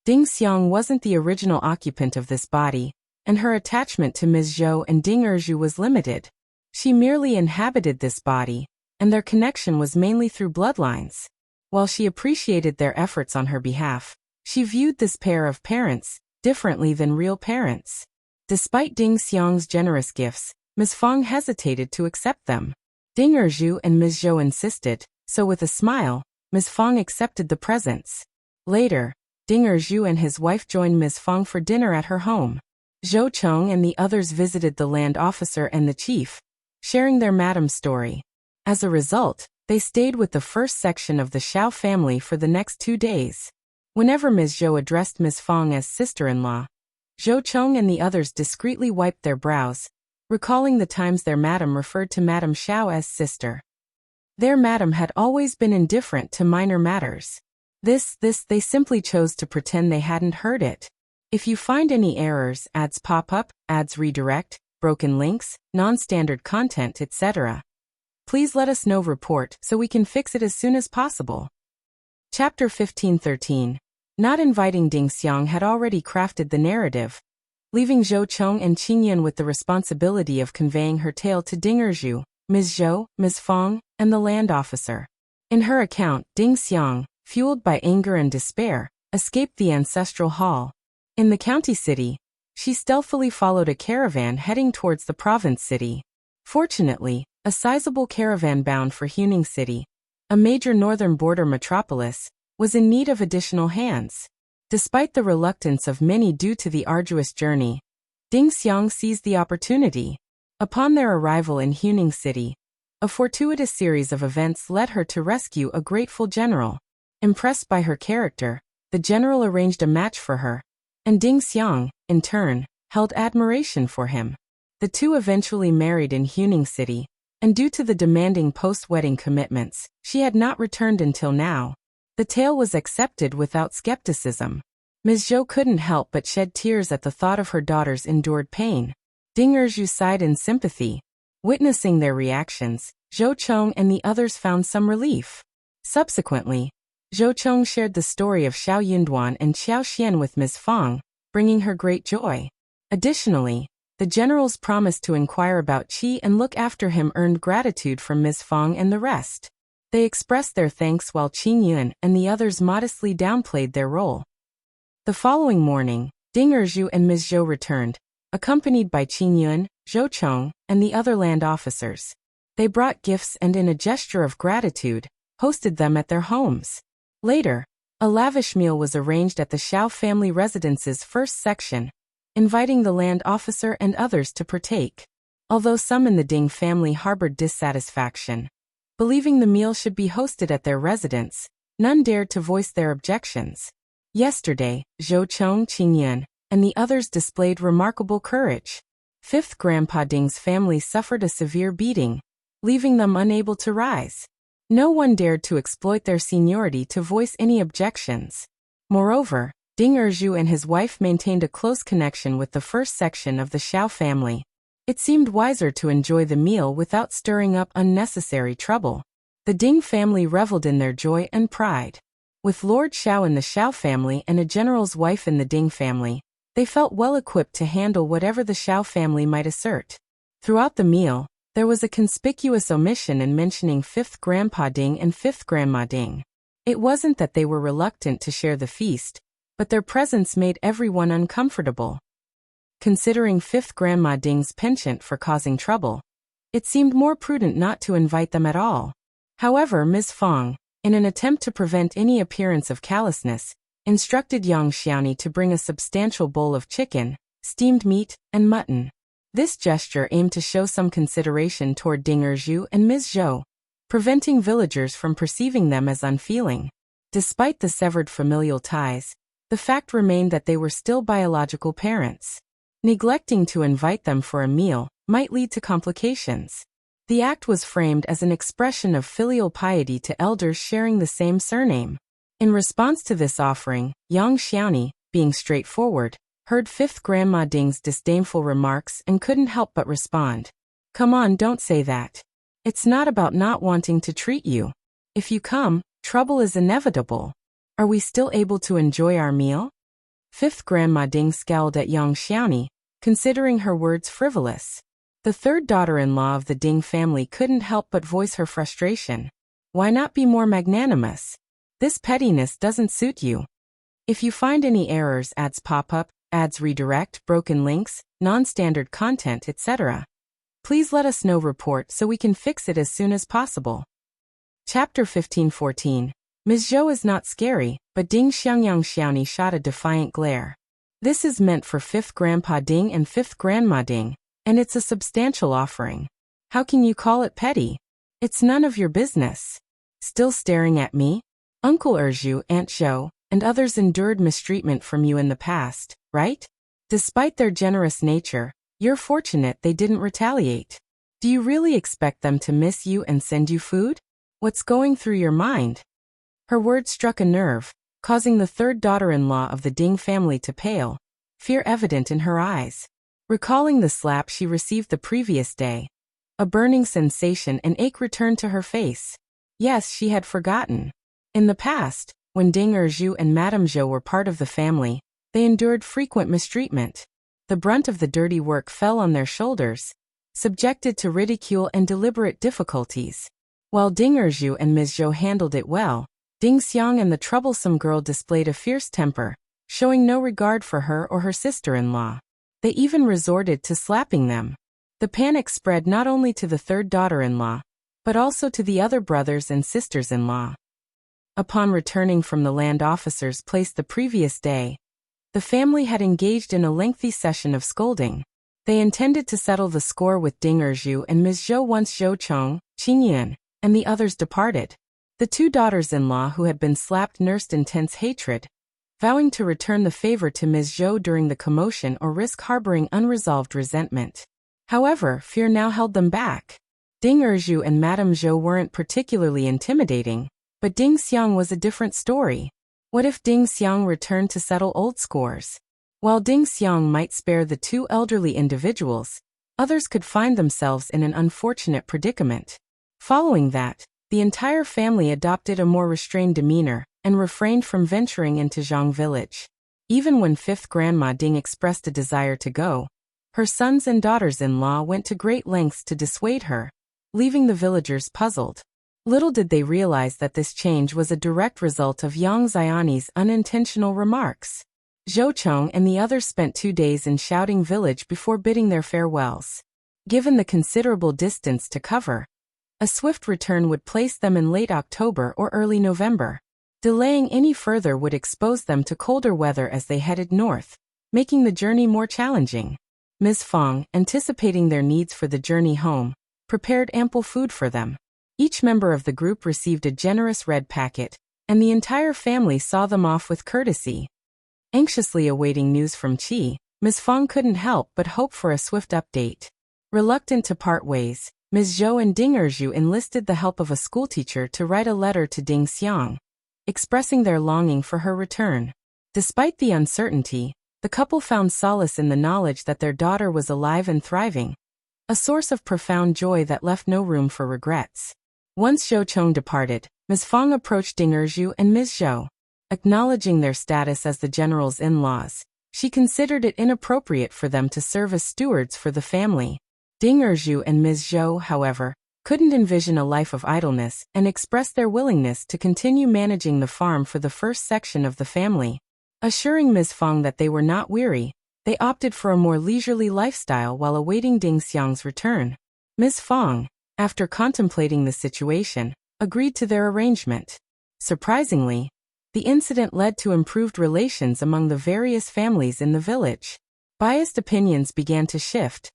Ding Xiang wasn't the original occupant of this body, and her attachment to Ms. Zhou and Ding Erzhu was limited. She merely inhabited this body, and their connection was mainly through bloodlines. While she appreciated their efforts on her behalf, she viewed this pair of parents differently than real parents. Despite Ding Xiang's generous gifts, Ms. Fong hesitated to accept them. Ding Erzhu and Ms. Zhou insisted, so with a smile, Ms. Fong accepted the presents. Later, Ding Erzhu and his wife joined Ms. Fong for dinner at her home. Zhou Chong and the others visited the land officer and the chief, sharing their madam's story. As a result, they stayed with the first section of the Xiao family for the next 2 days. Whenever Ms. Zhou addressed Ms. Fong as sister-in-law, Zhou Chong and the others discreetly wiped their brows, recalling the times their madam referred to Madame Xiao as sister. Their madam had always been indifferent to minor matters. They simply chose to pretend they hadn't heard it. If you find any errors, ads pop up, ads redirect, broken links, non-standard content, etc., please let us know. Report so we can fix it as soon as possible. Chapter 15:13. Not inviting Ding Xiang had already crafted the narrative, leaving Zhou Chong and Qing Yun with the responsibility of conveying her tale to Ding Erzhu, Ms. Zhou, Ms. Fong, and the land officer. In her account, Ding Xiang, fueled by anger and despair, escaped the ancestral hall. In the county city, She stealthily followed a caravan heading towards the province city. Fortunately, a sizable caravan bound for Huning City, a major northern border metropolis, was in need of additional hands. Despite the reluctance of many due to the arduous journey, Ding Xiang seized the opportunity. Upon their arrival in Huning City, a fortuitous series of events led her to rescue a grateful general. Impressed by her character, the general arranged a match for her, and Ding Xiang, in turn, held admiration for him. The two eventually married in Huning City, and due to the demanding post-wedding commitments, she had not returned until now. The tale was accepted without skepticism. Ms. Zhou couldn't help but shed tears at the thought of her daughter's endured pain. Ding Erju sighed in sympathy. Witnessing their reactions, Zhou Chong and the others found some relief. Subsequently, Zhou Chong shared the story of Xiao Yunduan and Xiao Xian with Ms. Fang, bringing her great joy. Additionally, the generals promised to inquire about Qi and look after him earned gratitude from Ms. Fang and the rest. They expressed their thanks while Qin Yuan and the others modestly downplayed their role. The following morning, Ding Erju and Ms. Zhou returned, accompanied by Qin Yuan, Zhou Chong, and the other land officers. They brought gifts and in a gesture of gratitude, hosted them at their homes. Later, a lavish meal was arranged at the Xiao family residence's first section, inviting the land officer and others to partake. Although some in the Ding family harbored dissatisfaction, believing the meal should be hosted at their residence, none dared to voice their objections. Yesterday, Zhou Chong, Qin Yuan, and the others displayed remarkable courage. Fifth Grandpa Ding's family suffered a severe beating, leaving them unable to rise. No one dared to exploit their seniority to voice any objections. Moreover, Ding Erju and his wife maintained a close connection with the first section of the Xiao family. It seemed wiser to enjoy the meal without stirring up unnecessary trouble. The Ding family reveled in their joy and pride. With Lord Xiao in the Xiao family and a general's wife in the Ding family, they felt well equipped to handle whatever the Xiao family might assert. Throughout the meal, there was a conspicuous omission in mentioning Fifth Grandpa Ding and Fifth Grandma Ding. It wasn't that they were reluctant to share the feast, but their presence made everyone uncomfortable. Considering Fifth Grandma Ding's penchant for causing trouble, it seemed more prudent not to invite them at all. However, Ms. Fang, in an attempt to prevent any appearance of callousness, instructed Yang Xiaoni to bring a substantial bowl of chicken, steamed meat, and mutton. This gesture aimed to show some consideration toward Ding Erju and Ms. Zhou, preventing villagers from perceiving them as unfeeling. Despite the severed familial ties, the fact remained that they were still biological parents. Neglecting to invite them for a meal might lead to complications. The act was framed as an expression of filial piety to elders sharing the same surname. In response to this offering, Yang Xiaoni, being straightforward, heard Fifth Grandma Ding's disdainful remarks and couldn't help but respond. "Come on, don't say that. It's not about not wanting to treat you. If you come, trouble is inevitable. Are we still able to enjoy our meal?" Fifth Grandma Ding scowled at Yang Xiaoni, considering her words frivolous. The third daughter-in-law of the Ding family couldn't help but voice her frustration. "Why not be more magnanimous? This pettiness doesn't suit you. If you find any errors, ads pop up, ads redirect, broken links, non-standard content, etc., please let us know. Report so we can fix it as soon as possible." Chapter 15:14. Ms. Zhou is not scary, but Ding Xiangyang Xiaoni shot a defiant glare. "This is meant for Fifth Grandpa Ding and Fifth Grandma Ding, and it's a substantial offering. How can you call it petty? It's none of your business." Still staring at me? Uncle Erju, Aunt Zhou, and others endured mistreatment from you in the past, right? Despite their generous nature, you're fortunate they didn't retaliate. Do you really expect them to miss you and send you food? What's going through your mind? Her words struck a nerve, causing the third daughter-in-law of the Ding family to pale, fear evident in her eyes. Recalling the slap she received the previous day, a burning sensation and ache returned to her face. Yes, she had forgotten. In the past, when Ding Erju and Madame Zhou were part of the family, they endured frequent mistreatment. The brunt of the dirty work fell on their shoulders, subjected to ridicule and deliberate difficulties. While Ding Erju and Ms. Zhou handled it well, Ding Xiang and the troublesome girl displayed a fierce temper, showing no regard for her or her sister-in-law. They even resorted to slapping them. The panic spread not only to the third daughter-in-law, but also to the other brothers and sisters-in-law. Upon returning from the land officer's place the previous day, the family had engaged in a lengthy session of scolding. They intended to settle the score with Ding Erju and Ms. Zhou once Zhou Chong, Qing Yun, and the others departed. The two daughters-in-law who had been slapped nursed intense hatred, vowing to return the favor to Ms. Zhou during the commotion or risk harboring unresolved resentment. However, fear now held them back. Ding Erju and Madame Zhou weren't particularly intimidating, but Ding Xiang was a different story. What if Ding Xiang returned to settle old scores? While Ding Xiang might spare the two elderly individuals, others could find themselves in an unfortunate predicament. Following that, the entire family adopted a more restrained demeanor and refrained from venturing into Zhang village. Even when fifth grandma Ding expressed a desire to go, her sons and daughters-in-law went to great lengths to dissuade her, leaving the villagers puzzled. Little did they realize that this change was a direct result of Yang Xiani's unintentional remarks. Zhou Chong and the others spent 2 days in Shouting Village before bidding their farewells. Given the considerable distance to cover, a swift return would place them in late October or early November. Delaying any further would expose them to colder weather as they headed north, making the journey more challenging. Ms. Fong, anticipating their needs for the journey home, prepared ample food for them. Each member of the group received a generous red packet, and the entire family saw them off with courtesy. Anxiously awaiting news from Qi, Ms. Fong couldn't help but hope for a swift update. Reluctant to part ways, Ms. Zhou and Ding Erju enlisted the help of a schoolteacher to write a letter to Ding Xiang, expressing their longing for her return. Despite the uncertainty, the couple found solace in the knowledge that their daughter was alive and thriving, a source of profound joy that left no room for regrets. Once Zhou Chong departed, Ms. Fong approached Ding Erju and Ms. Zhou. Acknowledging their status as the general's in-laws, she considered it inappropriate for them to serve as stewards for the family. Ding Erju and Ms. Zhou, however, couldn't envision a life of idleness and expressed their willingness to continue managing the farm for the first section of the family. Assuring Ms. Fong that they were not weary, they opted for a more leisurely lifestyle while awaiting Ding Xiang's return. Ms. Fong, after contemplating the situation, agreed to their arrangement. Surprisingly, the incident led to improved relations among the various families in the village. Biased opinions began to shift,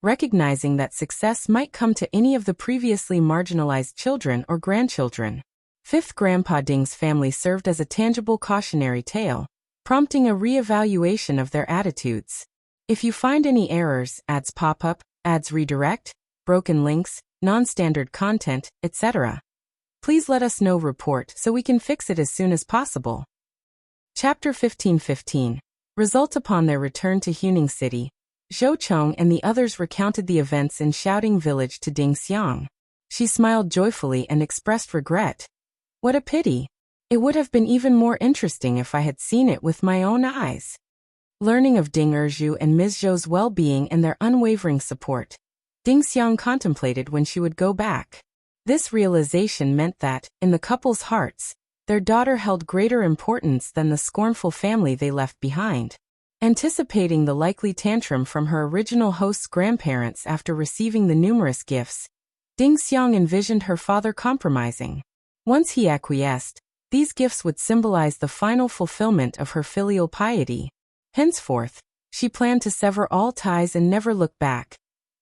recognizing that success might come to any of the previously marginalized children or grandchildren. Fifth Grandpa Ding's family served as a tangible cautionary tale, prompting a re-evaluation of their attitudes. If you find any errors, ads pop up, ads redirect, broken links, non-standard content, etc., please let us know. Report so we can fix it as soon as possible. Chapter 15:15. Result. Upon their return to Huning City, Zhou Chong and the others recounted the events in Shouting Village to Ding Xiang. She smiled joyfully and expressed regret. What a pity. It would have been even more interesting if I had seen it with my own eyes. Learning of Ding Erju and Ms. Zhou's well-being and their unwavering support, Ding Xiang contemplated when she would go back. This realization meant that, in the couple's hearts, their daughter held greater importance than the scornful family they left behind. Anticipating the likely tantrum from her original host's grandparents after receiving the numerous gifts, Ding Xiang envisioned her father compromising. Once he acquiesced, these gifts would symbolize the final fulfillment of her filial piety. Henceforth, she planned to sever all ties and never look back,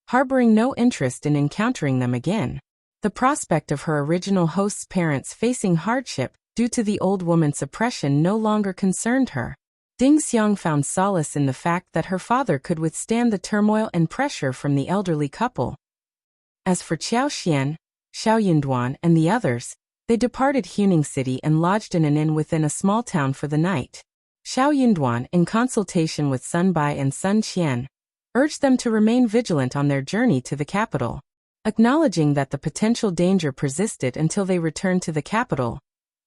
harboring no interest in encountering them again. The prospect of her original host's parents facing hardship due to the old woman's oppression no longer concerned her. Ding Xiang found solace in the fact that her father could withstand the turmoil and pressure from the elderly couple. As for Qiao Xian, Xiao Yunduan, and the others, they departed Huning City and lodged in an inn within a small town for the night. Xiao Yunduan, in consultation with Sun Bai and Sun Qian, urged them to remain vigilant on their journey to the capital. Acknowledging that the potential danger persisted until they returned to the capital,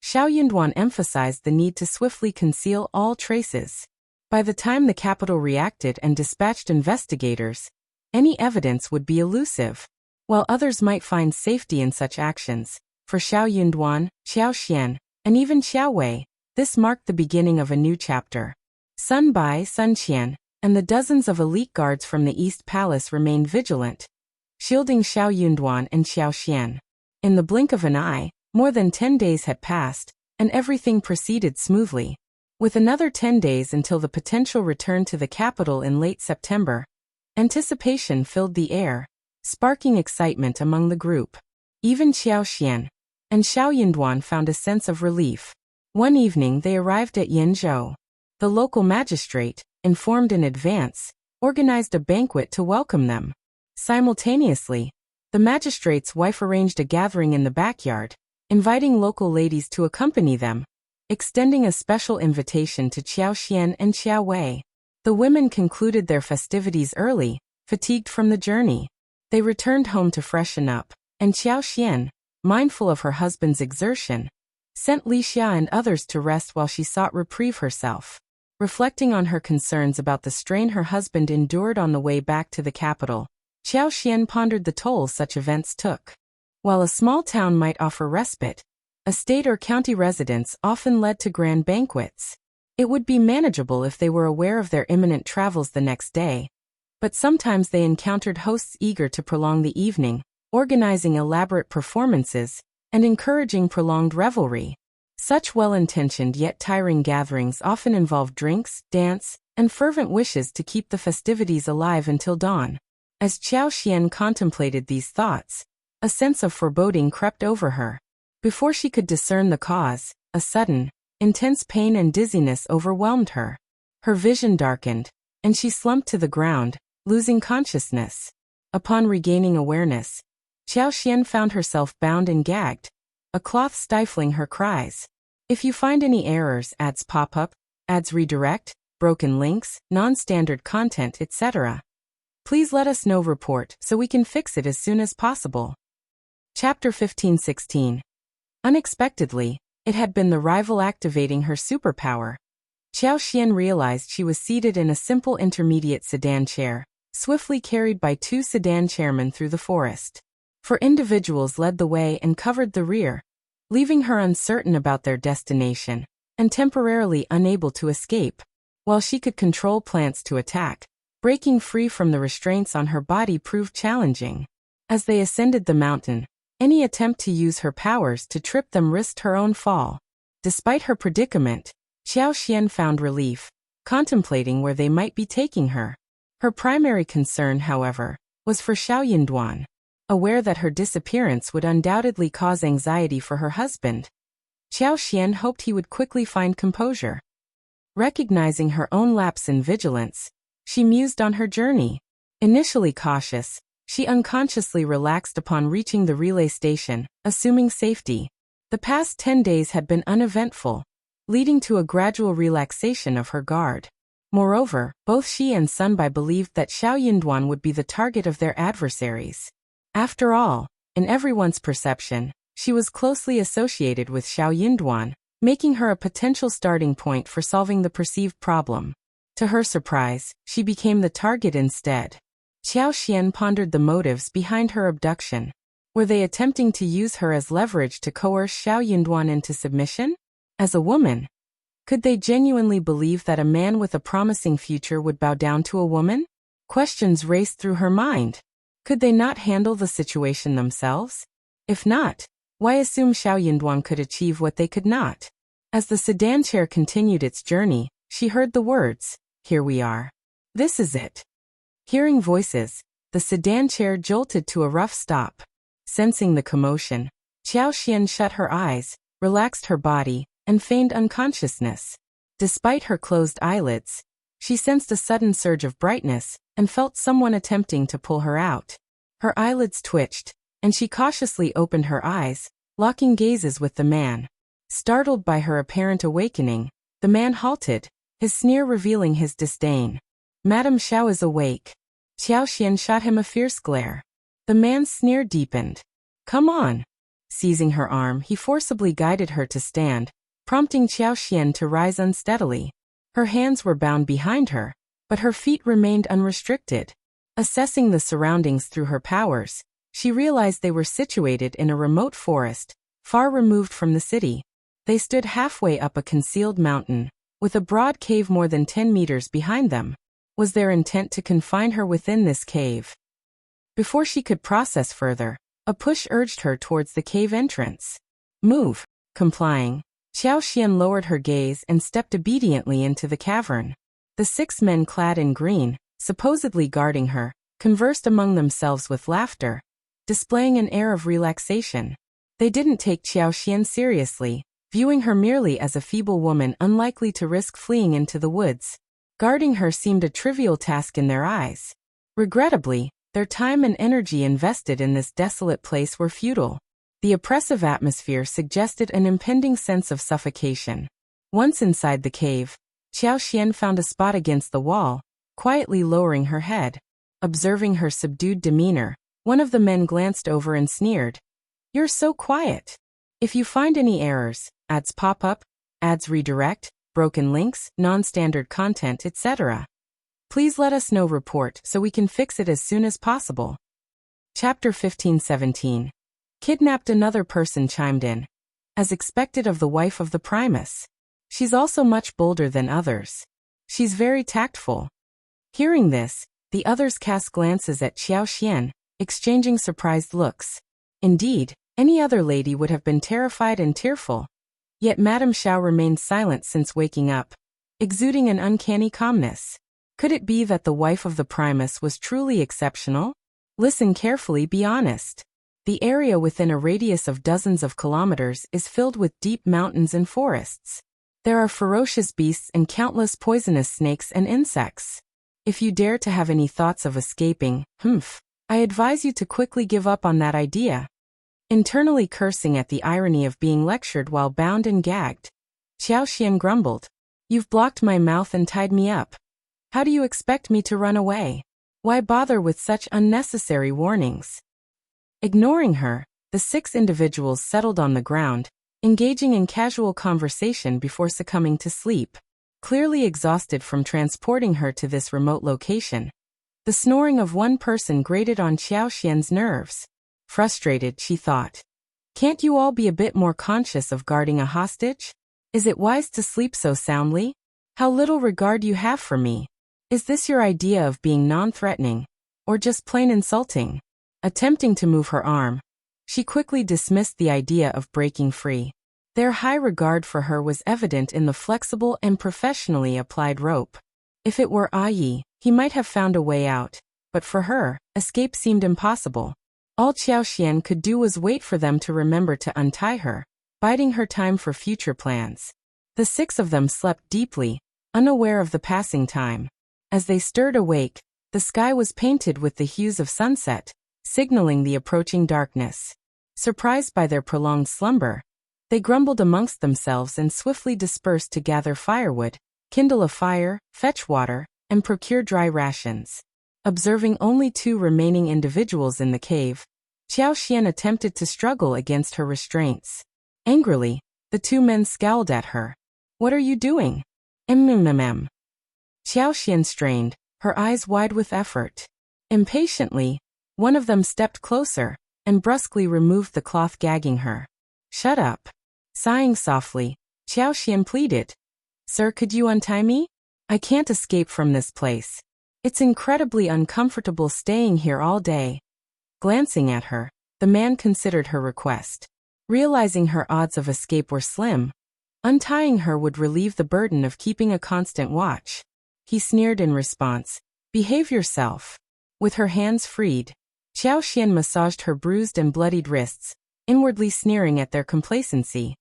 Xiao Yunduan emphasized the need to swiftly conceal all traces. By the time the capital reacted and dispatched investigators, any evidence would be elusive. While others might find safety in such actions, for Xiao Yunduan, Qiao Xian, and even Xiao Wei, this marked the beginning of a new chapter. Sun Bai, Sun Qian, and the dozens of elite guards from the East Palace remained vigilant, shielding Xiao Yunduan and Xiao Xian. In the blink of an eye, more than 10 days had passed, and everything proceeded smoothly. With another 10 days until the potential return to the capital in late September, anticipation filled the air, sparking excitement among the group. Even Xiao Xian and Xiao Yunduan found a sense of relief. One evening they arrived at Yenzhou. The local magistrate, informed in advance, organized a banquet to welcome them. Simultaneously, the magistrate's wife arranged a gathering in the backyard, inviting local ladies to accompany them, extending a special invitation to Qiao Xian and Qiao Wei. The women concluded their festivities early, fatigued from the journey. They returned home to freshen up, and Qiao Xian, mindful of her husband's exertion, sent Li Xia and others to rest while she sought reprieve herself. Reflecting on her concerns about the strain her husband endured on the way back to the capital, Qiao Xian pondered the toll such events took. While a small town might offer respite, a state or county residence often led to grand banquets. It would be manageable if they were aware of their imminent travels the next day, but sometimes they encountered hosts eager to prolong the evening, organizing elaborate performances and encouraging prolonged revelry. Such well-intentioned yet tiring gatherings often involved drinks, dance, and fervent wishes to keep the festivities alive until dawn. As Qiao Xian contemplated these thoughts, a sense of foreboding crept over her. Before she could discern the cause, a sudden, intense pain and dizziness overwhelmed her. Her vision darkened, and she slumped to the ground, losing consciousness. Upon regaining awareness, Qiao Xian found herself bound and gagged, a cloth stifling her cries. If you find any errors, ads pop up, ads redirect, broken links, non-standard content, etc., please let us know. Report so we can fix it as soon as possible. Chapter 15-16. Unexpectedly, it had been the rival activating her superpower. Qiao Xian realized she was seated in a simple intermediate sedan chair, swiftly carried by two sedan chairmen through the forest. Four individuals led the way and covered the rear, leaving her uncertain about their destination and temporarily unable to escape. While she could control plants to attack, breaking free from the restraints on her body proved challenging. As they ascended the mountain, any attempt to use her powers to trip them risked her own fall. Despite her predicament, Qiao Xian found relief, contemplating where they might be taking her. Her primary concern, however, was for Xiao Yunduan. Aware that her disappearance would undoubtedly cause anxiety for her husband, Qiao Xian hoped he would quickly find composure. Recognizing her own lapse in vigilance, she mused on her journey. Initially cautious, she unconsciously relaxed upon reaching the relay station, assuming safety. The past 10 days had been uneventful, leading to a gradual relaxation of her guard. Moreover, both she and Sunbai believed that Xiao Yunduan would be the target of their adversaries. After all, in everyone's perception, she was closely associated with Xiao Yunduan, making her a potential starting point for solving the perceived problem. To her surprise, she became the target instead. Qiao Xian pondered the motives behind her abduction. Were they attempting to use her as leverage to coerce Xiao Yunduan into submission? As a woman, could they genuinely believe that a man with a promising future would bow down to a woman? Questions raced through her mind. Could they not handle the situation themselves? If not, why assume Xiao Yunduan could achieve what they could not? As the sedan chair continued its journey, she heard the words, "Here we are. This is it." Hearing voices, the sedan chair jolted to a rough stop. Sensing the commotion, Qiao Xian shut her eyes, relaxed her body, and feigned unconsciousness. Despite her closed eyelids, she sensed a sudden surge of brightness and felt someone attempting to pull her out. Her eyelids twitched, and she cautiously opened her eyes, locking gazes with the man. Startled by her apparent awakening, the man halted, his sneer revealing his disdain. "Madame Xiao is awake." Qiao Xian shot him a fierce glare. The man's sneer deepened. "Come on." Seizing her arm, he forcibly guided her to stand, prompting Qiao Xian to rise unsteadily. Her hands were bound behind her, but her feet remained unrestricted. Assessing the surroundings through her powers, she realized they were situated in a remote forest, far removed from the city. They stood halfway up a concealed mountain, with a broad cave more than 10 meters behind them. Was their intent to confine her within this cave? Before she could process further, a push urged her towards the cave entrance. Move. Complying, Xiao Xian lowered her gaze and stepped obediently into the cavern. The 6 men clad in green, supposedly guarding her, conversed among themselves with laughter, displaying an air of relaxation. They didn't take Xiao Xian seriously, viewing her merely as a feeble woman unlikely to risk fleeing into the woods. Guarding her seemed a trivial task in their eyes. Regrettably, their time and energy invested in this desolate place were futile. The oppressive atmosphere suggested an impending sense of suffocation. Once inside the cave, Xiao Xian found a spot against the wall, quietly lowering her head. Observing her subdued demeanor, one of the men glanced over and sneered. "You're so quiet. If you find any errors, ads pop up, ads redirect, broken links, non-standard content, etc. please let us know. Report so we can fix it as soon as possible." Chapter 15-17. Kidnapped. Another person chimed in. As expected of the wife of the Primus. She's also much bolder than others. She's very tactful. Hearing this, the others cast glances at Xiao Xian, exchanging surprised looks. Indeed, any other lady would have been terrified and tearful. Yet Madame Xiao remained silent since waking up, exuding an uncanny calmness. Could it be that the wife of the Primus was truly exceptional? Listen carefully, be honest. The area within a radius of dozens of kilometers is filled with deep mountains and forests. There are ferocious beasts and countless poisonous snakes and insects. If you dare to have any thoughts of escaping, I advise you to quickly give up on that idea. Internally cursing at the irony of being lectured while bound and gagged, Xiao Xian grumbled. "You've blocked my mouth and tied me up. How do you expect me to run away? Why bother with such unnecessary warnings?" Ignoring her, the 6 individuals settled on the ground, engaging in casual conversation before succumbing to sleep. Clearly exhausted from transporting her to this remote location, the snoring of one person grated on Xiao Xian's nerves. Frustrated, she thought. Can't you all be a bit more conscious of guarding a hostage? Is it wise to sleep so soundly? How little regard you have for me. Is this your idea of being non-threatening, or just plain insulting? Attempting to move her arm, she quickly dismissed the idea of breaking free. Their high regard for her was evident in the flexible and professionally applied rope. If it were Yi, he might have found a way out, but for her, escape seemed impossible. All Xiao Xian could do was wait for them to remember to untie her, biding her time for future plans. The 6 of them slept deeply, unaware of the passing time. As they stirred awake, the sky was painted with the hues of sunset, signaling the approaching darkness. Surprised by their prolonged slumber, they grumbled amongst themselves and swiftly dispersed to gather firewood, kindle a fire, fetch water, and procure dry rations. Observing only 2 remaining individuals in the cave, Xiao Xian attempted to struggle against her restraints. Angrily, the 2 men scowled at her. "What are you doing?" Xiao Xian strained, her eyes wide with effort. Impatiently, one of them stepped closer, and brusquely removed the cloth gagging her. "Shut up." Sighing softly, Xiao Xian pleaded. "Sir, could you untie me? I can't escape from this place. It's incredibly uncomfortable staying here all day." Glancing at her, the man considered her request. Realizing her odds of escape were slim, untying her would relieve the burden of keeping a constant watch. He sneered in response. "Behave yourself." With her hands freed, Xiao Xian massaged her bruised and bloodied wrists, inwardly sneering at their complacency.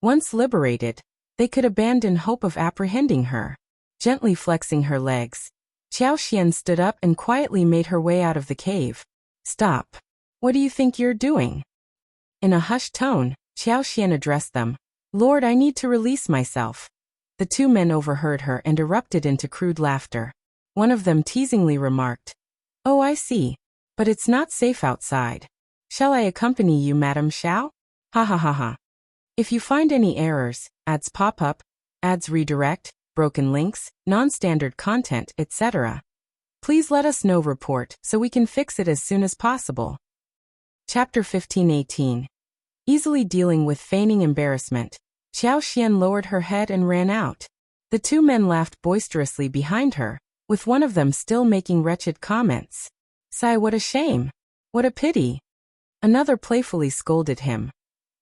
Once liberated, they could abandon hope of apprehending her. Gently flexing her legs, Xiao Xian stood up and quietly made her way out of the cave. "Stop. What do you think you're doing?" In a hushed tone, Xiao Xian addressed them. "Lord, I need to release myself." The 2 men overheard her and erupted into crude laughter. One of them teasingly remarked, "Oh, I see. But it's not safe outside. Shall I accompany you, Madame Xiao? Ha ha ha ha. If you find any errors, ads pop up, ads redirect, broken links, non-standard content, etc. please let us know. Report so we can fix it as soon as possible." Chapter 15-18. Easily dealing with feigning embarrassment, Xiao Xian lowered her head and ran out. The 2 men laughed boisterously behind her, with one of them still making wretched comments. "Sigh, what a shame. What a pity." Another playfully scolded him.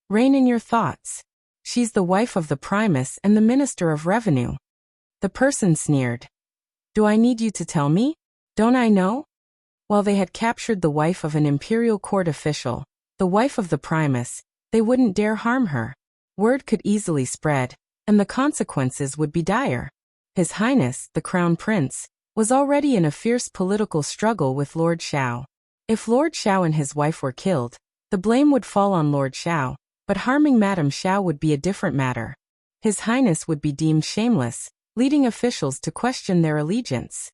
"Rein in your thoughts. She's the wife of the Primus and the Minister of Revenue." The person sneered. "Do I need you to tell me? Don't I know?" While they had captured the wife of an imperial court official, the wife of the Primus, they wouldn't dare harm her. Word could easily spread, and the consequences would be dire. His Highness, the Crown Prince, was already in a fierce political struggle with Lord Xiao. If Lord Xiao and his wife were killed, the blame would fall on Lord Xiao, but harming Madame Xiao would be a different matter. His Highness would be deemed shameless, leading officials to question their allegiance.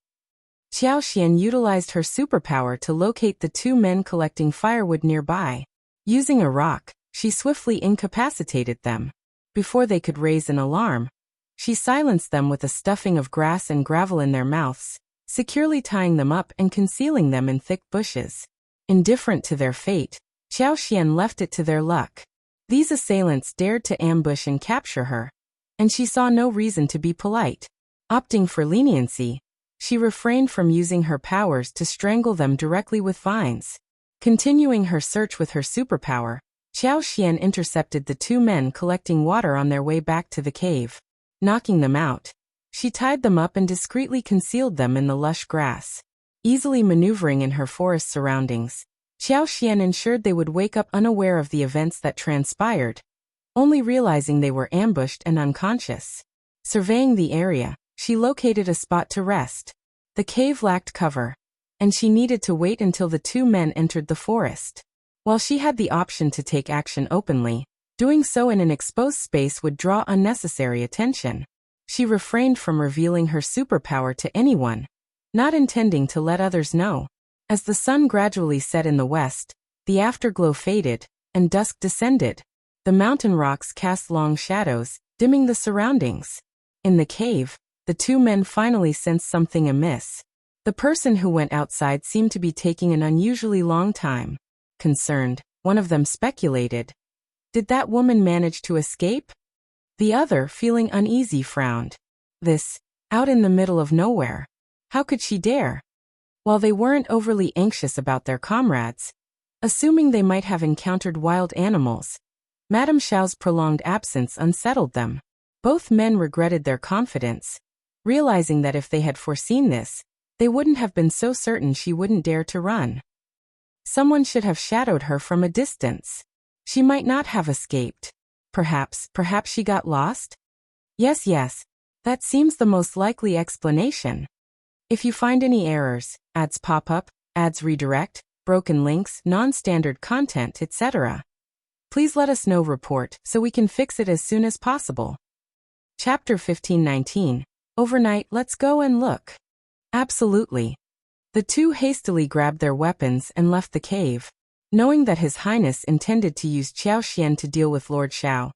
Xiao Xian utilized her superpower to locate the two men collecting firewood nearby. Using a rock, she swiftly incapacitated them. Before they could raise an alarm, she silenced them with a stuffing of grass and gravel in their mouths, securely tying them up and concealing them in thick bushes. Indifferent to their fate, Xiao Xian left it to their luck. These assailants dared to ambush and capture her, and she saw no reason to be polite. Opting for leniency, she refrained from using her powers to strangle them directly with vines. Continuing her search with her superpower, Xiao Xian intercepted the two men collecting water on their way back to the cave. Knocking them out, she tied them up and discreetly concealed them in the lush grass. Easily maneuvering in her forest surroundings, Xiao Xian ensured they would wake up unaware of the events that transpired, only realizing they were ambushed and unconscious. Surveying the area, she located a spot to rest. The cave lacked cover, and she needed to wait until the two men entered the forest. While she had the option to take action openly, doing so in an exposed space would draw unnecessary attention. She refrained from revealing her superpower to anyone, not intending to let others know. As the sun gradually set in the west, the afterglow faded, and dusk descended. The mountain rocks cast long shadows, dimming the surroundings. In the cave, the two men finally sensed something amiss. The person who went outside seemed to be taking an unusually long time. Concerned, one of them speculated, "Did that woman manage to escape?" The other, feeling uneasy, frowned. "This, out in the middle of nowhere. How could she dare?" While they weren't overly anxious about their comrades, assuming they might have encountered wild animals, Madame Xiao's prolonged absence unsettled them. Both men regretted their confidence, realizing that if they had foreseen this, they wouldn't have been so certain she wouldn't dare to run. Someone should have shadowed her from a distance. She might not have escaped. Perhaps she got lost? Yes, that seems the most likely explanation. If you find any errors, ads pop up, ads redirect, broken links, non-standard content, etc., please let us know. Report so we can fix it as soon as possible. Chapter 1519. Overnight, let's go and look. Absolutely. The two hastily grabbed their weapons and left the cave, knowing that His Highness intended to use Xiao Xian to deal with Lord Xiao.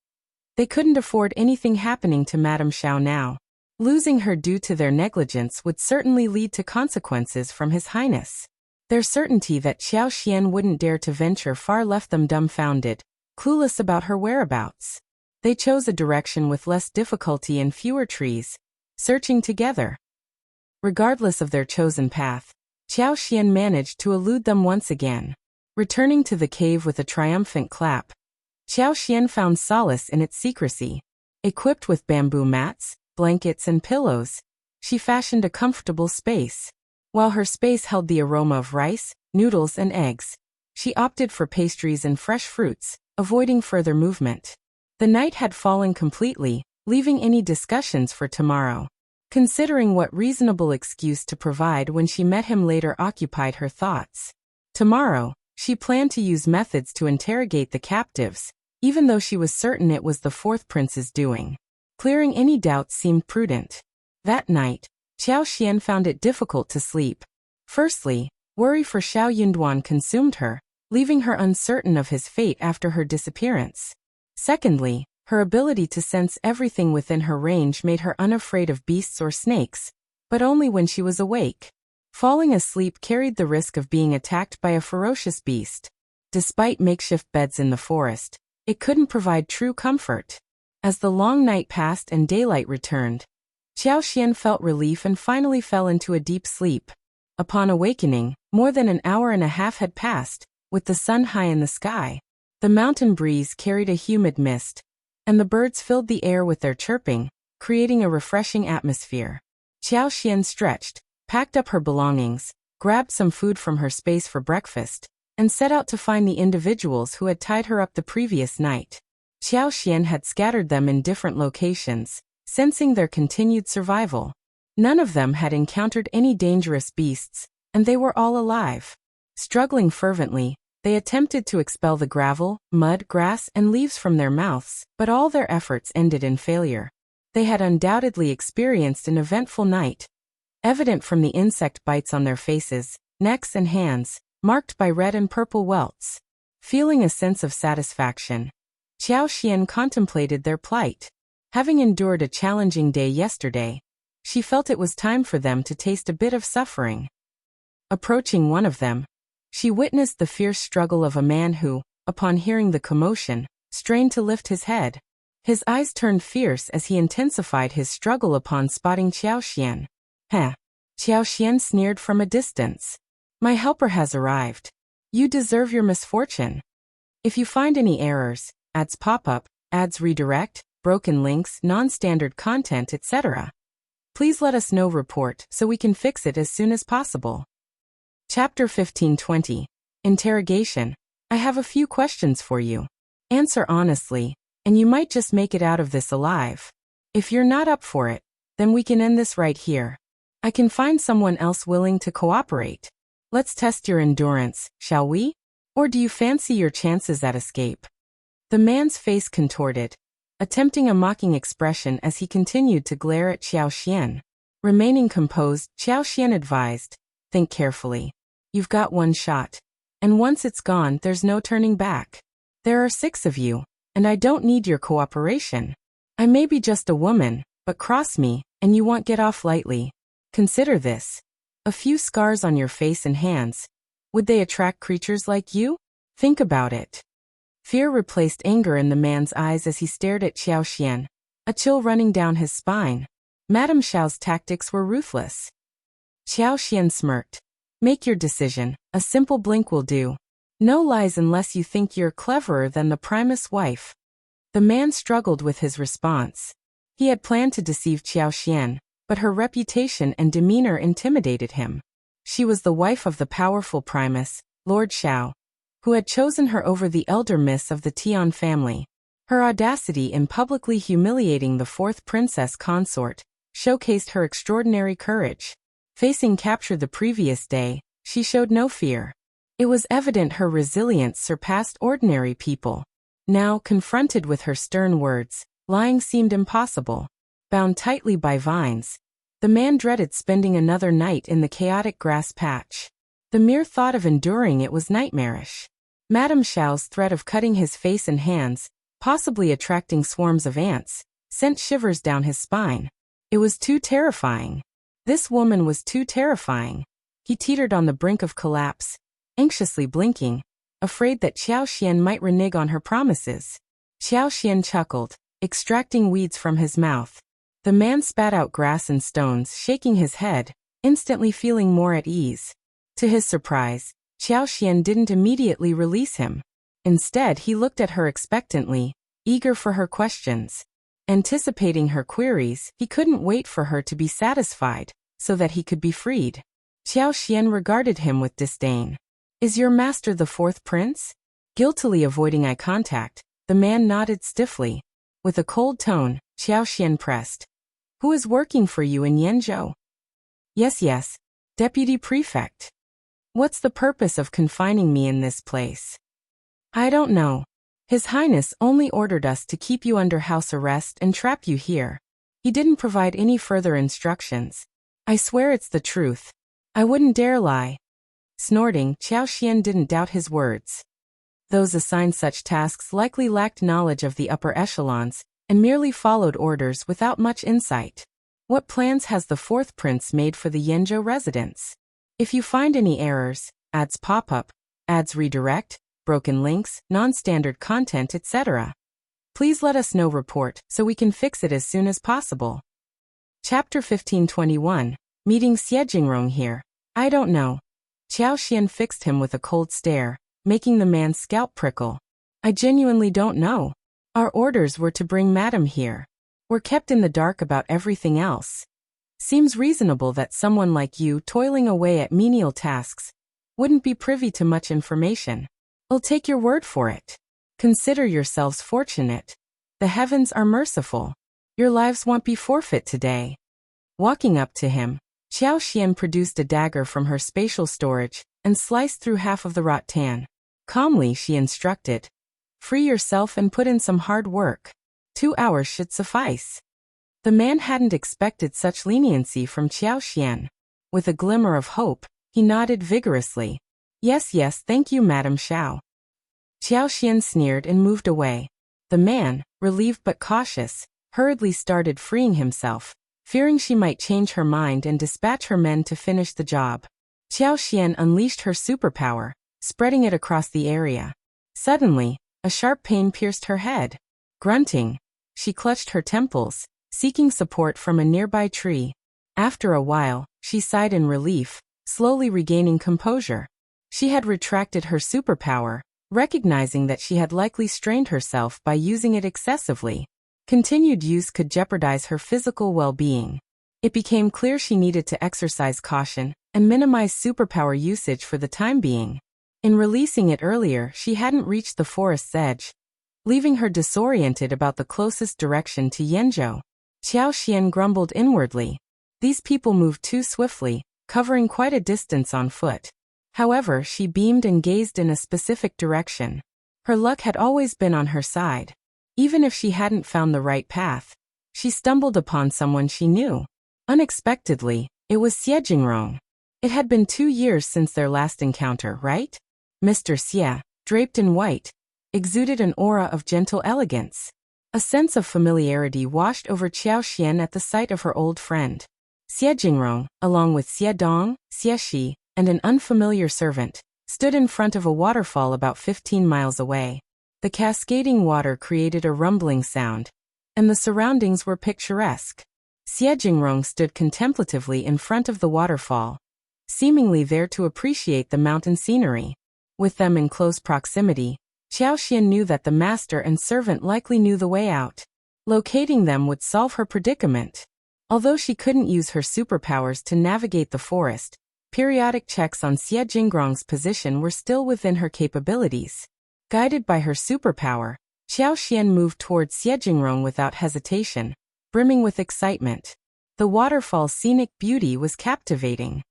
They couldn't afford anything happening to Madame Xiao now. Losing her due to their negligence would certainly lead to consequences from His Highness. Their certainty that Xiao Xian wouldn't dare to venture far left them dumbfounded, clueless about her whereabouts. They chose a direction with less difficulty and fewer trees, searching together. Regardless of their chosen path, Xiao Xian managed to elude them once again. Returning to the cave with a triumphant clap, Xiao Xian found solace in its secrecy. Equipped with bamboo mats, blankets and pillows, she fashioned a comfortable space. While her space held the aroma of rice, noodles and eggs, she opted for pastries and fresh fruits, avoiding further movement. The night had fallen completely, leaving any discussions for tomorrow. Considering what reasonable excuse to provide when she met him later occupied her thoughts. Tomorrow, she planned to use methods to interrogate the captives, even though she was certain it was the fourth prince's doing. Clearing any doubts seemed prudent. That night, Xiao Xian found it difficult to sleep. Firstly, worry for Xiao Yunduan consumed her, leaving her uncertain of his fate after her disappearance. Secondly, her ability to sense everything within her range made her unafraid of beasts or snakes, but only when she was awake. Falling asleep carried the risk of being attacked by a ferocious beast. Despite makeshift beds in the forest, it couldn't provide true comfort. As the long night passed and daylight returned, Xiao Xian felt relief and finally fell into a deep sleep. Upon awakening, more than an hour and a half had passed, with the sun high in the sky. The mountain breeze carried a humid mist, and the birds filled the air with their chirping, creating a refreshing atmosphere. Xiao Xian stretched, packed up her belongings, grabbed some food from her space for breakfast, and set out to find the individuals who had tied her up the previous night. Xiao Xian had scattered them in different locations, sensing their continued survival. None of them had encountered any dangerous beasts, and they were all alive. Struggling fervently, they attempted to expel the gravel, mud, grass, and leaves from their mouths, but all their efforts ended in failure. They had undoubtedly experienced an eventful night, evident from the insect bites on their faces, necks, and hands, marked by red and purple welts. Feeling a sense of satisfaction, Xiao Xian contemplated their plight. Having endured a challenging day yesterday, she felt it was time for them to taste a bit of suffering. Approaching one of them, she witnessed the fierce struggle of a man who, upon hearing the commotion, strained to lift his head. His eyes turned fierce as he intensified his struggle upon spotting Xiao Xian. Heh! Xiao Xian sneered from a distance. My helper has arrived. You deserve your misfortune. If you find any errors, ads pop up, ads redirect, broken links, non-standard content, etc., please let us know. Report so we can fix it as soon as possible. Chapter 1520. Interrogation. I have a few questions for you. Answer honestly, and you might just make it out of this alive. If you're not up for it, then we can end this right here. I can find someone else willing to cooperate. Let's test your endurance, shall we? Or do you fancy your chances at escape? The man's face contorted, attempting a mocking expression as he continued to glare at Xiao Xian. Remaining composed, Xiao Xian advised, think carefully. You've got one shot, and once it's gone, there's no turning back. There are 6 of you, and I don't need your cooperation. I may be just a woman, but cross me, and you won't get off lightly. Consider this. A few scars on your face and hands. Would they attract creatures like you? Think about it. Fear replaced anger in the man's eyes as he stared at Xiao Xian, a chill running down his spine. Madame Xiao's tactics were ruthless. Xiao Xian smirked. Make your decision, a simple blink will do. No lies unless you think you're cleverer than the Primus wife. The man struggled with his response. He had planned to deceive Xiao Xian, but her reputation and demeanor intimidated him. She was the wife of the powerful Primus, Lord Xiao, who had chosen her over the elder miss of the Tian family. Her audacity in publicly humiliating the 4th princess consort showcased her extraordinary courage. Facing capture the previous day, she showed no fear. It was evident her resilience surpassed ordinary people. Now, confronted with her stern words, lying seemed impossible. Bound tightly by vines, the man dreaded spending another night in the chaotic grass patch. The mere thought of enduring it was nightmarish. Madame Xiao's threat of cutting his face and hands, possibly attracting swarms of ants, sent shivers down his spine. It was too terrifying. This woman was too terrifying. He teetered on the brink of collapse, anxiously blinking, afraid that Xiao Xian might renege on her promises. Xiao Xian chuckled, extracting weeds from his mouth. The man spat out grass and stones, shaking his head, instantly feeling more at ease. To his surprise, Xiao Xian didn't immediately release him. Instead, he looked at her expectantly, eager for her questions. Anticipating her queries, he couldn't wait for her to be satisfied, so that he could be freed. Xiao Xian regarded him with disdain. Is your master the 4th prince? Guiltily avoiding eye contact, the man nodded stiffly. With a cold tone, Xiao Xian pressed. Who is working for you in Yenzhou? Yes, Deputy Prefect. What's the purpose of confining me in this place? I don't know. His Highness only ordered us to keep you under house arrest and trap you here. He didn't provide any further instructions. I swear it's the truth. I wouldn't dare lie. Snorting, Xiao Xian didn't doubt his words. Those assigned such tasks likely lacked knowledge of the upper echelons, and merely followed orders without much insight. What plans has the 4th prince made for the Yenzhou residents? If you find any errors, ads pop up, ads redirect, broken links, non-standard content, etc., please let us know. Report so we can fix it as soon as possible. Chapter 1521. Meeting Xie Jingrong here. I don't know. Qiao Xian fixed him with a cold stare, making the man's scalp prickle. I genuinely don't know. Our orders were to bring Madam here. We're kept in the dark about everything else. Seems reasonable that someone like you toiling away at menial tasks wouldn't be privy to much information. I'll take your word for it. Consider yourselves fortunate. The heavens are merciful. Your lives won't be forfeit today. Walking up to him, Qiao Xian produced a dagger from her spatial storage and sliced through half of the rattan. Calmly she instructed, "Free yourself and put in some hard work. 2 hours should suffice." The man hadn't expected such leniency from Qiao Xian. With a glimmer of hope, he nodded vigorously. Yes, thank you, Madam Xiao." Qiao Xian sneered and moved away. The man, relieved but cautious, hurriedly started freeing himself, fearing she might change her mind and dispatch her men to finish the job. Qiao Xian unleashed her superpower, spreading it across the area. Suddenly, a sharp pain pierced her head. Grunting, she clutched her temples, seeking support from a nearby tree. After a while, she sighed in relief, slowly regaining composure. She had retracted her superpower, recognizing that she had likely strained herself by using it excessively. Continued use could jeopardize her physical well-being. It became clear she needed to exercise caution and minimize superpower usage for the time being. In releasing it earlier, she hadn't reached the forest's edge, leaving her disoriented about the closest direction to Yanzhou. Qiao Xian grumbled inwardly. These people moved too swiftly, covering quite a distance on foot. However, she beamed and gazed in a specific direction. Her luck had always been on her side. Even if she hadn't found the right path, she stumbled upon someone she knew. Unexpectedly, it was Xie Jingrong. It had been 2 years since their last encounter, right? Mr. Xie, draped in white, exuded an aura of gentle elegance. A sense of familiarity washed over Qiao Xian at the sight of her old friend. Xie Jingrong, along with Xie Dong, Xie Shi, and an unfamiliar servant, stood in front of a waterfall about 15 miles away. The cascading water created a rumbling sound, and the surroundings were picturesque. Xie Jingrong stood contemplatively in front of the waterfall, seemingly there to appreciate the mountain scenery. With them in close proximity, Qiao Xian knew that the master and servant likely knew the way out. Locating them would solve her predicament. Although she couldn't use her superpowers to navigate the forest, periodic checks on Xie Jingrong's position were still within her capabilities. Guided by her superpower, Qiao Xian moved towards Xie Jingrong without hesitation, brimming with excitement. The waterfall's scenic beauty was captivating.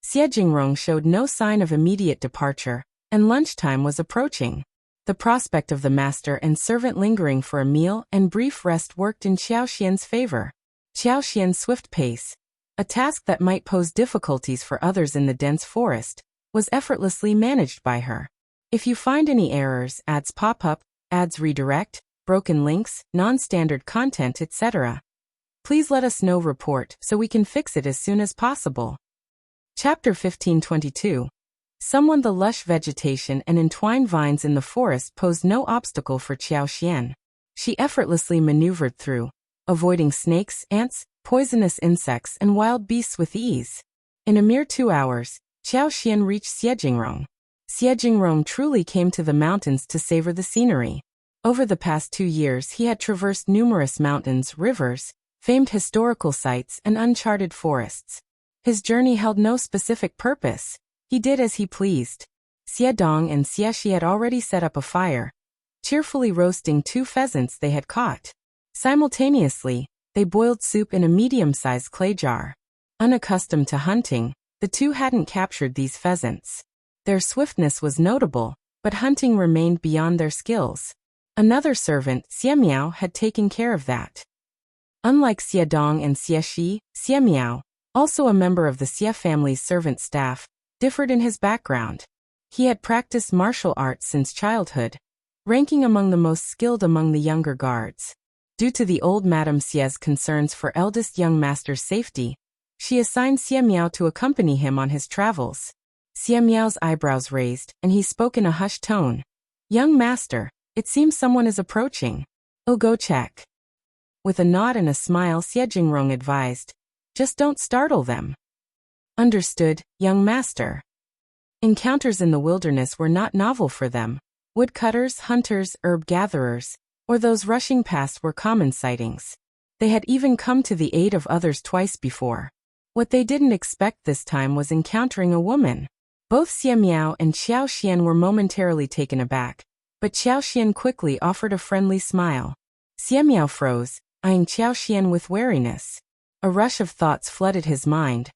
Xie Jingrong showed no sign of immediate departure, and lunchtime was approaching. The prospect of the master and servant lingering for a meal and brief rest worked in Qiao Xian's favor. Qiao Xian's swift pace, a task that might pose difficulties for others in the dense forest, was effortlessly managed by her. If you find any errors, ads pop up, ads redirect, broken links, non-standard content, etc., please let us know. Report so we can fix it as soon as possible. Chapter 1522. The lush vegetation and entwined vines in the forest posed no obstacle for Qiao Xian. She effortlessly maneuvered through, avoiding snakes, ants, poisonous insects, and wild beasts with ease. In a mere 2 hours, Qiao Xian reached Xie Jingrong. Xie Jingrong truly came to the mountains to savor the scenery. Over the past 2 years he had traversed numerous mountains, rivers, famed historical sites, and uncharted forests. His journey held no specific purpose. He did as he pleased. Xie Dong and Xie Shi had already set up a fire, cheerfully roasting 2 pheasants they had caught. Simultaneously, they boiled soup in a medium-sized clay jar. Unaccustomed to hunting, the two hadn't captured these pheasants. Their swiftness was notable, but hunting remained beyond their skills. Another servant, Xie Miao, had taken care of that. Unlike Xie Dong and Xie Shi, Xie Miao, also a member of the Xie family's servant staff, differed in his background. He had practiced martial arts since childhood, ranking among the most skilled among the younger guards. Due to the old Madame Xie's concerns for eldest young master's safety, she assigned Xie Miao to accompany him on his travels. Xie Miao's eyebrows raised, and he spoke in a hushed tone. "Young master, it seems someone is approaching. Oh, go check." With a nod and a smile, Xie Jingrong advised, "Just don't startle them." "Understood, young master." Encounters in the wilderness were not novel for them. Woodcutters, hunters, herb gatherers, or those rushing past were common sightings. They had even come to the aid of others twice before. What they didn't expect this time was encountering a woman. Both Xie Miao and Xiao Xian were momentarily taken aback, but Xiao Xian quickly offered a friendly smile. Xie Miao froze, eyeing Xiao Xian with wariness. A rush of thoughts flooded his mind.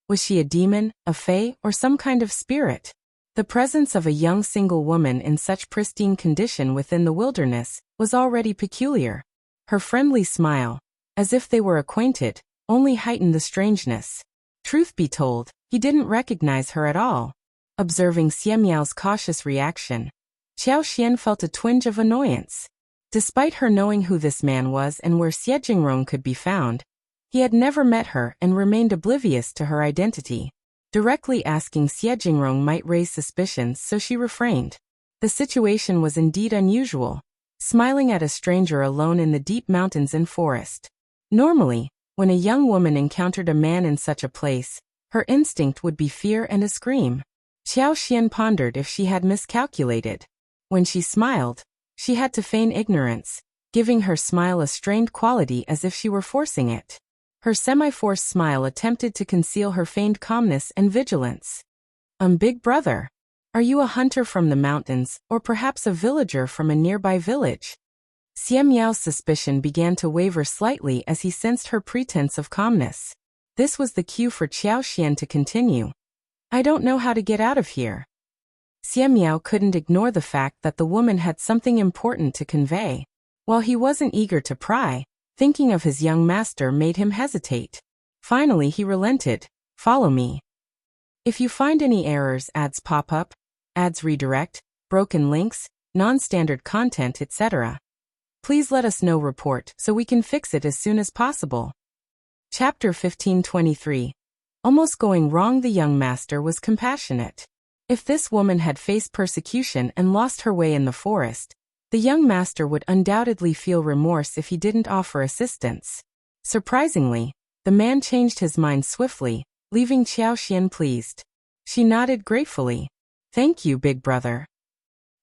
Was she a demon, a fae, or some kind of spirit? The presence of a young single woman in such pristine condition within the wilderness was already peculiar. Her friendly smile, as if they were acquainted, only heightened the strangeness. Truth be told, he didn't recognize her at all. Observing Xie Miao's cautious reaction, Xiao Xian felt a twinge of annoyance. Despite her knowing who this man was and where Xie Jingrong could be found, he had never met her and remained oblivious to her identity. Directly asking Xie Jingrong might raise suspicions, so she refrained. The situation was indeed unusual, smiling at a stranger alone in the deep mountains and forest. Normally, when a young woman encountered a man in such a place, her instinct would be fear and a scream. Xiao Xian pondered if she had miscalculated. When she smiled, she had to feign ignorance, giving her smile a strained quality as if she were forcing it. Her semi-forced smile attempted to conceal her feigned calmness and vigilance. Big brother, are you a hunter from the mountains, or perhaps a villager from a nearby village?" Xie Miao's suspicion began to waver slightly as he sensed her pretense of calmness. This was the cue for Xiao Xian to continue. "I don't know how to get out of here." Xie Miao couldn't ignore the fact that the woman had something important to convey. While he wasn't eager to pry, thinking of his young master made him hesitate. Finally he relented. "Follow me. If you find any errors, ads pop up, ads redirect, broken links, non-standard content, etc., please let us know. Report so we can fix it as soon as possible." Chapter 1523. Almost going wrong. The young master was compassionate. If this woman had faced persecution and lost her way in the forest, the young master would undoubtedly feel remorse if he didn't offer assistance. Surprisingly, the man changed his mind swiftly, leaving Xiao Xian pleased. She nodded gratefully. "Thank you, big brother."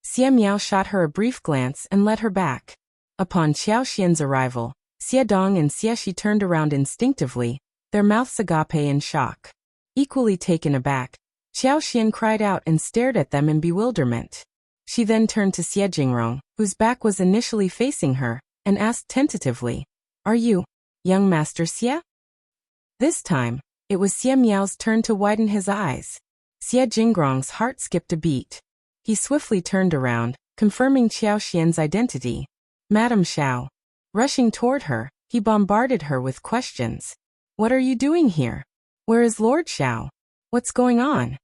Xie Miao shot her a brief glance and led her back. Upon Xiao Xian's arrival, Xie Dong and Xie Shi turned around instinctively, their mouths agape in shock. Equally taken aback, Xiao Xian cried out and stared at them in bewilderment. She then turned to Xie Jingrong, whose back was initially facing her, and asked tentatively, "Are you, young master Xie?" This time, it was Xie Miao's turn to widen his eyes. Xie Jingrong's heart skipped a beat. He swiftly turned around, confirming Xiao Xian's identity. "Madame Xiao." Rushing toward her, he bombarded her with questions. "What are you doing here? Where is Lord Xiao? What's going on?"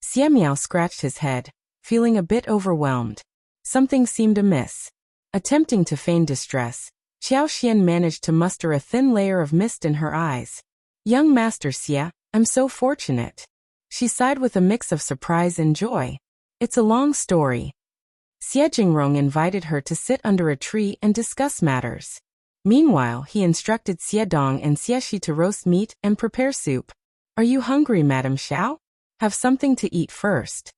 Xie Miao scratched his head, feeling a bit overwhelmed. Something seemed amiss. Attempting to feign distress, Xiao Xian managed to muster a thin layer of mist in her eyes. "Young Master Xie, I'm so fortunate." She sighed with a mix of surprise and joy. "It's a long story." Xie Jingrong invited her to sit under a tree and discuss matters. Meanwhile, he instructed Xie Dong and Xie Shi to roast meat and prepare soup. "Are you hungry, Madame Xiao? Have something to eat first."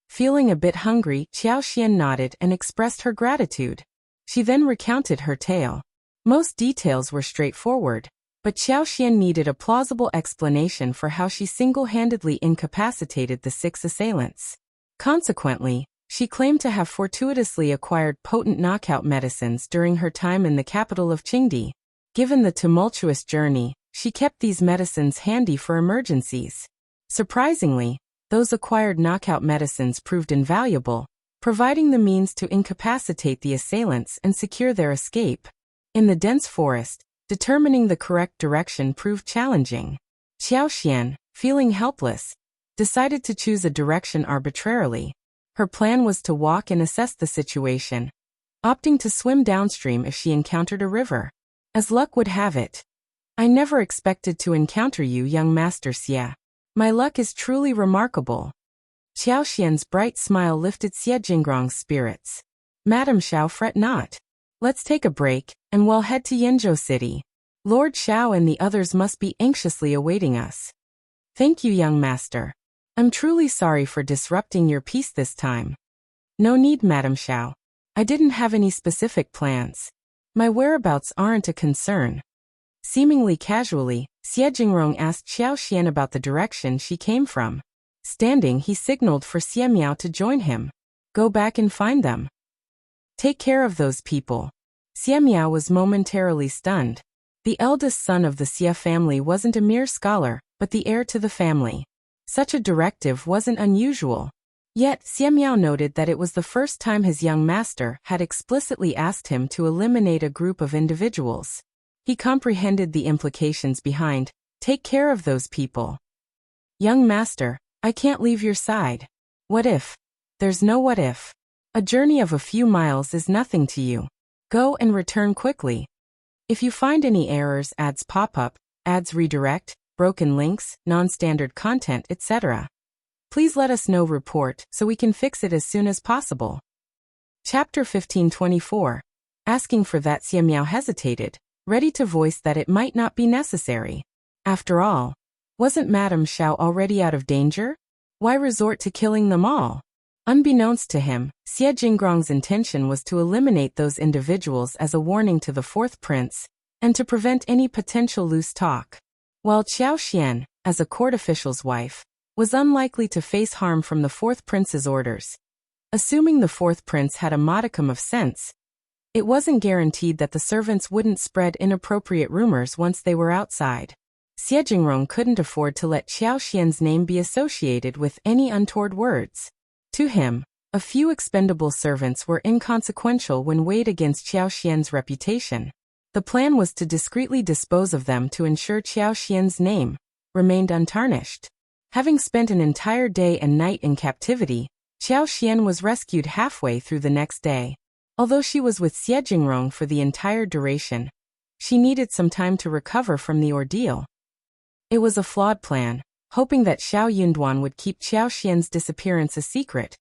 Feeling a bit hungry, Xiao Xian nodded and expressed her gratitude. She then recounted her tale. Most details were straightforward, but Xiao Xian needed a plausible explanation for how she single-handedly incapacitated the 6 assailants. Consequently, she claimed to have fortuitously acquired potent knockout medicines during her time in the capital of Qingdi. Given the tumultuous journey, she kept these medicines handy for emergencies. Surprisingly, those acquired knockout medicines proved invaluable, providing the means to incapacitate the assailants and secure their escape. In the dense forest, determining the correct direction proved challenging. Xiao Xian, feeling helpless, decided to choose a direction arbitrarily. Her plan was to walk and assess the situation, opting to swim downstream if she encountered a river. As luck would have it, "I never expected to encounter you, young Master Xie. My luck is truly remarkable." Xiao Xian's bright smile lifted Xie Jingrong's spirits. "Madame Xiao, fret not. Let's take a break, and we'll head to Yenzhou City. Lord Xiao and the others must be anxiously awaiting us. Thank you, young master. I'm truly sorry for disrupting your peace this time. No need, Madam Xiao. I didn't have any specific plans. My whereabouts aren't a concern. Seemingly casually, Xie Jingrong asked Xiao Xian about the direction she came from. Standing, he signaled for Xie Miao to join him. Go back and find them. Take care of those people. Xie Miao was momentarily stunned. The eldest son of the Xie family wasn't a mere scholar, but the heir to the family. Such a directive wasn't unusual. Yet, Xie Miao noted that it was the first time his young master had explicitly asked him to eliminate a group of individuals. He comprehended the implications behind, take care of those people. Young master, I can't leave your side. What if? There's no what if. A journey of a few miles is nothing to you. Go and return quickly. If you find any errors, ads pop up, ads redirect, broken links, non-standard content, etc., please let us know. Report so we can fix it as soon as possible. Chapter 1524. Asking for that, Xie Miao hesitated, ready to voice that it might not be necessary. After all, wasn't Madame Xiao already out of danger? Why resort to killing them all? Unbeknownst to him, Xie Jingrong's intention was to eliminate those individuals as a warning to the fourth prince, and to prevent any potential loose talk. While Xiao Xian, as a court official's wife, was unlikely to face harm from the fourth prince's orders. Assuming the fourth prince had a modicum of sense, it wasn't guaranteed that the servants wouldn't spread inappropriate rumors once they were outside. Xie Jingrong couldn't afford to let Xiao Xian's name be associated with any untoward words. To him, a few expendable servants were inconsequential when weighed against Xiao Xian's reputation. The plan was to discreetly dispose of them to ensure Xiao Xian's name remained untarnished. Having spent an entire day and night in captivity, Xiao Xian was rescued halfway through the next day. Although she was with Xie Jingrong for the entire duration, she needed some time to recover from the ordeal. It was a flawed plan, hoping that Xiao Yunduan would keep Xiao Xian's disappearance a secret,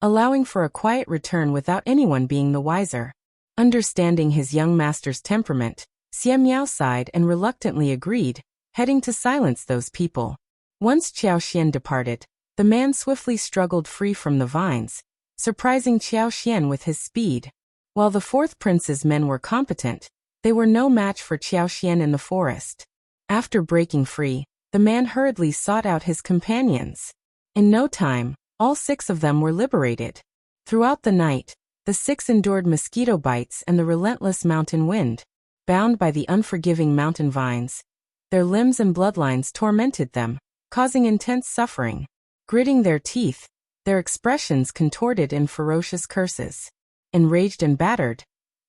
allowing for a quiet return without anyone being the wiser. Understanding his young master's temperament, Xie Miao sighed and reluctantly agreed, heading to silence those people. Once Xiao Xian departed, the man swiftly struggled free from the vines, surprising Xiao Xian with his speed. While the fourth prince's men were competent, they were no match for Xiao Xian in the forest. After breaking free, the man hurriedly sought out his companions. In no time, all 6 of them were liberated. Throughout the night, the 6 endured mosquito bites and the relentless mountain wind. Bound by the unforgiving mountain vines, their limbs and bloodlines tormented them, causing intense suffering. Gritting their teeth, their expressions contorted in ferocious curses. Enraged and battered,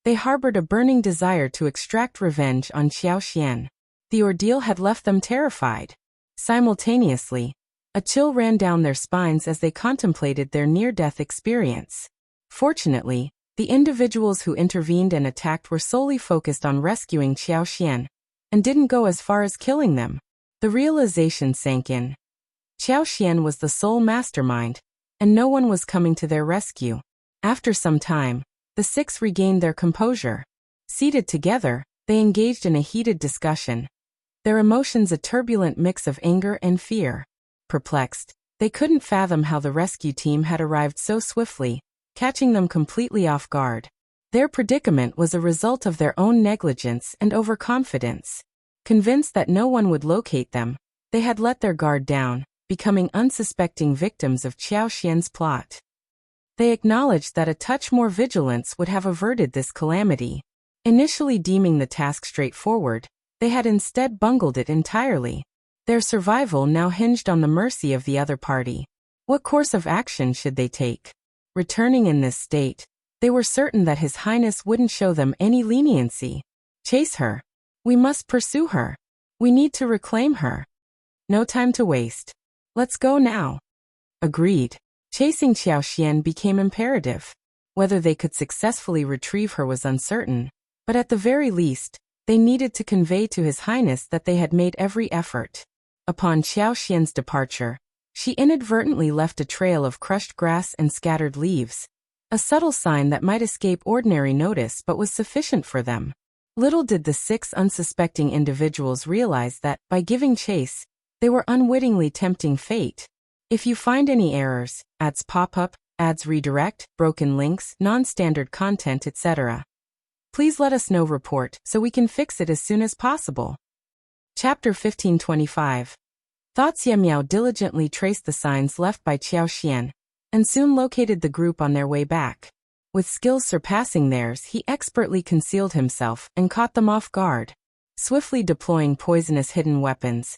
they harbored a burning desire to extract revenge on Xiao Xian. The ordeal had left them terrified. Simultaneously, a chill ran down their spines as they contemplated their near-death experience. Fortunately, the individuals who intervened and attacked were solely focused on rescuing Xiao Xian, and didn't go as far as killing them. The realization sank in. Xiao Xian was the sole mastermind, and no one was coming to their rescue. After some time, the 6 regained their composure. Seated together, they engaged in a heated discussion, their emotions a turbulent mix of anger and fear. Perplexed, they couldn't fathom how the rescue team had arrived so swiftly, catching them completely off guard. Their predicament was a result of their own negligence and overconfidence. Convinced that no one would locate them, they had let their guard down, becoming unsuspecting victims of Xiao Xian's plot. They acknowledged that a touch more vigilance would have averted this calamity. Initially deeming the task straightforward, they had instead bungled it entirely. Their survival now hinged on the mercy of the other party. What course of action should they take? Returning in this state, they were certain that His Highness wouldn't show them any leniency. Chase her. We must pursue her. We need to reclaim her. No time to waste. Let's go now. Agreed. Chasing Xiao Xian became imperative. Whether they could successfully retrieve her was uncertain, but at the very least, they needed to convey to His Highness that they had made every effort. Upon Xiao Xian's departure, she inadvertently left a trail of crushed grass and scattered leaves. A subtle sign that might escape ordinary notice but was sufficient for them. Little did the 6 unsuspecting individuals realize that, by giving chase, they were unwittingly tempting fate. If you find any errors, ads pop up, ads redirect, broken links, non-standard content, etc., please let us know. Report so we can fix it as soon as possible. Chapter 1525. Thoughts. Ye Miao diligently traced the signs left by Qiao Xian, and soon located the group on their way back. With skills surpassing theirs, he expertly concealed himself and caught them off guard. Swiftly deploying poisonous hidden weapons,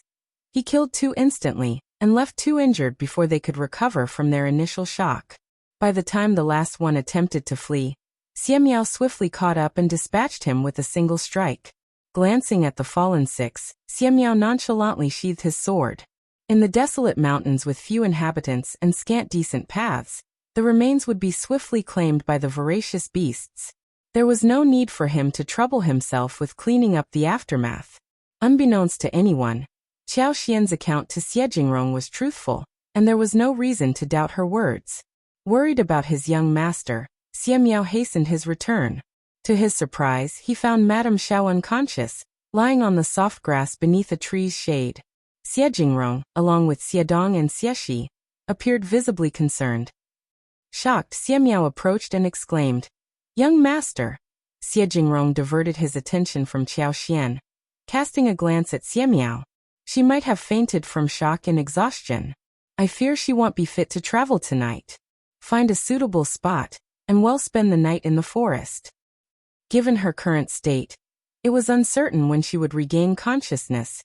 he killed 2 instantly, and left 2 injured before they could recover from their initial shock. By the time the last one attempted to flee, Xie Miao swiftly caught up and dispatched him with a single strike. Glancing at the fallen 6, Xie Miao nonchalantly sheathed his sword. In the desolate mountains with few inhabitants and scant decent paths, the remains would be swiftly claimed by the voracious beasts. There was no need for him to trouble himself with cleaning up the aftermath. Unbeknownst to anyone, Qiao Xian's account to Xie Jingrong was truthful, and there was no reason to doubt her words. Worried about his young master, Xie Miao hastened his return. To his surprise, he found Madame Xiao unconscious, lying on the soft grass beneath a tree's shade. Xie Jingrong, along with Xie Dong and Xie Shi, appeared visibly concerned. Shocked, Xie Miao approached and exclaimed, "Young master!" Xie Jingrong diverted his attention from Qiao Xian, casting a glance at Xie Miao. She might have fainted from shock and exhaustion. I fear she won't be fit to travel tonight. Find a suitable spot, and well spend the night in the forest. Given her current state, it was uncertain when she would regain consciousness,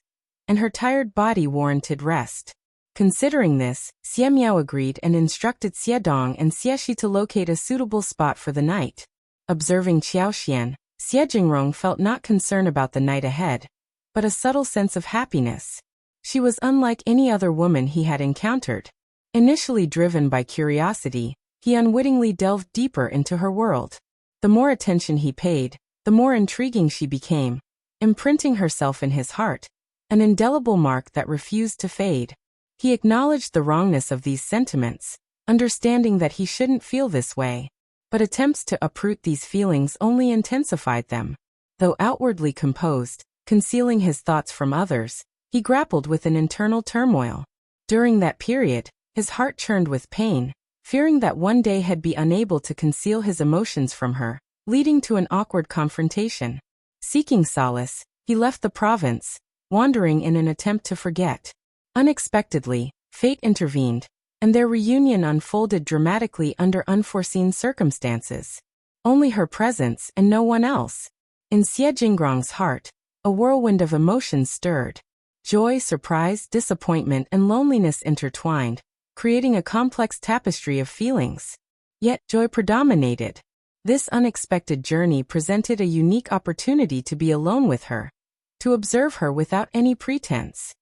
and her tired body warranted rest. Considering this, Xie Miao agreed and instructed Xie Dong and Xie Shi to locate a suitable spot for the night. Observing Qiao Xian, Xie Jingrong felt not concern about the night ahead, but a subtle sense of happiness. She was unlike any other woman he had encountered. Initially driven by curiosity, he unwittingly delved deeper into her world. The more attention he paid, the more intriguing she became, imprinting herself in his heart, an indelible mark that refused to fade. He acknowledged the wrongness of these sentiments, understanding that he shouldn't feel this way, but attempts to uproot these feelings only intensified them. Though outwardly composed, concealing his thoughts from others, he grappled with an internal turmoil. During that period, his heart churned with pain, fearing that one day he'd be unable to conceal his emotions from her, leading to an awkward confrontation. Seeking solace, he left the province, wandering in an attempt to forget. Unexpectedly, fate intervened, and their reunion unfolded dramatically under unforeseen circumstances. Only her presence and no one else. In Xie Jingrong's heart, a whirlwind of emotions stirred. Joy, surprise, disappointment, and loneliness intertwined, creating a complex tapestry of feelings. Yet, joy predominated. This unexpected journey presented a unique opportunity to be alone with her, to observe her without any pretense.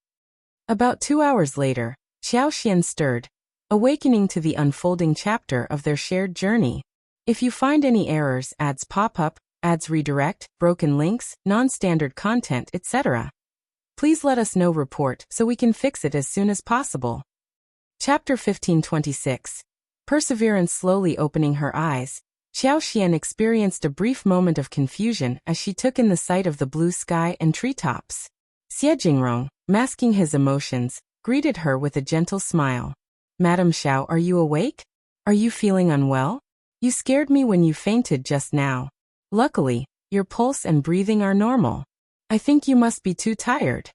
About 2 hours later, Qiao Xian stirred, awakening to the unfolding chapter of their shared journey. If you find any errors, ads pop up, ads redirect, broken links, non-standard content, etc., please let us know. Report so we can fix it as soon as possible. Chapter 1526. Perseverance. Slowly opening her eyes, Qiao Xian experienced a brief moment of confusion as she took in the sight of the blue sky and treetops. Xie Jingrong, masking his emotions, greeted her with a gentle smile. "Madame Xiao, are you awake? Are you feeling unwell? You scared me when you fainted just now. Luckily, your pulse and breathing are normal. I think you must be too tired."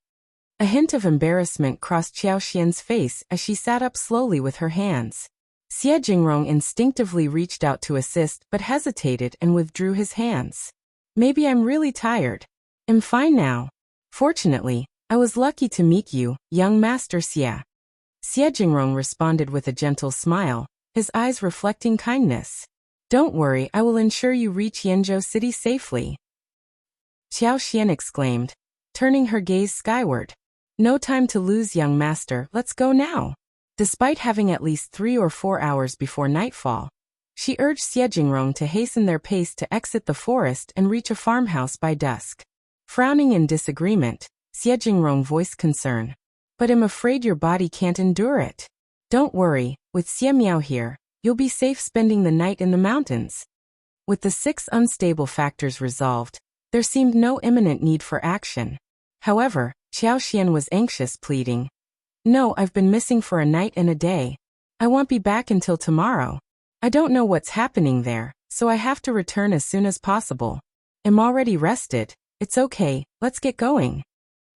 A hint of embarrassment crossed Qiao Xian's face as she sat up slowly with her hands. Xie Jingrong instinctively reached out to assist but hesitated and withdrew his hands. "Maybe I'm really tired. I'm fine now. Fortunately, I was lucky to meet you, young Master Xie." Xie Jingrong responded with a gentle smile, his eyes reflecting kindness. "Don't worry, I will ensure you reach Yanzhou City safely." Qiao Xian exclaimed, turning her gaze skyward. "No time to lose, young master, let's go now." Despite having at least 3 or 4 hours before nightfall, she urged Xie Jingrong to hasten their pace to exit the forest and reach a farmhouse by dusk. Frowning in disagreement, Xie Jingrong voiced concern. "But I'm afraid your body can't endure it." "Don't worry, with Xie Miao here, you'll be safe spending the night in the mountains. With the 6 unstable factors resolved, there seemed no imminent need for action. However, Xiaoxian was anxious, pleading, "No, I've been missing for a night and a day. I won't be back until tomorrow. I don't know what's happening there, so I have to return as soon as possible. I'm already rested. It's okay, let's get going."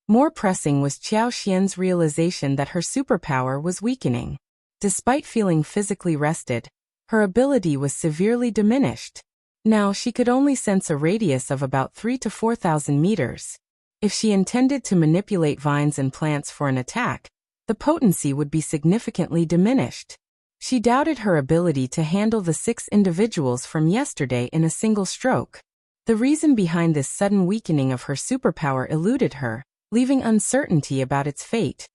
More pressing was Xiaoxian's realization that her superpower was weakening. Despite feeling physically rested, her ability was severely diminished. Now she could only sense a radius of about 3,000 to 4,000 meters. If she intended to manipulate vines and plants for an attack, the potency would be significantly diminished. She doubted her ability to handle the 6 individuals from yesterday in a single stroke. The reason behind this sudden weakening of her superpower eluded her, leaving uncertainty about its fate,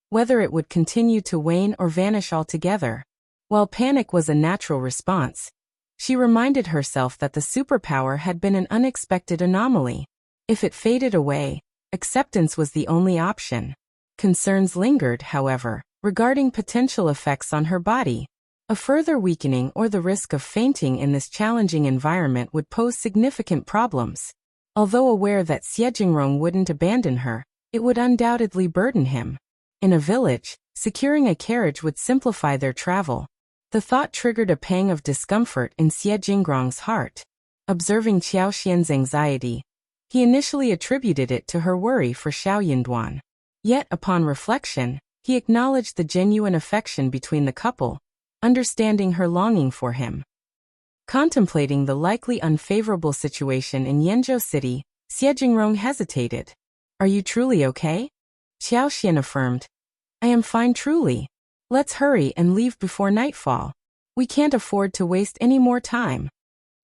whether it would continue to wane or vanish altogether. While panic was a natural response, she reminded herself that the superpower had been an unexpected anomaly. If it faded away, acceptance was the only option. Concerns lingered, however, regarding potential effects on her body. A further weakening or the risk of fainting in this challenging environment would pose significant problems. Although aware that Xie Jingrong wouldn't abandon her, it would undoubtedly burden him. In a village, securing a carriage would simplify their travel. The thought triggered a pang of discomfort in Xie Jingrong's heart. Observing Xiaoxian's anxiety, he initially attributed it to her worry for Xiao Yunduan. Yet, upon reflection, he acknowledged the genuine affection between the couple, understanding her longing for him. Contemplating the likely unfavorable situation in Yanzhou City, Xie Jingrong hesitated. "Are you truly okay?" Xiaoxian affirmed. "I am fine truly. Let's hurry and leave before nightfall. We can't afford to waste any more time."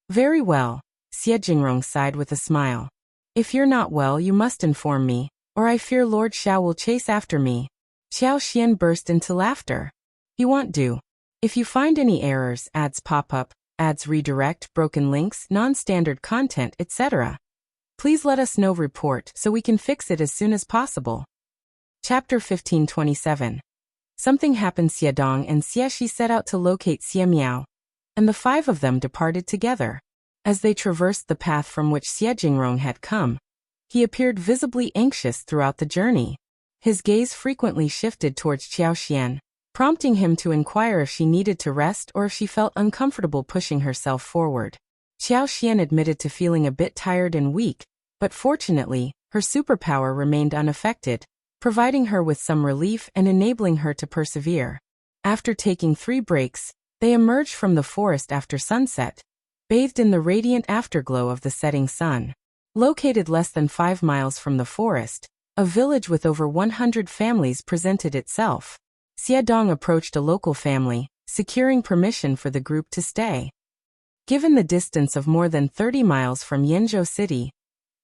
"Very well," Xie Jingrong sighed with a smile. "If you're not well, you must inform me, or I fear Lord Xiao will chase after me." Xiaoxian burst into laughter. "He won't do. If you find any errors, ads pop up, ads redirect, broken links, non-standard content, etc., please let us know report so we can fix it as soon as possible." Chapter 1527. Something happened. Xie Dong and Xie Shi set out to locate Xie Miao, and the 5 of them departed together. As they traversed the path from which Xie Jingrong had come, he appeared visibly anxious throughout the journey. His gaze frequently shifted towards Xiaoxian, prompting him to inquire if she needed to rest or if she felt uncomfortable pushing herself forward. Xiaoxian admitted to feeling a bit tired and weak, but fortunately, her superpower remained unaffected, providing her with some relief and enabling her to persevere. After taking 3 breaks, they emerged from the forest after sunset, bathed in the radiant afterglow of the setting sun. Located less than 5 miles from the forest, a village with over 100 families presented itself. Xie Dong approached a local family, securing permission for the group to stay. Given the distance of more than 30 miles from Yanzhou City,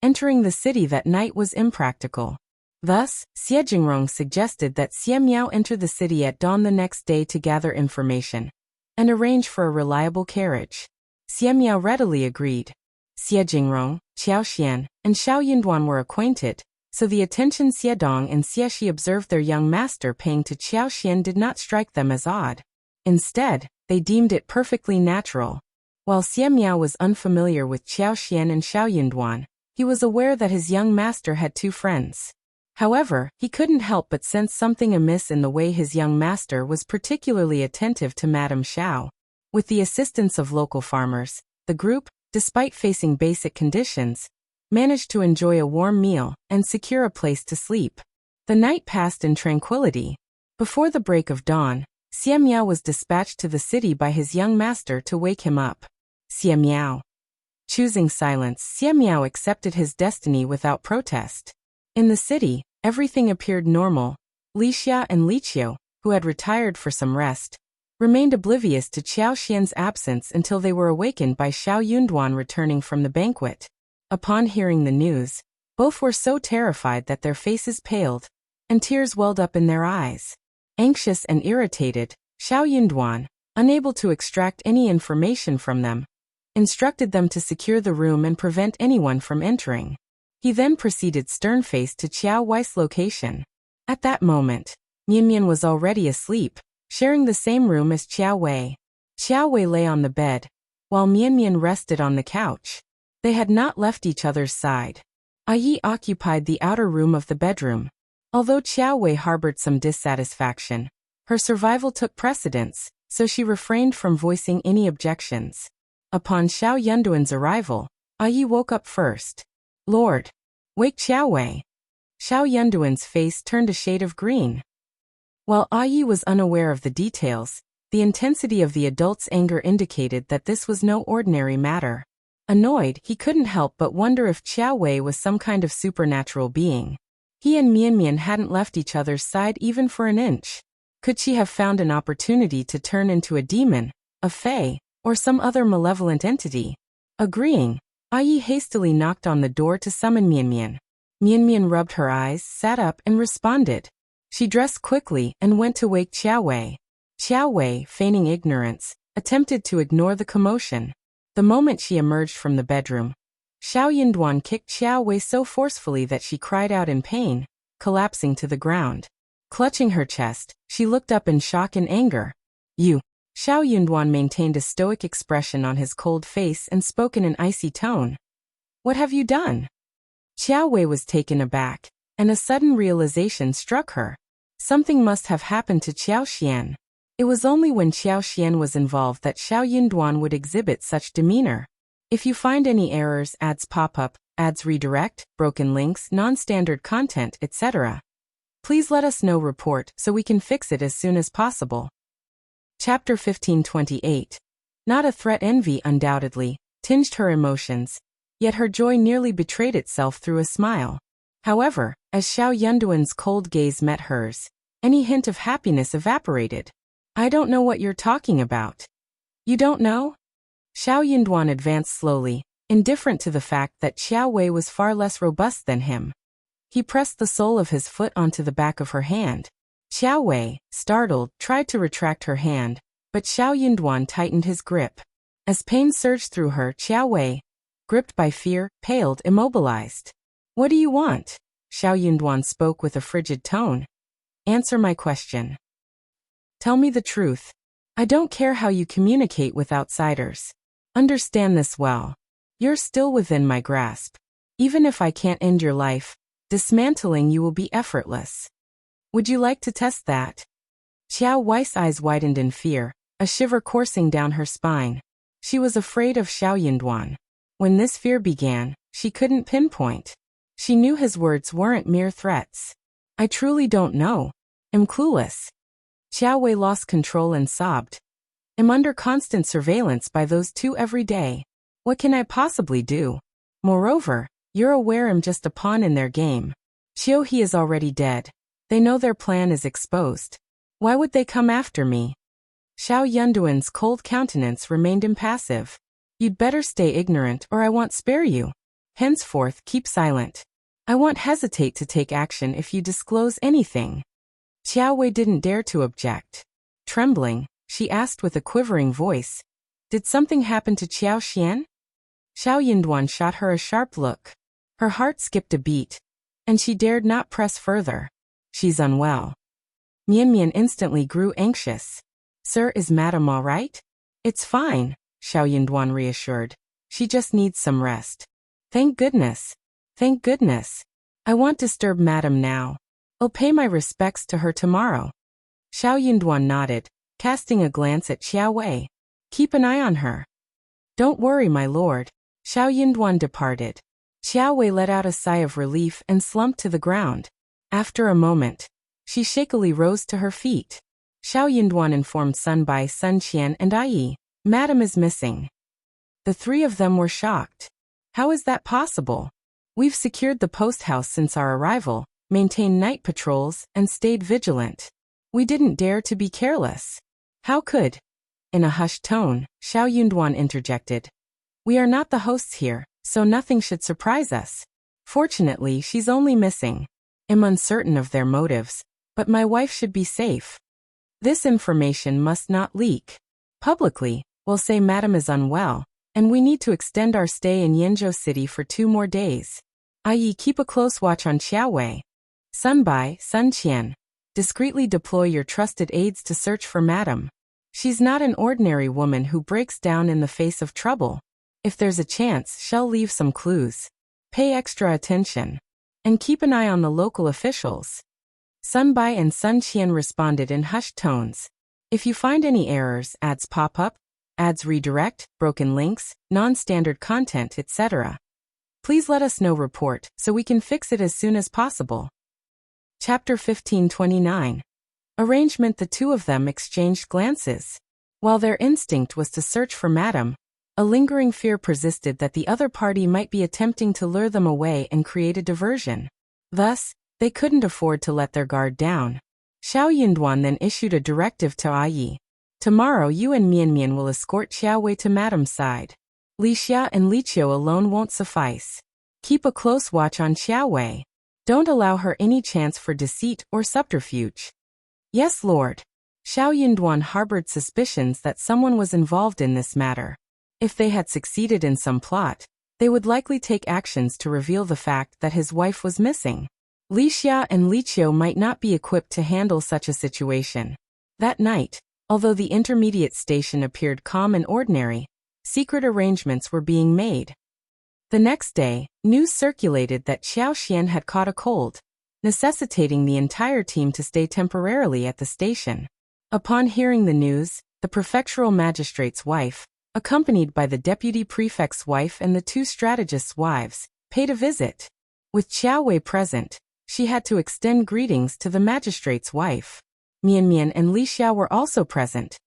entering the city that night was impractical. Thus, Xie Jingrong suggested that Xie Miao enter the city at dawn the next day to gather information and arrange for a reliable carriage. Xie Miao readily agreed. Xie Jingrong, Xiaoxian, and Xiao Yunduan were acquainted, so the attention Xie Dong and Xie Shi observed their young master paying to Xiaoxian did not strike them as odd. Instead, they deemed it perfectly natural. While Xie Miao was unfamiliar with Xiaoxian and Xiao Yunduan, he was aware that his young master had 2 friends. However, he couldn't help but sense something amiss in the way his young master was particularly attentive to Madame Xiao. With the assistance of local farmers, the group, despite facing basic conditions, managed to enjoy a warm meal and secure a place to sleep. The night passed in tranquility. Before the break of dawn, Xie Miao was dispatched to the city by his young master to wake him up. Xie Miao. Choosing silence, Xie Miao accepted his destiny without protest. In the city, everything appeared normal. Li Xia and Li Qiu, who had retired for some rest, remained oblivious to Xiaoxian's absence until they were awakened by Xiao Yunduan returning from the banquet. Upon hearing the news, both were so terrified that their faces paled, and tears welled up in their eyes. Anxious and irritated, Xiao Yunduan, unable to extract any information from them, instructed them to secure the room and prevent anyone from entering. He then proceeded stern-faced to Qiao Wei's location. At that moment, Mian Mian was already asleep, sharing the same room as Qiao Wei. Xiao Wei lay on the bed, while Mian Mian rested on the couch. They had not left each other's side. Yi occupied the outer room of the bedroom. Although Xiao Wei harbored some dissatisfaction, her survival took precedence, so she refrained from voicing any objections. Upon Xiao Yunduan's arrival, Yi woke up first. "Lord, wake Xiao Wei." Xiao Yunduan's face turned a shade of green. While Yi was unaware of the details, the intensity of the adult's anger indicated that this was no ordinary matter. Annoyed, he couldn't help but wonder if Xiao Wei was some kind of supernatural being. He and Mian Mian hadn't left each other's side even for an inch. Could she have found an opportunity to turn into a demon, a fae, or some other malevolent entity? Agreeing, Yi hastily knocked on the door to summon Mian Mian. Mian Mian rubbed her eyes, sat up, and responded. She dressed quickly and went to wake Xiao Wei. Xiao Wei, feigning ignorance, attempted to ignore the commotion. The moment she emerged from the bedroom, Xiao Yunduan kicked Xiao Wei so forcefully that she cried out in pain, collapsing to the ground. Clutching her chest, she looked up in shock and anger. "You." Xiao Yunduan maintained a stoic expression on his cold face and spoke in an icy tone. "What have you done?" Xiao Wei was taken aback, and a sudden realization struck her. Something must have happened to Xiao Xian. It was only when Xiao Xian was involved that Xiao Yunduan would exhibit such demeanor. If you find any errors, ads pop up, ads redirect, broken links, non-standard content, etc., please let us know. Report so we can fix it as soon as possible. Chapter 1528. Not a threat. Envy undoubtedly tinged her emotions, yet her joy nearly betrayed itself through a smile. However, as Xiao Yunduan's cold gaze met hers, any hint of happiness evaporated. "I don't know what you're talking about." "You don't know?" Xiao Yunduan advanced slowly, indifferent to the fact that Xiao Wei was far less robust than him. He pressed the sole of his foot onto the back of her hand. Xiao Wei, startled, tried to retract her hand, but Xiao Yunduan tightened his grip. As pain surged through her, Xiao Wei, gripped by fear, paled, immobilized. "What do you want?" Xiao Yunduan spoke with a frigid tone. "Answer my question. Tell me the truth. I don't care how you communicate with outsiders. Understand this well. You're still within my grasp. Even if I can't end your life, dismantling you will be effortless. Would you like to test that?" Xiao Wei's eyes widened in fear, a shiver coursing down her spine. She was afraid of Xiao Yunduan. When this fear began, she couldn't pinpoint. She knew his words weren't mere threats. "I truly don't know. I'm clueless." Xiao Wei lost control and sobbed. "I'm under constant surveillance by those two every day. What can I possibly do? Moreover, you're aware I'm just a pawn in their game. Xiao He is already dead. They know their plan is exposed. Why would they come after me?" Xiao Yunduan's cold countenance remained impassive. "You'd better stay ignorant or I won't spare you. Henceforth, keep silent. I won't hesitate to take action if you disclose anything." Xiao Wei didn't dare to object. Trembling, she asked with a quivering voice, "Did something happen to Xiao Xian?" Xiao Yunduan shot her a sharp look. Her heart skipped a beat, and she dared not press further. "She's unwell." Mian Mian instantly grew anxious. "Sir, is Madame all right?" "It's fine," Xiao Yunduan reassured. "She just needs some rest." "Thank goodness. Thank goodness. I won't disturb Madame now. I'll pay my respects to her tomorrow." Xiao Yunduan nodded, casting a glance at Xiao Wei. "Keep an eye on her." "Don't worry, my lord." Xiao Yunduan departed. Xiao Wei let out a sigh of relief and slumped to the ground. After a moment, she shakily rose to her feet. Xiao Yunduan informed Sun Bai, Sun Qian, and Yi, "Madame is missing." The three of them were shocked. "How is that possible? We've secured the post house since our arrival, maintained night patrols, and stayed vigilant. We didn't dare to be careless. How could?" In a hushed tone, Xiao Yunduan interjected. "We are not the hosts here, so nothing should surprise us. Fortunately, she's only missing. I'm uncertain of their motives, but my wife should be safe. This information must not leak. Publicly, we'll say Madame is unwell, and we need to extend our stay in Yenzhou City for 2 more days. I.e., keep a close watch on Xiao Wei. Sun Bai, Sun Qian, discreetly deploy your trusted aides to search for Madame. She's not an ordinary woman who breaks down in the face of trouble. If there's a chance, she'll leave some clues. Pay extra attention. And keep an eye on the local officials. Sun Bai and Sun Qian responded in hushed tones. If you find any errors, ads pop up, ads redirect, broken links, non-standard content, etc., please let us know. Report, so we can fix it as soon as possible. Chapter 1529. Arrangement. The two of them exchanged glances. While their instinct was to search for Madame, a lingering fear persisted that the other party might be attempting to lure them away and create a diversion. Thus, they couldn't afford to let their guard down. Xiao Yunduan then issued a directive to Yi. Tomorrow you and Mian will escort Xiao Wei to Madame's side. Li Xia and Li Qiu alone won't suffice. Keep a close watch on Xiao Wei. Don't allow her any chance for deceit or subterfuge. Yes, Lord. Xiao Yunduan harbored suspicions that someone was involved in this matter. If they had succeeded in some plot, they would likely take actions to reveal the fact that his wife was missing. Li Xia and Li Qiu might not be equipped to handle such a situation. That night, although the intermediate station appeared calm and ordinary, secret arrangements were being made. The next day, news circulated that Xiao Xian had caught a cold, necessitating the entire team to stay temporarily at the station. Upon hearing the news, the prefectural magistrate's wife, accompanied by the deputy prefect's wife and the two strategists' wives, paid a visit. With Xiao Wei present, she had to extend greetings to the magistrate's wife. Mian and Li Xiao were also present,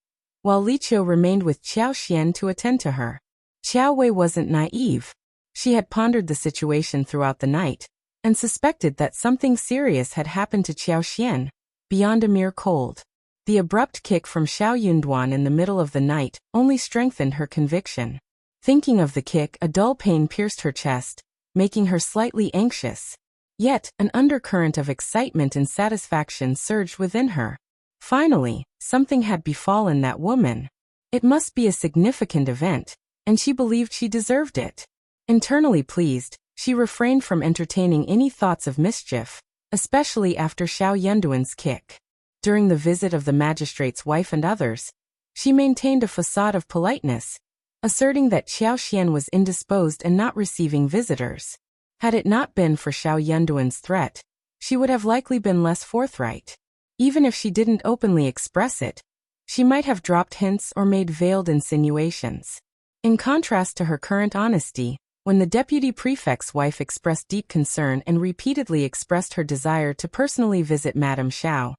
while Li Qiu remained with Xiao Xian to attend to her. Xiao Wei wasn't naive. She had pondered the situation throughout the night, and suspected that something serious had happened to Xiao Xian, beyond a mere cold. The abrupt kick from Xiao Yunduan in the middle of the night only strengthened her conviction. Thinking of the kick, a dull pain pierced her chest, making her slightly anxious. Yet, an undercurrent of excitement and satisfaction surged within her. Finally, something had befallen that woman. It must be a significant event, and she believed she deserved it. Internally pleased, she refrained from entertaining any thoughts of mischief, especially after Xiao Yunduan's kick. During the visit of the magistrate's wife and others, she maintained a facade of politeness, asserting that Xiao Xian was indisposed and not receiving visitors. Had it not been for Xiao Yunduan's threat, she would have likely been less forthright. Even if she didn't openly express it, she might have dropped hints or made veiled insinuations. In contrast to her current honesty, when the deputy prefect's wife expressed deep concern and repeatedly expressed her desire to personally visit Madame Xiao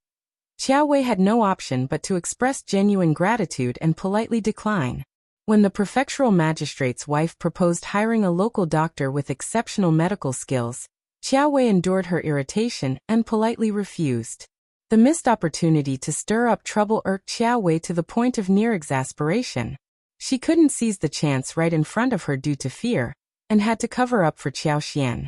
Wei had no option but to express genuine gratitude and politely decline. When the prefectural magistrate's wife proposed hiring a local doctor with exceptional medical skills, Xiao Wei endured her irritation and politely refused. The missed opportunity to stir up trouble irked Xiao Wei to the point of near exasperation. She couldn't seize the chance right in front of her due to fear, and had to cover up for Xiao Xian.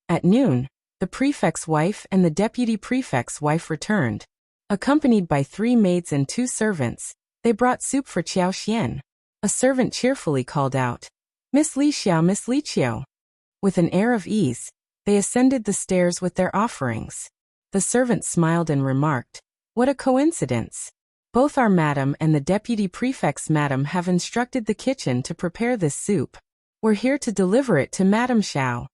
At noon, the prefect's wife and the deputy prefect's wife returned. Accompanied by 3 maids and 2 servants, they brought soup for Xiao Xian. A servant cheerfully called out, "Miss Li Xiao, Miss Li Qiu." With an air of ease, they ascended the stairs with their offerings. The servant smiled and remarked, "What a coincidence. Both our madam and the deputy prefect's madam have instructed the kitchen to prepare this soup. We're here to deliver it to Madame Xiao.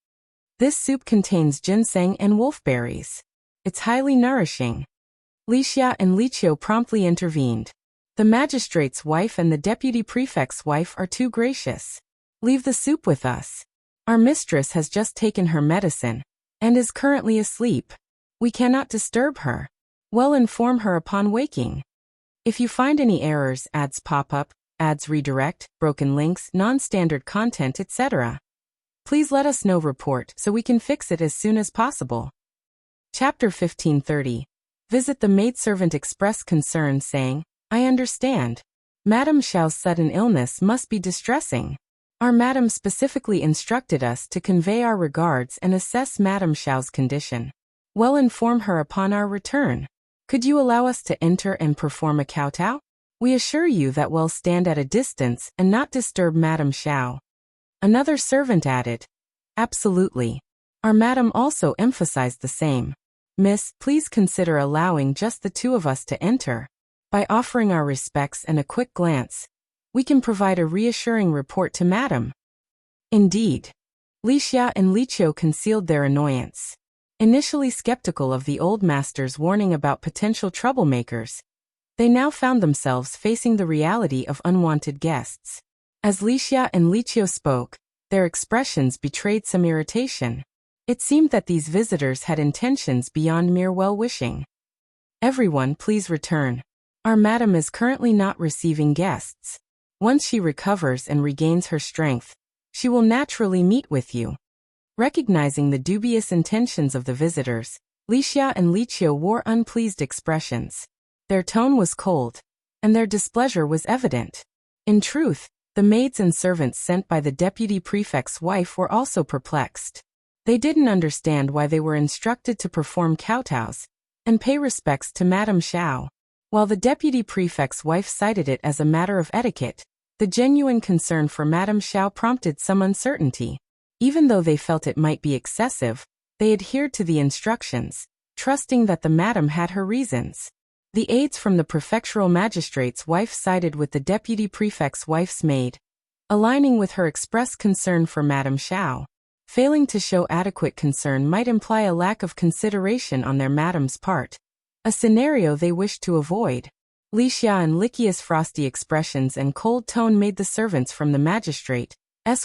This soup contains ginseng and wolfberries. It's highly nourishing." Li Xia and Li Qiu promptly intervened. "The magistrate's wife and the deputy prefect's wife are too gracious. Leave the soup with us. Our mistress has just taken her medicine, and is currently asleep. We cannot disturb her. We'll inform her upon waking. If you find any errors, ads pop up, ads redirect, broken links, non-standard content, etc., please let us know. Report, so we can fix it as soon as possible." Chapter 1530. Visit. The maidservant expressed concern, saying, "I understand. Madame Xiao's sudden illness must be distressing. Our madam specifically instructed us to convey our regards and assess Madame Xiao's condition. We'll inform her upon our return. Could you allow us to enter and perform a kowtow? We assure you that we'll stand at a distance and not disturb Madame Xiao." Another servant added, "Absolutely. Our madam also emphasized the same. Miss, please consider allowing just the 2 of us to enter. By offering our respects and a quick glance, we can provide a reassuring report to Madam. Indeed. Li Xia and Li Qiu concealed their annoyance. Initially skeptical of the old master's warning about potential troublemakers, they now found themselves facing the reality of unwanted guests. As Li Xia and Li Qiu spoke, their expressions betrayed some irritation. It seemed that these visitors had intentions beyond mere well-wishing. Everyone, please return. Our madam is currently not receiving guests. Once she recovers and regains her strength, she will naturally meet with you. Recognizing the dubious intentions of the visitors, Li Xia and Li Qiu wore unpleased expressions. Their tone was cold, and their displeasure was evident. In truth, the maids and servants sent by the deputy prefect's wife were also perplexed. They didn't understand why they were instructed to perform kowtows and pay respects to Madame Xiao. While the deputy prefect's wife cited it as a matter of etiquette, the genuine concern for Madame Xiao prompted some uncertainty. Even though they felt it might be excessive, they adhered to the instructions, trusting that the madam had her reasons. The aides from the prefectural magistrate's wife sided with the deputy prefect's wife's maid, aligning with her express concern for Madame Xiao. Failing to show adequate concern might imply a lack of consideration on their madam's part, a scenario they wished to avoid. Li Xia and Li Qiu's frosty expressions and cold tone made the servants from the magistrate's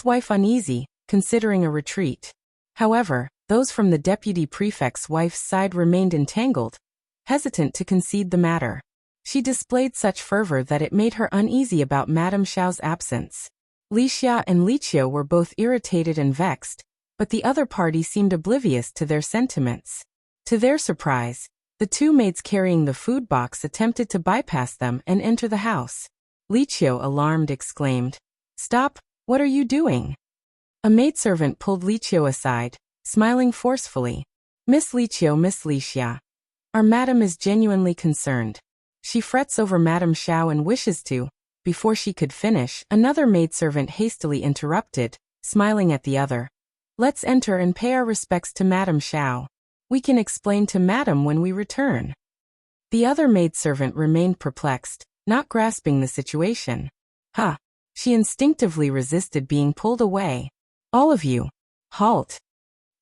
wife uneasy, considering a retreat. However, those from the deputy prefect's wife's side remained entangled, hesitant to concede the matter. She displayed such fervor that it made her uneasy about Madame Xiao's absence. Li Xia and Li Qiu were both irritated and vexed, but the other party seemed oblivious to their sentiments. To their surprise, the two maids carrying the food box attempted to bypass them and enter the house. Li Qiu, alarmed, exclaimed, "Stop, what are you doing?" A maidservant pulled Li Qiu aside, smiling forcefully. Miss Li Qiu, Miss Li Xia. Our madam is genuinely concerned. She frets over Madame Xiao and wishes to." Before she could finish, another maidservant hastily interrupted, smiling at the other. "Let's enter and pay our respects to Madame Xiao. We can explain to Madam when we return." The other maidservant remained perplexed, not grasping the situation. "Ha!" She instinctively resisted being pulled away. "All of you, halt!"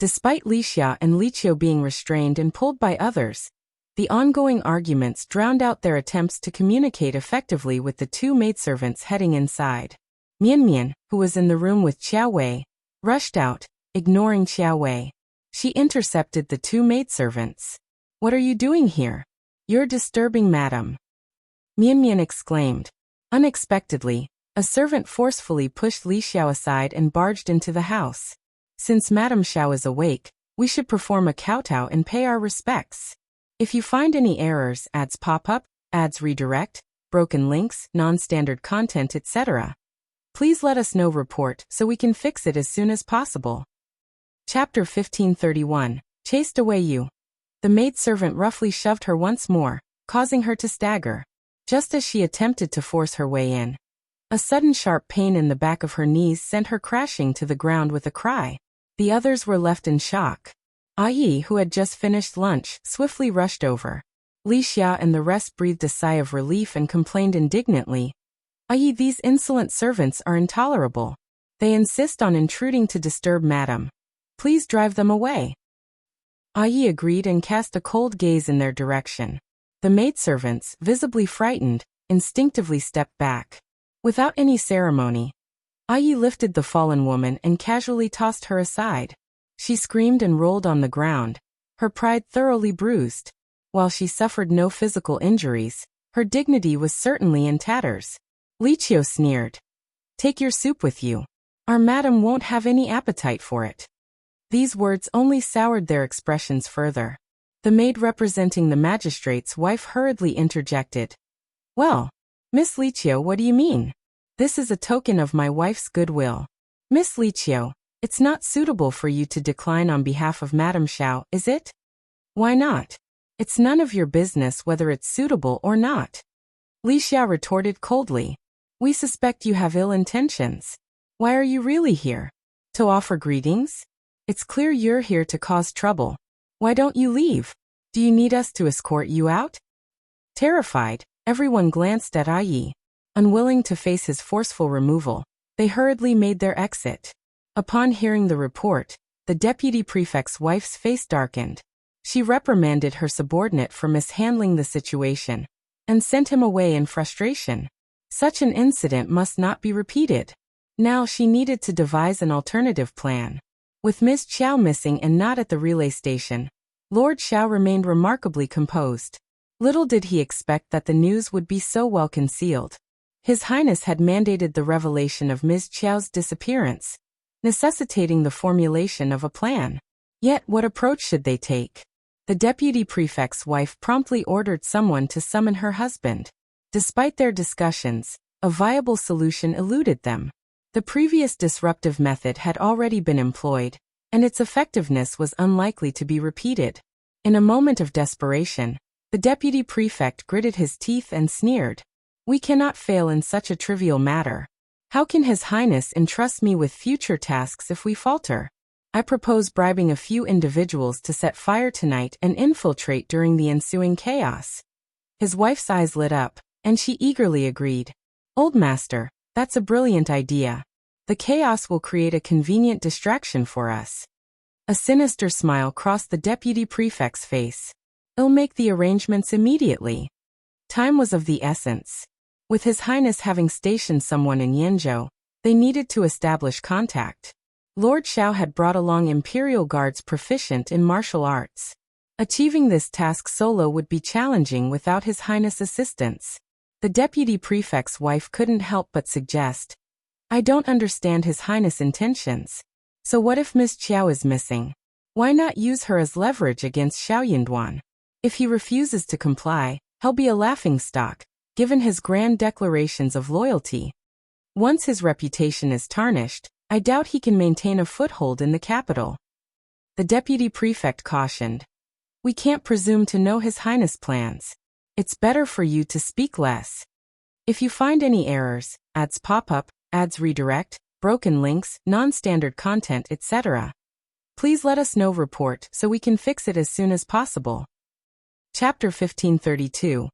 Despite Li Xia and Li Qiu being restrained and pulled by others, the ongoing arguments drowned out their attempts to communicate effectively with the two maidservants heading inside. Mian Mian, who was in the room with Qiao Wei, rushed out, ignoring Qiao Wei. She intercepted the two maidservants. "What are you doing here? You're disturbing Madam," Mian Mian exclaimed. Unexpectedly, a servant forcefully pushed Li Xiao aside and barged into the house. "Since Madame Xiao is awake, we should perform a kowtow and pay our respects. If you find any errors, ads pop up, ads redirect, broken links, non-standard content, etc., please let us know report so we can fix it as soon as possible." Chapter 1531, Chased Away You. The maidservant roughly shoved her once more, causing her to stagger. Just as she attempted to force her way in, a sudden sharp pain in the back of her knees sent her crashing to the ground with a cry. The others were left in shock. Yi, who had just finished lunch, swiftly rushed over. Li Xia and the rest breathed a sigh of relief and complained indignantly. "Yi, these insolent servants are intolerable. They insist on intruding to disturb Madam. Please drive them away." Yi agreed and cast a cold gaze in their direction. The maidservants, visibly frightened, instinctively stepped back. Without any ceremony, Yi lifted the fallen woman and casually tossed her aside. She screamed and rolled on the ground, her pride thoroughly bruised. While she suffered no physical injuries, her dignity was certainly in tatters. Li Qiu sneered. "Take your soup with you. Our madam won't have any appetite for it." These words only soured their expressions further. The maid representing the magistrate's wife hurriedly interjected. "Well, Miss Li Qiu, what do you mean? This is a token of my wife's goodwill. Miss Li Qiu, it's not suitable for you to decline on behalf of Madame Xiao, is it?" "Why not? It's none of your business whether it's suitable or not," Li Xia retorted coldly. "We suspect you have ill intentions. Why are you really here? To offer greetings? It's clear you're here to cause trouble. Why don't you leave? Do you need us to escort you out?" Terrified, Everyone glanced at Ai. Unwilling to face his forceful removal, they hurriedly made their exit. Upon hearing the report, the deputy prefect's wife's face darkened. She reprimanded her subordinate for mishandling the situation and sent him away in frustration. Such an incident must not be repeated. Now she needed to devise an alternative plan. With Ms. Xiao missing and not at the relay station, Lord Xiao remained remarkably composed. Little did he expect that the news would be so well concealed. His Highness had mandated the revelation of Ms. Xiao's disappearance, necessitating the formulation of a plan. Yet what approach should they take? The deputy prefect's wife promptly ordered someone to summon her husband. Despite their discussions, a viable solution eluded them. The previous disruptive method had already been employed, and its effectiveness was unlikely to be repeated. In a moment of desperation, the deputy prefect gritted his teeth and sneered. "We cannot fail in such a trivial matter. How can His Highness entrust me with future tasks if we falter? I propose bribing a few individuals to set fire tonight and infiltrate during the ensuing chaos." His wife's eyes lit up, and she eagerly agreed. "Old master, that's a brilliant idea. The chaos will create a convenient distraction for us." A sinister smile crossed the deputy prefect's face. "I'll make the arrangements immediately." Time was of the essence. With His Highness having stationed someone in Yenzhou, they needed to establish contact. Lord Xiao had brought along Imperial Guards proficient in martial arts. Achieving this task solo would be challenging without His Highness' assistance. The deputy prefect's wife couldn't help but suggest, "I don't understand His Highness' intentions. So what if Ms. Xiao is missing? Why not use her as leverage against Xiao Yinduan? If he refuses to comply, he'll be a laughingstock, given his grand declarations of loyalty. Once his reputation is tarnished, I doubt he can maintain a foothold in the capital." The deputy prefect cautioned, "We can't presume to know His Highness' plans. It's better for you to speak less. If you find any errors, ads pop up, ads redirect, broken links, non-standard content, etc., please let us know. Report so we can fix it as soon as possible." Chapter 1532.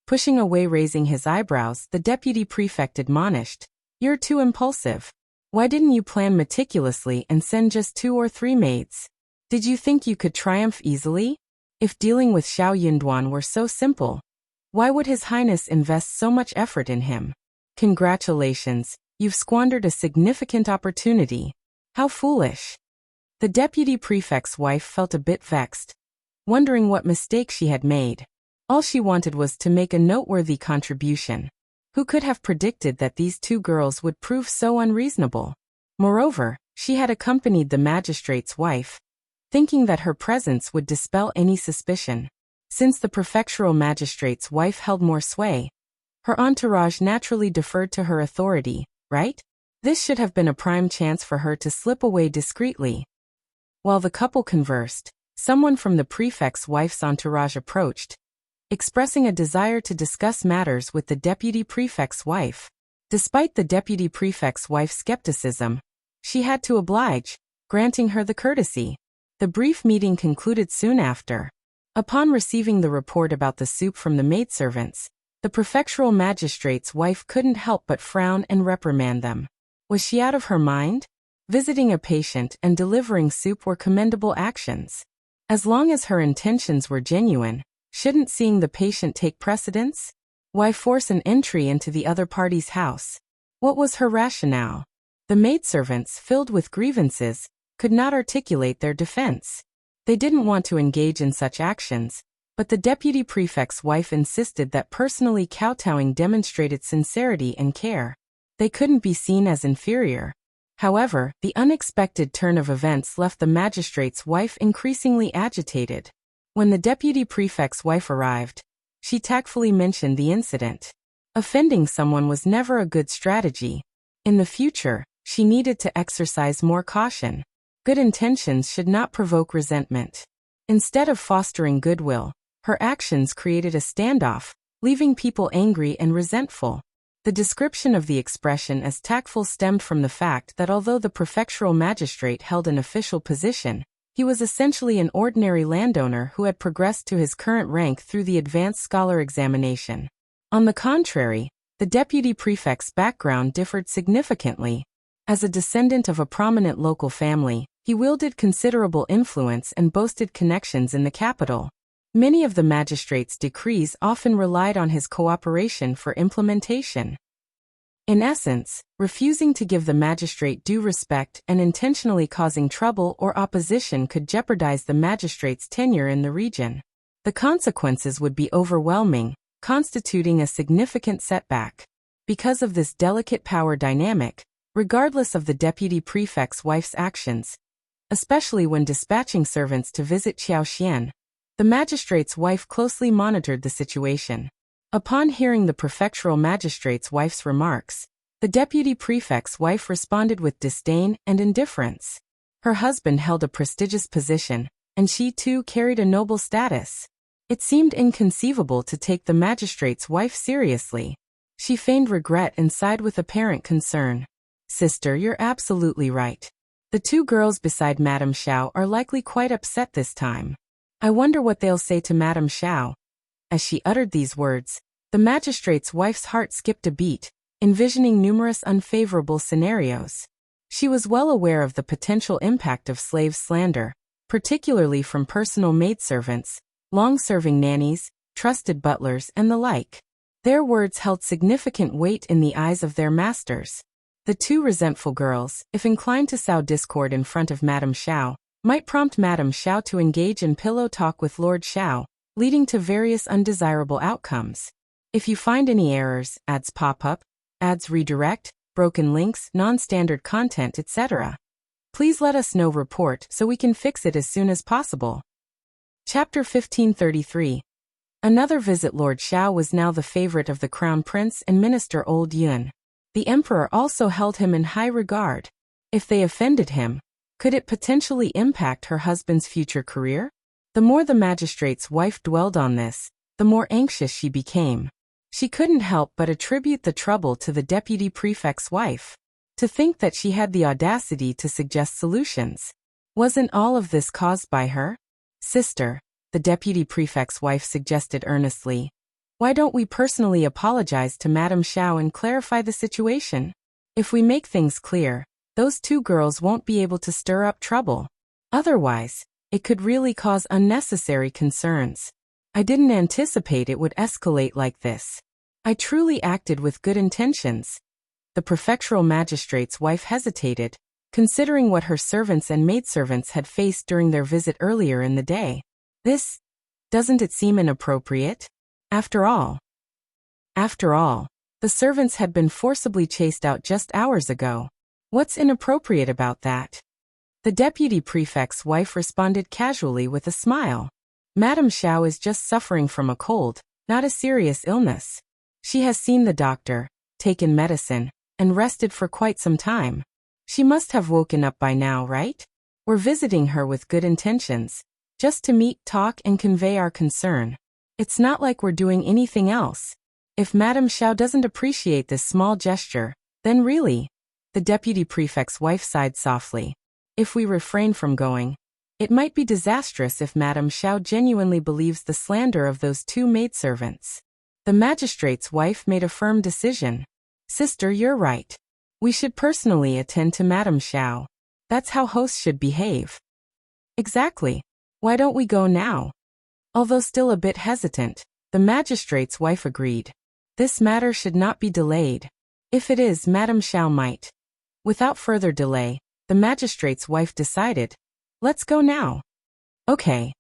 Pushing away raising his eyebrows, the deputy prefect admonished, "You're too impulsive. Why didn't you plan meticulously and send just 2 or 3 maids? Did you think you could triumph easily? If dealing with Xiao Yunduan were so simple, why would His Highness invest so much effort in him? Congratulations, you've squandered a significant opportunity. How foolish." The deputy prefect's wife felt a bit vexed, wondering what mistake she had made. All she wanted was to make a noteworthy contribution. Who could have predicted that these 2 girls would prove so unreasonable? Moreover, she had accompanied the magistrate's wife, thinking that her presence would dispel any suspicion. Since the prefectural magistrate's wife held more sway, her entourage naturally deferred to her authority, right? This should have been a prime chance for her to slip away discreetly. While the couple conversed, someone from the prefect's wife's entourage approached, expressing a desire to discuss matters with the deputy prefect's wife. Despite the deputy prefect's wife's skepticism, she had to oblige, granting her the courtesy. The brief meeting concluded soon after. Upon receiving the report about the soup from the maidservants, the prefectural magistrate's wife couldn't help but frown and reprimand them. Was she out of her mind? Visiting a patient and delivering soup were commendable actions. As long as her intentions were genuine, shouldn't seeing the patient take precedence? Why force an entry into the other party's house? What was her rationale? The maidservants, filled with grievances, could not articulate their defense. They didn't want to engage in such actions, but the deputy prefect's wife insisted that personally kowtowing demonstrated sincerity and care. They couldn't be seen as inferior. However, the unexpected turn of events left the magistrate's wife increasingly agitated. When the deputy prefect's wife arrived, she tactfully mentioned the incident. Offending someone was never a good strategy. In the future, she needed to exercise more caution. Good intentions should not provoke resentment. Instead of fostering goodwill, her actions created a standoff, leaving people angry and resentful. The description of the expression as tactful stemmed from the fact that although the prefectural magistrate held an official position, he was essentially an ordinary landowner who had progressed to his current rank through the advanced scholar examination. On the contrary, the deputy prefect's background differed significantly. As a descendant of a prominent local family, he wielded considerable influence and boasted connections in the capital. Many of the magistrate's decrees often relied on his cooperation for implementation. In essence, refusing to give the magistrate due respect and intentionally causing trouble or opposition could jeopardize the magistrate's tenure in the region. The consequences would be overwhelming, constituting a significant setback. Because of this delicate power dynamic, regardless of the deputy prefect's wife's actions, especially when dispatching servants to visit Xiaoxian, the magistrate's wife closely monitored the situation. Upon hearing the prefectural magistrate's wife's remarks, the deputy prefect's wife responded with disdain and indifference. Her husband held a prestigious position, and she too carried a noble status. It seemed inconceivable to take the magistrate's wife seriously. She feigned regret and sighed with apparent concern. "Sister, you're absolutely right. The two girls beside Madame Xiao are likely quite upset this time. I wonder what they'll say to Madame Xiao." As she uttered these words, the magistrate's wife's heart skipped a beat, envisioning numerous unfavorable scenarios. She was well aware of the potential impact of slave slander, particularly from personal maidservants, long-serving nannies, trusted butlers, and the like. Their words held significant weight in the eyes of their masters. The two resentful girls, if inclined to sow discord in front of Madame Xiao, might prompt Madame Xiao to engage in pillow talk with Lord Xiao, leading to various undesirable outcomes. If you find any errors, ads pop up, ads redirect, broken links, non-standard content, etc., please let us know. Report so we can fix it as soon as possible. Chapter 1533. Another visit. Lord Xiao was now the favorite of the crown prince and minister Old Yun. The emperor also held him in high regard. If they offended him, could it potentially impact her husband's future career? The more the magistrate's wife dwelled on this, the more anxious she became. She couldn't help but attribute the trouble to the deputy prefect's wife. To think that she had the audacity to suggest solutions. Wasn't all of this caused by her? "Sister," the deputy prefect's wife suggested earnestly, "why don't we personally apologize to Madame Xiao and clarify the situation? If we make things clear, those two girls won't be able to stir up trouble. Otherwise, it could really cause unnecessary concerns. I didn't anticipate it would escalate like this. I truly acted with good intentions." The prefectural magistrate's wife hesitated, considering what her servants and maidservants had faced during their visit earlier in the day. Doesn't it seem inappropriate? After all, the servants had been forcibly chased out just hours ago. What's inappropriate about that? The deputy prefect's wife responded casually with a smile. Madame Xiao is just suffering from a cold, not a serious illness. She has seen the doctor, taken medicine, and rested for quite some time. She must have woken up by now, right? We're visiting her with good intentions, just to meet, talk, and convey our concern. It's not like we're doing anything else. If Madame Xiao doesn't appreciate this small gesture, then really, the deputy prefect's wife sighed softly. If we refrain from going, it might be disastrous if Madame Xiao genuinely believes the slander of those two maidservants. The magistrate's wife made a firm decision. "Sister, you're right. We should personally attend to Madame Xiao. That's how hosts should behave." "Exactly. Why don't we go now?" Although still a bit hesitant, the magistrate's wife agreed. This matter should not be delayed. If it is, Madame Xiao might. Without further delay, the magistrate's wife decided, "Let's go now." "Okay."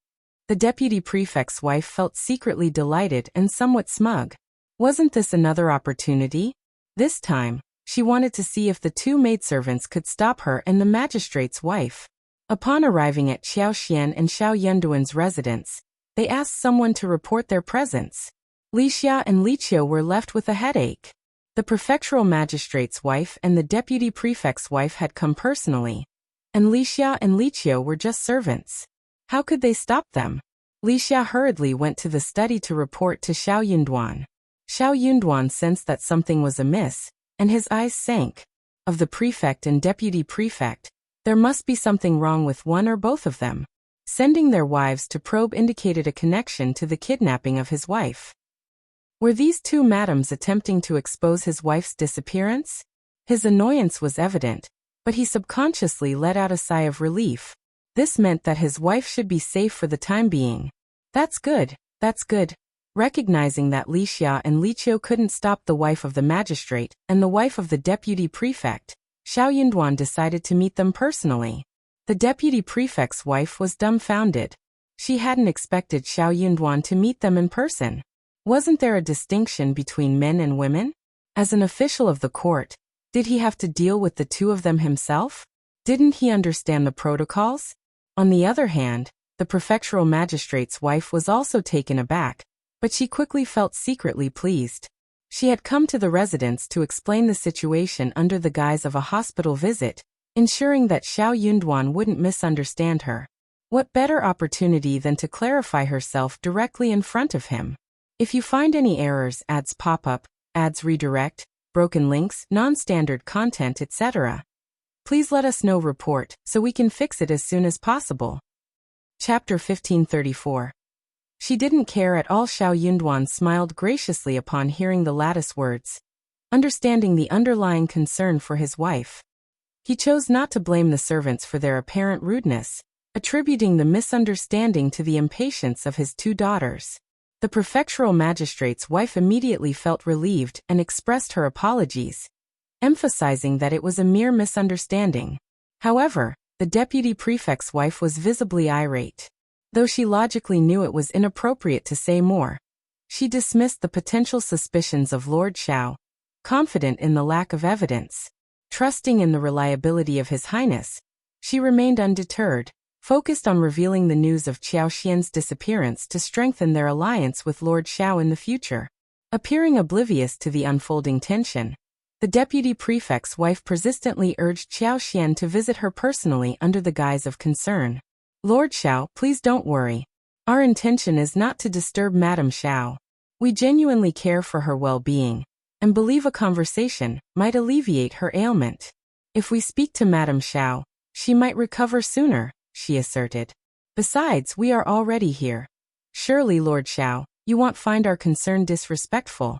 The deputy prefect's wife felt secretly delighted and somewhat smug. Wasn't this another opportunity? This time, she wanted to see if the two maidservants could stop her and the magistrate's wife. Upon arriving at Xiaoxian and Xiao Yunduan's residence, they asked someone to report their presence. Li Xia and Li Qiu were left with a headache. The prefectural magistrate's wife and the deputy prefect's wife had come personally, and Li Xia and Li Qiu were just servants. How could they stop them? Li Xia hurriedly went to the study to report to Xiao Yunduan. Xiao Yunduan sensed that something was amiss, and his eyes sank. Of the prefect and deputy prefect, there must be something wrong with one or both of them. Sending their wives to probe indicated a connection to the kidnapping of his wife. Were these two madams attempting to expose his wife's disappearance? His annoyance was evident, but he subconsciously let out a sigh of relief. This meant that his wife should be safe for the time being. That's good, that's good. Recognizing that Li Xia and Li Qiu couldn't stop the wife of the magistrate and the wife of the deputy prefect, Xiao Yunduan decided to meet them personally. The deputy prefect's wife was dumbfounded. She hadn't expected Xiao Yunduan to meet them in person. Wasn't there a distinction between men and women? As an official of the court, did he have to deal with the two of them himself? Didn't he understand the protocols? On the other hand, the prefectural magistrate's wife was also taken aback, but she quickly felt secretly pleased. She had come to the residence to explain the situation under the guise of a hospital visit, ensuring that Xiao Yunduan wouldn't misunderstand her. What better opportunity than to clarify herself directly in front of him? If you find any errors, ads pop up, ads redirect, broken links, non-standard content, etc., please let us know. Report, so we can fix it as soon as possible. Chapter 1534. She didn't care at all. Xiao Yunduan smiled graciously upon hearing the latter's words, understanding the underlying concern for his wife. He chose not to blame the servants for their apparent rudeness, attributing the misunderstanding to the impatience of his two daughters. The prefectural magistrate's wife immediately felt relieved and expressed her apologies, emphasizing that it was a mere misunderstanding. However, the deputy prefect's wife was visibly irate. Though she logically knew it was inappropriate to say more, she dismissed the potential suspicions of Lord Xiao, confident in the lack of evidence. Trusting in the reliability of His Highness, she remained undeterred, focused on revealing the news of Qiao Xian's disappearance to strengthen their alliance with Lord Xiao in the future. Appearing oblivious to the unfolding tension, the deputy prefect's wife persistently urged Qiao Xian to visit her personally under the guise of concern. Lord Xiao, please don't worry. Our intention is not to disturb Madame Xiao. We genuinely care for her well-being, and believe a conversation might alleviate her ailment. If we speak to Madame Xiao, she might recover sooner, she asserted. Besides, we are already here. Surely, Lord Xiao, you won't find our concern disrespectful.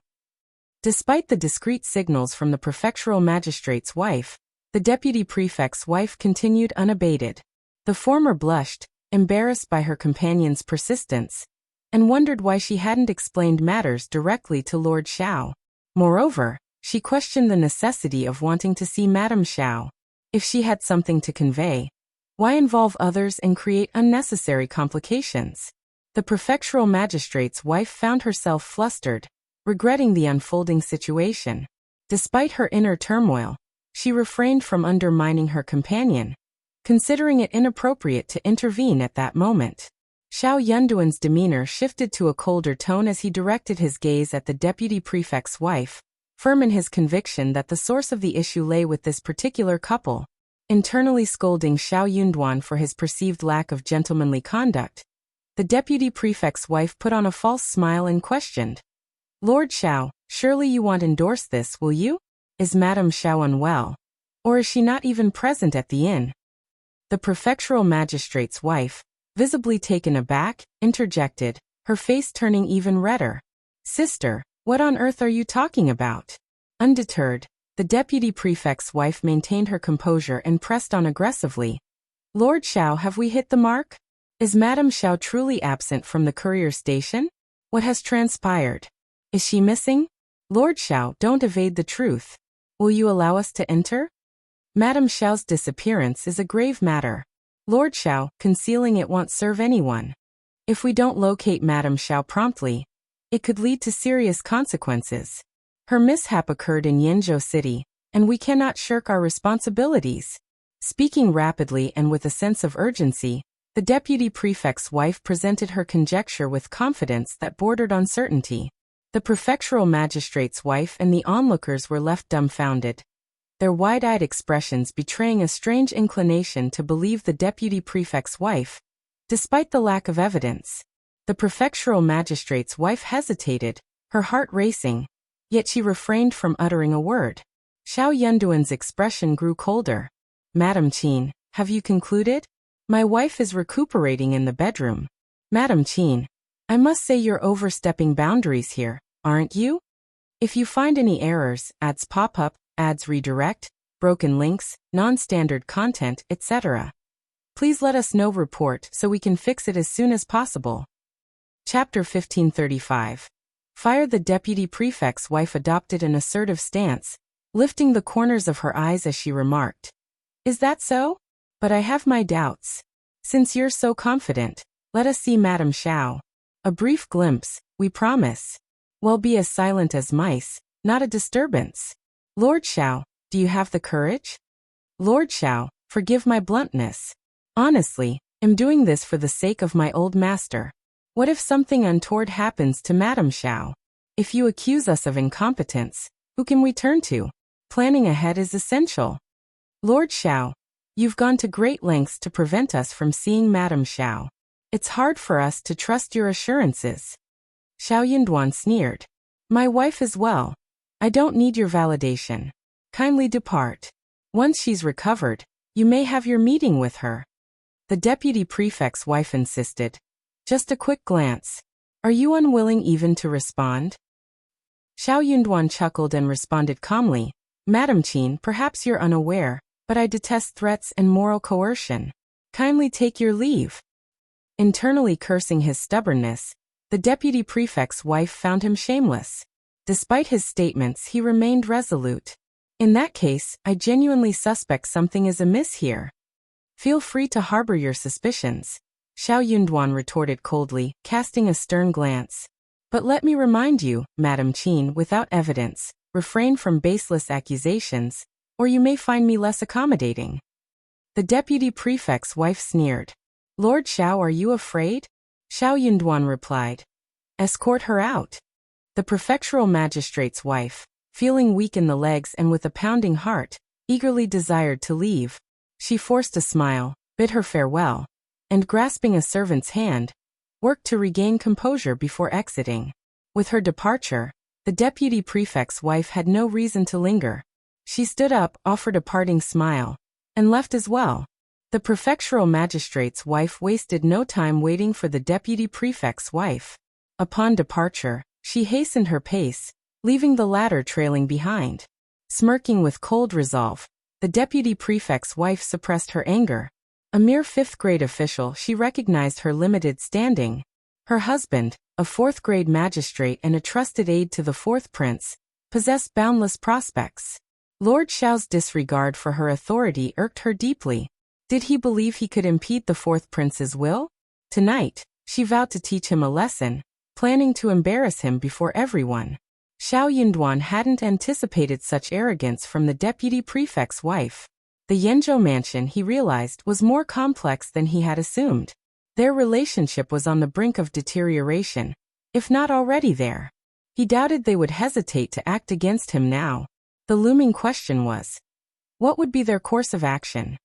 Despite the discreet signals from the prefectural magistrate's wife, the deputy prefect's wife continued unabated. The former blushed, embarrassed by her companion's persistence, and wondered why she hadn't explained matters directly to Lord Xiao. Moreover, she questioned the necessity of wanting to see Madame Xiao. If she had something to convey, why involve others and create unnecessary complications? The prefectural magistrate's wife found herself flustered, regretting the unfolding situation. Despite her inner turmoil, she refrained from undermining her companion, considering it inappropriate to intervene at that moment. Xiao Yunduan's demeanor shifted to a colder tone as he directed his gaze at the deputy prefect's wife, firm in his conviction that the source of the issue lay with this particular couple. Internally scolding Xiao Yunduan for his perceived lack of gentlemanly conduct, the deputy prefect's wife put on a false smile and questioned, Lord Xiao, surely you won't endorse this, will you? Is Madame Xiao unwell? Or is she not even present at the inn? The prefectural magistrate's wife, visibly taken aback, interjected, her face turning even redder. Sister, what on earth are you talking about? Undeterred, the deputy prefect's wife maintained her composure and pressed on aggressively. Lord Xiao, have we hit the mark? Is Madame Xiao truly absent from the courier station? What has transpired? Is she missing? Lord Xiao, don't evade the truth. Will you allow us to enter? Madame Xiao's disappearance is a grave matter. Lord Xiao, concealing it won't serve anyone. If we don't locate Madame Xiao promptly, it could lead to serious consequences. Her mishap occurred in Yanzhou City, and we cannot shirk our responsibilities. Speaking rapidly and with a sense of urgency, the deputy prefect's wife presented her conjecture with confidence that bordered on certainty. The prefectural magistrate's wife and the onlookers were left dumbfounded, their wide-eyed expressions betraying a strange inclination to believe the deputy prefect's wife, despite the lack of evidence. The prefectural magistrate's wife hesitated, her heart racing, yet she refrained from uttering a word. Xiao Yunduan's expression grew colder. Madam Qin, have you concluded? My wife is recuperating in the bedroom. Madam Qin, I must say you're overstepping boundaries here. aren't you? If you find any errors, ads pop up, ads redirect, broken links, non-standard content, etc., please let us know. Report so we can fix it as soon as possible. Chapter 1535. Fire. The deputy prefect's wife adopted an assertive stance, lifting the corners of her eyes as she remarked, "Is that so? But I have my doubts. Since you're so confident, let us see Madame Xiao. A brief glimpse, we promise. Well, be as silent as mice, not a disturbance." "Lord Xiao, do you have the courage?" "Lord Xiao, forgive my bluntness. Honestly, I'm doing this for the sake of my old master. What if something untoward happens to Madame Xiao? If you accuse us of incompetence, who can we turn to? Planning ahead is essential." "Lord Xiao, you've gone to great lengths to prevent us from seeing Madame Xiao. It's hard for us to trust your assurances." Xiao Yunduan sneered. "My wife is well. I don't need your validation. Kindly depart. Once she's recovered, you may have your meeting with her." The deputy prefect's wife insisted. "Just a quick glance. Are you unwilling even to respond?" Xiao Yunduan chuckled and responded calmly, "Madam Qin, perhaps you're unaware, but I detest threats and moral coercion. Kindly take your leave." Internally cursing his stubbornness, the deputy prefect's wife found him shameless. Despite his statements, he remained resolute. "In that case, I genuinely suspect something is amiss here." "Feel free to harbor your suspicions," Xiao Yunduan retorted coldly, casting a stern glance. "But let me remind you, Madam Qin, without evidence, refrain from baseless accusations, or you may find me less accommodating." The deputy prefect's wife sneered. "Lord Xiao, are you afraid?" Xiao Yunduan replied. "Escort her out." The prefectural magistrate's wife, feeling weak in the legs and with a pounding heart, eagerly desired to leave. She forced a smile, bid her farewell, and grasping a servant's hand, worked to regain composure before exiting. With her departure, the deputy prefect's wife had no reason to linger. She stood up, offered a parting smile, and left as well. The prefectural magistrate's wife wasted no time waiting for the deputy prefect's wife. Upon departure, she hastened her pace, leaving the latter trailing behind. Smirking with cold resolve, the deputy prefect's wife suppressed her anger. A mere fifth-grade official, she recognized her limited standing. Her husband, a fourth-grade magistrate and a trusted aide to the fourth prince, possessed boundless prospects. Lord Xiao's disregard for her authority irked her deeply. Did he believe he could impede the fourth prince's will? Tonight, she vowed to teach him a lesson, planning to embarrass him before everyone. Xiao Yunduan hadn't anticipated such arrogance from the deputy prefect's wife. The Yanzhou mansion, he realized, was more complex than he had assumed. Their relationship was on the brink of deterioration, if not already there. He doubted they would hesitate to act against him now. The looming question was, what would be their course of action?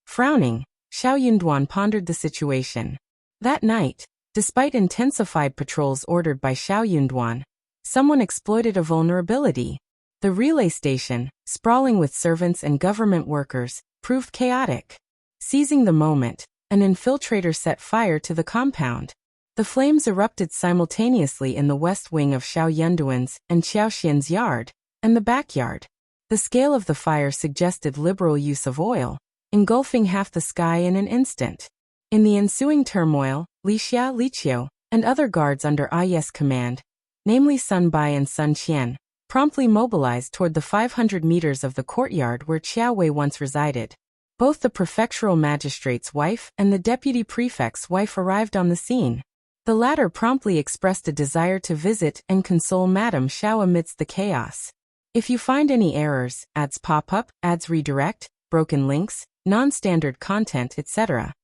Frowning, Xiao Yunduan pondered the situation. That night, despite intensified patrols ordered by Xiao Yunduan, someone exploited a vulnerability. The relay station, sprawling with servants and government workers, proved chaotic. Seizing the moment, an infiltrator set fire to the compound. The flames erupted simultaneously in the west wing of Xiao Yunduan's and Xiaoxian's yard, and the backyard. The scale of the fire suggested liberal use of oil, engulfing half the sky in an instant. In the ensuing turmoil, Li Xia, Li Qiu, and other guards under Ai's command, namely Sun Bai and Sun Qian, promptly mobilized toward the 500 meters of the courtyard where Qiao Wei once resided. Both the prefectural magistrate's wife and the deputy prefect's wife arrived on the scene. The latter promptly expressed a desire to visit and console Madame Xiao amidst the chaos. If you find any errors, ads pop up, ads redirect, broken links, non-standard content, etc.,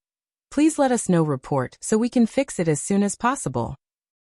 please let us know. Report so we can fix it as soon as possible.